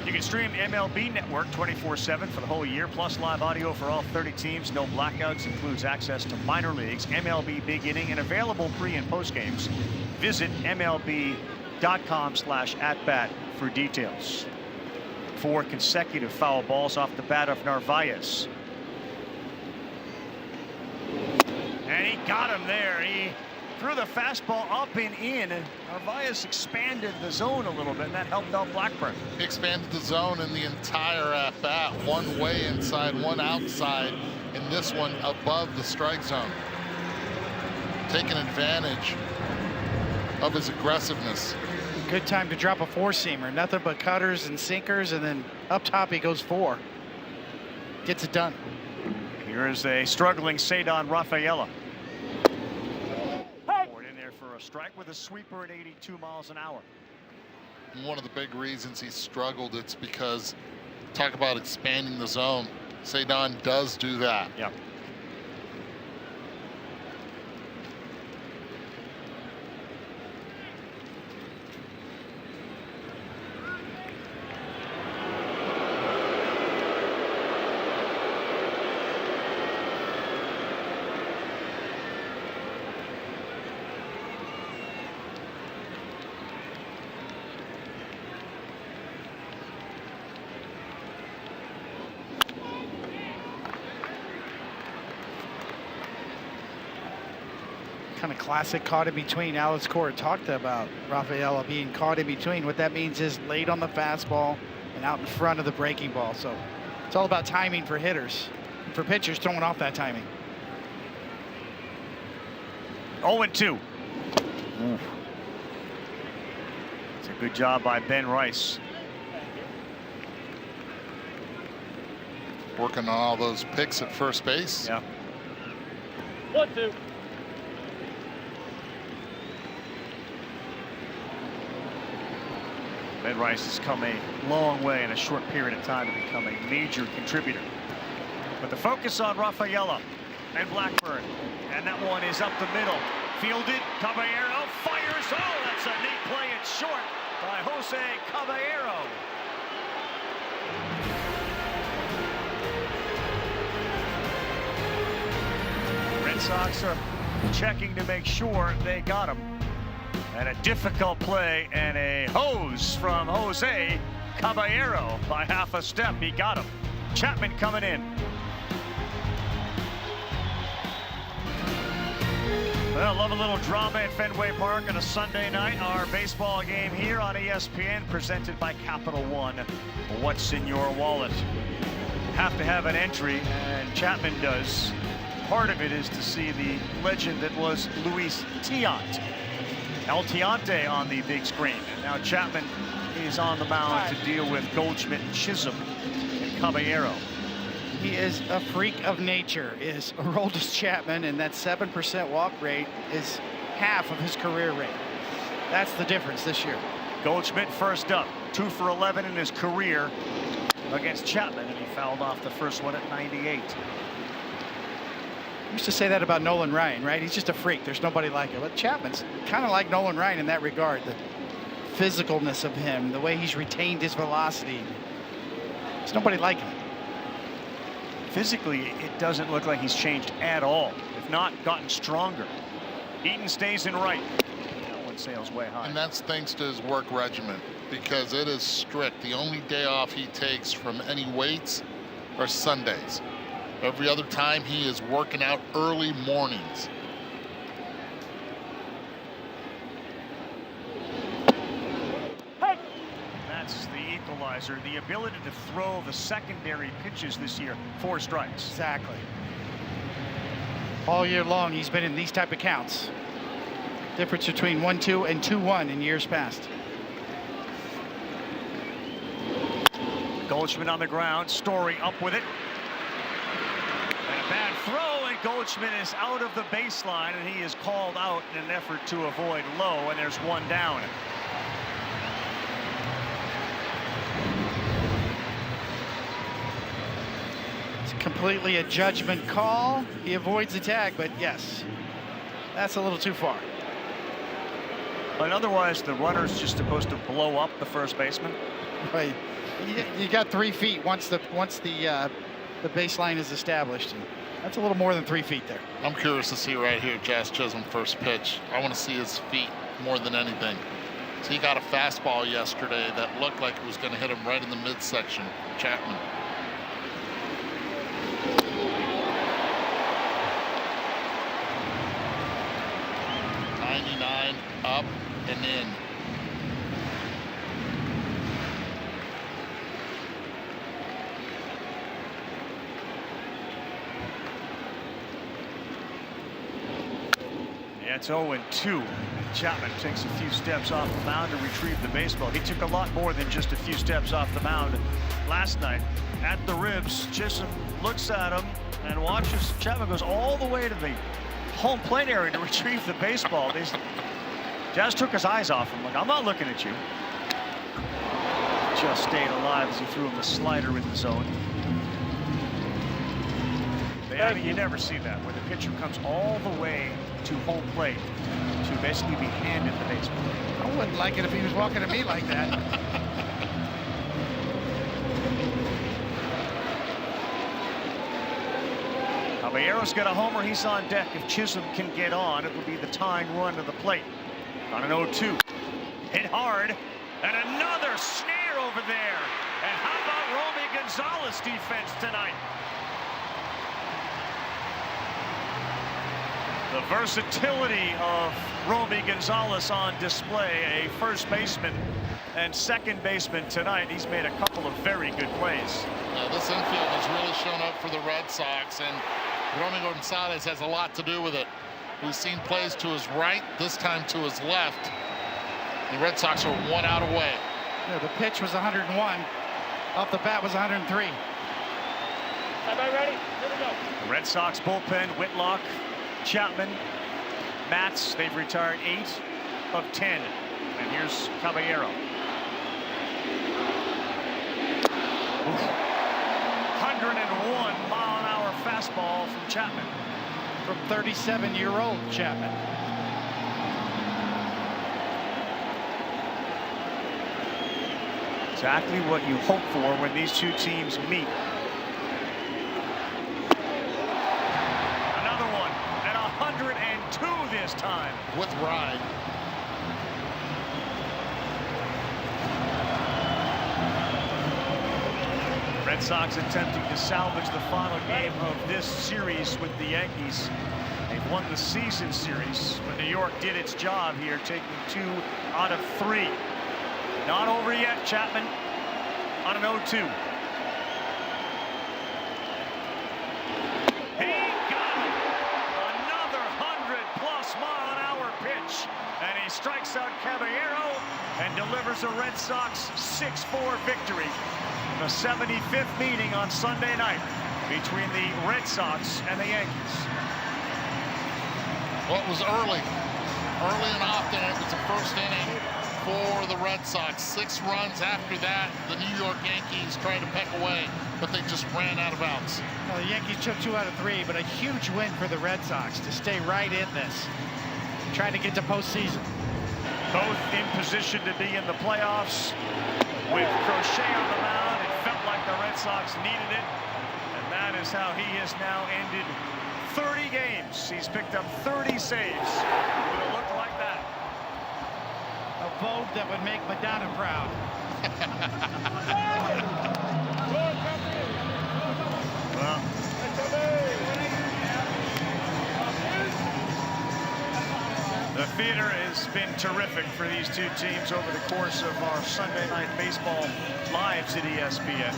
You can stream MLB Network 24/7 for the whole year, plus live audio for all 30 teams. No blackouts, includes access to minor leagues, MLB Big Inning, and available pre- and post games. Visit MLB.com/@bat for details. 4 consecutive foul balls off the bat of Narváez. And he got him there. He threw the fastball up and in. Narváez expanded the zone a little bit, and that helped out Blackburn. He expanded the zone in the entire at-bat. 1 way inside, 1 outside, and this one above the strike zone. Taking advantage of his aggressiveness. Good time to drop a 4-seamer. Nothing but cutters and sinkers, and then up top he goes 4. Gets it done. Here is a struggling Cedar Rafaela. Strike with a sweeper at 82 miles an hour. One of the big reasons he struggled, it's because, talk about expanding the zone. Cedar does do that. Yep. Kind of classic caught in between. Alex Cora talked about Rafaela being caught in between. What that means is late on the fastball and out in front of the breaking ball. So It's all about timing for hitters. For pitchers, throwing off that timing. 0-2. It's a good job by Ben Rice. Working on all those picks at first base. Yeah. 1-2. Ben Rice has come a long way in a short period of time to become a major contributor. But the focus on Rafaela and Blackburn. And that one is up the middle. Fielded. Caballero fires. Oh, that's a neat play in short by José Caballero. Red Sox are checking to make sure they got him. And a difficult play and a hose from José Caballero by half a step. He got him. Chapman coming in. Well, love a little drama at Fenway Park on a Sunday night. Our baseball game here on ESPN, presented by Capital One. What's in your wallet? Have to have an entry, and Chapman does. Part of it is to see the legend that was Luis Tiant. El Tiante on the big screen. And now Chapman is on the mound to deal with Goldschmidt, Chisholm, and Caballero. He is a freak of nature, is Aroldis Chapman, and that 7% walk rate is half of his career rate. That's the difference this year. Goldschmidt first up, 2 for 11 in his career against Chapman, and he fouled off the first one at 98. Used to say that about Nolan Ryan, right? He's just a freak. There's nobody like him. But Chapman's kind of like Nolan Ryan in that regard. The physicalness of him, the way he's retained his velocity. There's nobody like him. Physically, it doesn't look like he's changed at all, if not gotten stronger. Eaton stays in right. That one sails way high. And that's thanks to his work regimen, because it is strict. The only day off he takes from any weights are Sundays. Every other time he is working out early mornings. That's the equalizer. The ability to throw the secondary pitches this year. 4 strikes. Exactly. All year long, he's been in these type of counts. Difference between 1-2 and 2-1 in years past. Goldschmidt on the ground. Story up with it. And a bad throw, and Goldschmidt is out of the baseline, and he is called out in an effort to avoid low, and there's one down. It's completely a judgment call. He avoids the tag, but yes, that's a little too far. But otherwise, the runner's just supposed to blow up the first baseman. Right. You got 3 feet once the baseline is established. And that's a little more than 3 feet there. I'm curious to see right here, Jazz Chisholm first pitch. I want to see his feet more than anything. So he got a fastball yesterday that looked like it was going to hit him right in the midsection. Chapman. '99 up and in. Yeah, it's 0-2. Chapman takes a few steps off the mound to retrieve the baseball. He took a lot more than just a few steps off the mound last night. At the ribs, Chisholm looks at him and watches. Chapman goes all the way to the home plate area to retrieve the baseball. Jazz took his eyes off him. Like, I'm not looking at you. Just stayed alive as he threw him the slider in the zone. I mean, you never see that, where the pitcher comes all the way to home plate to basically be handed the baseball. I wouldn't like it if he was walking to me like that. Caballero's got a homer. He's on deck. If Chisholm can get on, it will be the tying run to the plate. On an 0-2. Hit hard. And another snare over there. And how about Romy Gonzalez defense tonight? The versatility of Romy Gonzalez on display, a first baseman and second baseman tonight. He's made a couple of very good plays. Yeah, this infield has really shown up for the Red Sox, and Romy Gonzalez has a lot to do with it. We've seen plays to his right, this time to his left. The Red Sox are 1 out away. Yeah, the pitch was 101. Off the bat was 103. Everybody ready? Here we go. The Red Sox bullpen, Whitlock, Chapman, Matz. They've retired 8 of 10. And here's Caballero. 101-mile-an-hour fastball from Chapman. From 37-year-old Chapman. Exactly what you hope for when these two teams meet. Another one at 102 this time. With ride. Red Sox attempting to salvage the final game of this series with the Yankees. They've won the season series, but New York did its job here, taking 2 out of 3. Not over yet, Chapman on an 0-2. He got it! Another 100-plus-mile-an-hour pitch, and he strikes out Caballero and delivers a Red Sox 6-4 victory. The 75th meeting on Sunday night between the Red Sox and the Yankees. Well, it was early and often. It was the first inning for the Red Sox. 6 runs after that. The New York Yankees tried to peck away, but they just ran out of bounds. Well, the Yankees took 2 out of 3, but a huge win for the Red Sox to stay right in this. Trying to get to postseason. Both in position to be in the playoffs. With Crochet on the mound, it felt like the Red Sox needed it. And that is how he has now ended 30 games. He's picked up 30 saves with a look like that. A vote that would make Madonna proud. Well, the theater has been terrific for these two teams over the course of our Sunday Night Baseball lives at ESPN.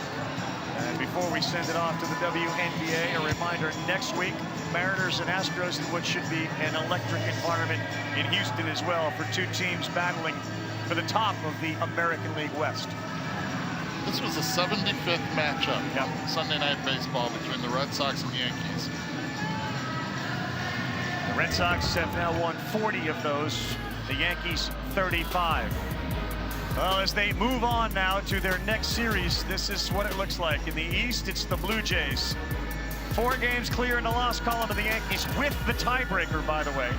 And before we send it off to the WNBA, a reminder, next week, Mariners and Astros in what should be an electric environment in Houston as well, for two teams battling for the top of the American League West. This was the 75th matchup, Sunday Night Baseball, between the Red Sox and the Yankees. The Red Sox have now won 40 of those, the Yankees 35. Well, as they move on now to their next series, this is what it looks like. In the East, it's the Blue Jays. 4 games clear in the loss column of the Yankees, with the tiebreaker, by the way.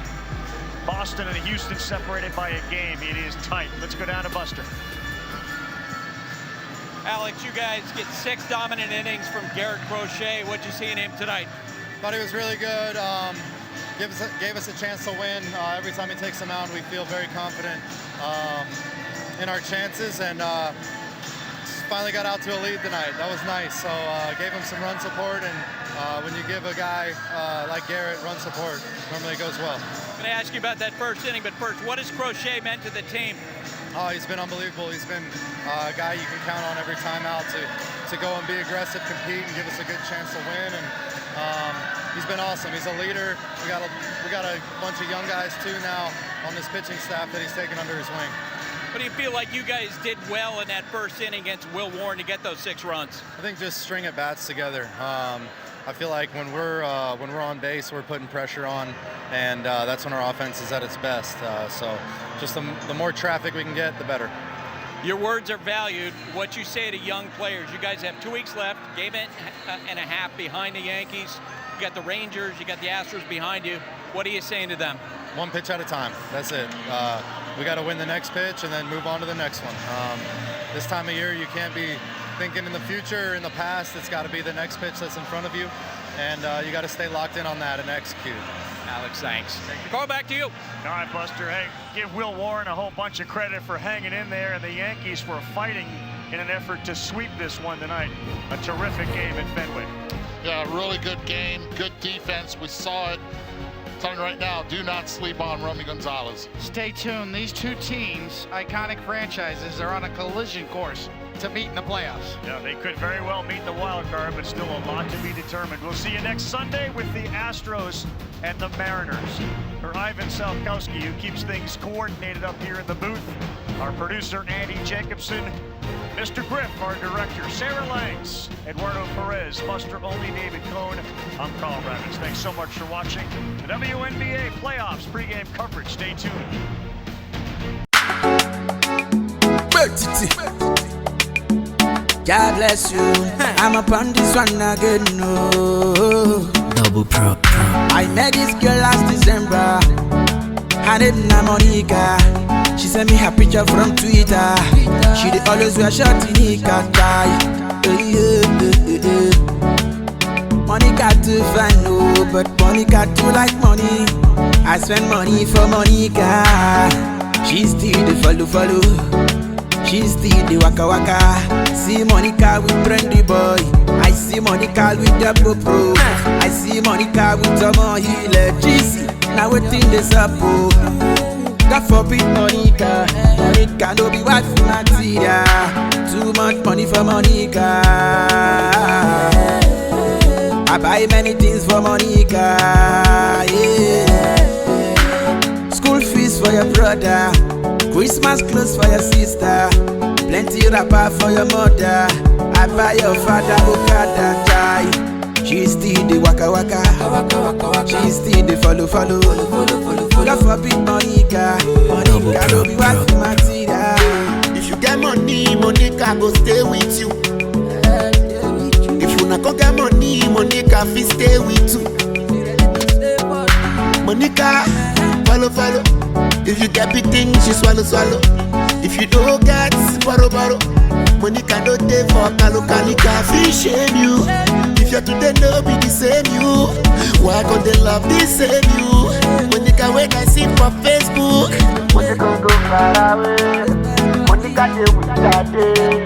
Boston and Houston separated by a game. It is tight. Let's go down to Buster. Alex, you guys get 6 dominant innings from Garrett Crochet. What'd you see in him tonight? Thought he was really good. Gave us a chance to win. Every time he takes a mound, we feel very confident in our chances, and finally got out to a lead tonight. That was nice. So gave him some run support, and when you give a guy like Garrett run support, normally it goes well. I'm going to ask you about that first inning, but first, what has Crochet meant to the team? Oh, he's been unbelievable. He's been a guy you can count on every time out to go and be aggressive, compete, and give us a good chance to win. And he's been awesome. He's a leader. We got a bunch of young guys too now on this pitching staff that he's taken under his wing. What do you feel like you guys did well in that first inning against Will Warren to get those 6 runs? I think just string at bats together. I feel like when we're on base, we're putting pressure on, and that's when our offense is at its best. So just the more traffic we can get, the better. Your words are valued. What you say to young players, you guys have 2 weeks left, game and a half behind the Yankees. You got the Rangers, you got the Astros behind you. What are you saying to them? One pitch at a time. That's it. We got to win the next pitch and then move on to the next one. This time of year, you can't be thinking in the future or in the past. It's got to be the next pitch that's in front of you, and you got to stay locked in on that and execute. Alex, thanks. Call back to you. All right, Buster. Hey, give Will Warren a whole bunch of credit for hanging in there, and the Yankees for fighting in an effort to sweep this one tonight. A terrific game at Fenway. Yeah, really good game, good defense. We saw it telling you right now, do not sleep on Romy Gonzalez. Stay tuned. These two teams, iconic franchises, are on a collision course to meet in the playoffs. Yeah, they could very well meet the wild card, but still a lot to be determined. We'll see you next Sunday with the Astros and the Mariners. For Ivan Salkowski, who keeps things coordinated up here in the booth, our producer Andy Jacobson, Mr. Griff, our director, Sarah Langs, Eduardo Perez, Buster Olney, David Cohn, I'm Carl Ravitz. Thanks so much for watching the WNBA playoffs pregame coverage. Stay tuned. God bless you. I'm up on this one again. No. Double pro. I met this girl last December. Her name na Monica. She sent me her picture from Twitter. She dey always wear short Nika tie. Monica too fine, no, but Monica too like money. I spend money for Monica. She still the follow. She still the waka. See Monica with Brandy Boy. I see Monica with Double Pro. I see Monica with Tomo Healer. GC, now waiting this up. God forbid Monica. Monica no be wife for Matilda. Too much money for Monica. I buy many things for Monica. Yeah. School fees for your brother. Christmas clothes for your sister. Plenty wrapper for your mother. I buy your father Okada tie. She still the waka. She still the follow. God forbid Monica. Monica no be wife for Matilda. If you get money, Monica go stay with you. If you not go get money, Monica fit stay with you. Monica, follow. If you get big things, she swallow. If you don't get, borrow. Monica no dey for Kaluka, fit shame you. If you're today, no be the same you. Why can't they love the same you? Monica, when I see for Facebook, Monica go far away. Monica dey with that day.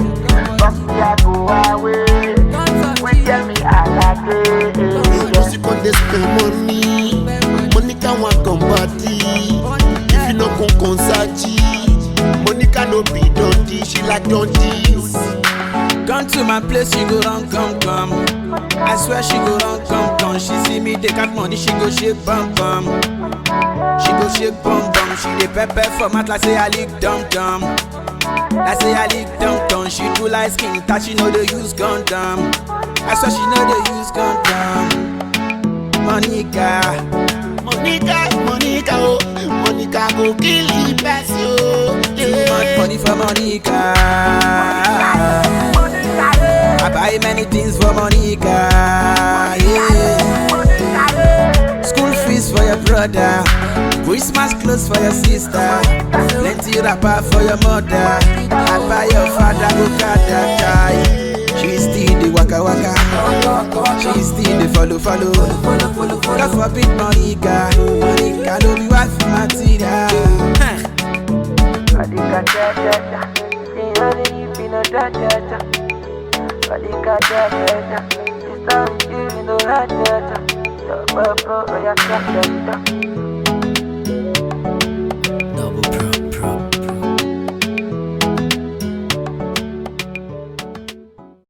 Fuck me, I go away. When tell me I like it. Just you can't spend money. Monica want come party. If you no come concert, Monica no be dundee. She like dundies. Come to my place, she go run, come. I swear she go run, come. She see me take out money, she go shake bum. She go shake bum. She dey pepper for mat like say I lick dum. Like say I lick dum. She do like skin touch, she know they use condom. I swear she know they use condom. Monica, oh, Monica go kill the best, yo. Too much money for Monica. I buy many things for Monica. Yeah. School fees for your brother. Christmas clothes for your sister. Plenty wrapper for your mother. I buy your father Okada tie. She still the waka. She still the follow. God forbid Monica. Monica no be wife for Matilda. Monica da. Honey, you be no da. Monica da. This time you no da. Your bro, ya da.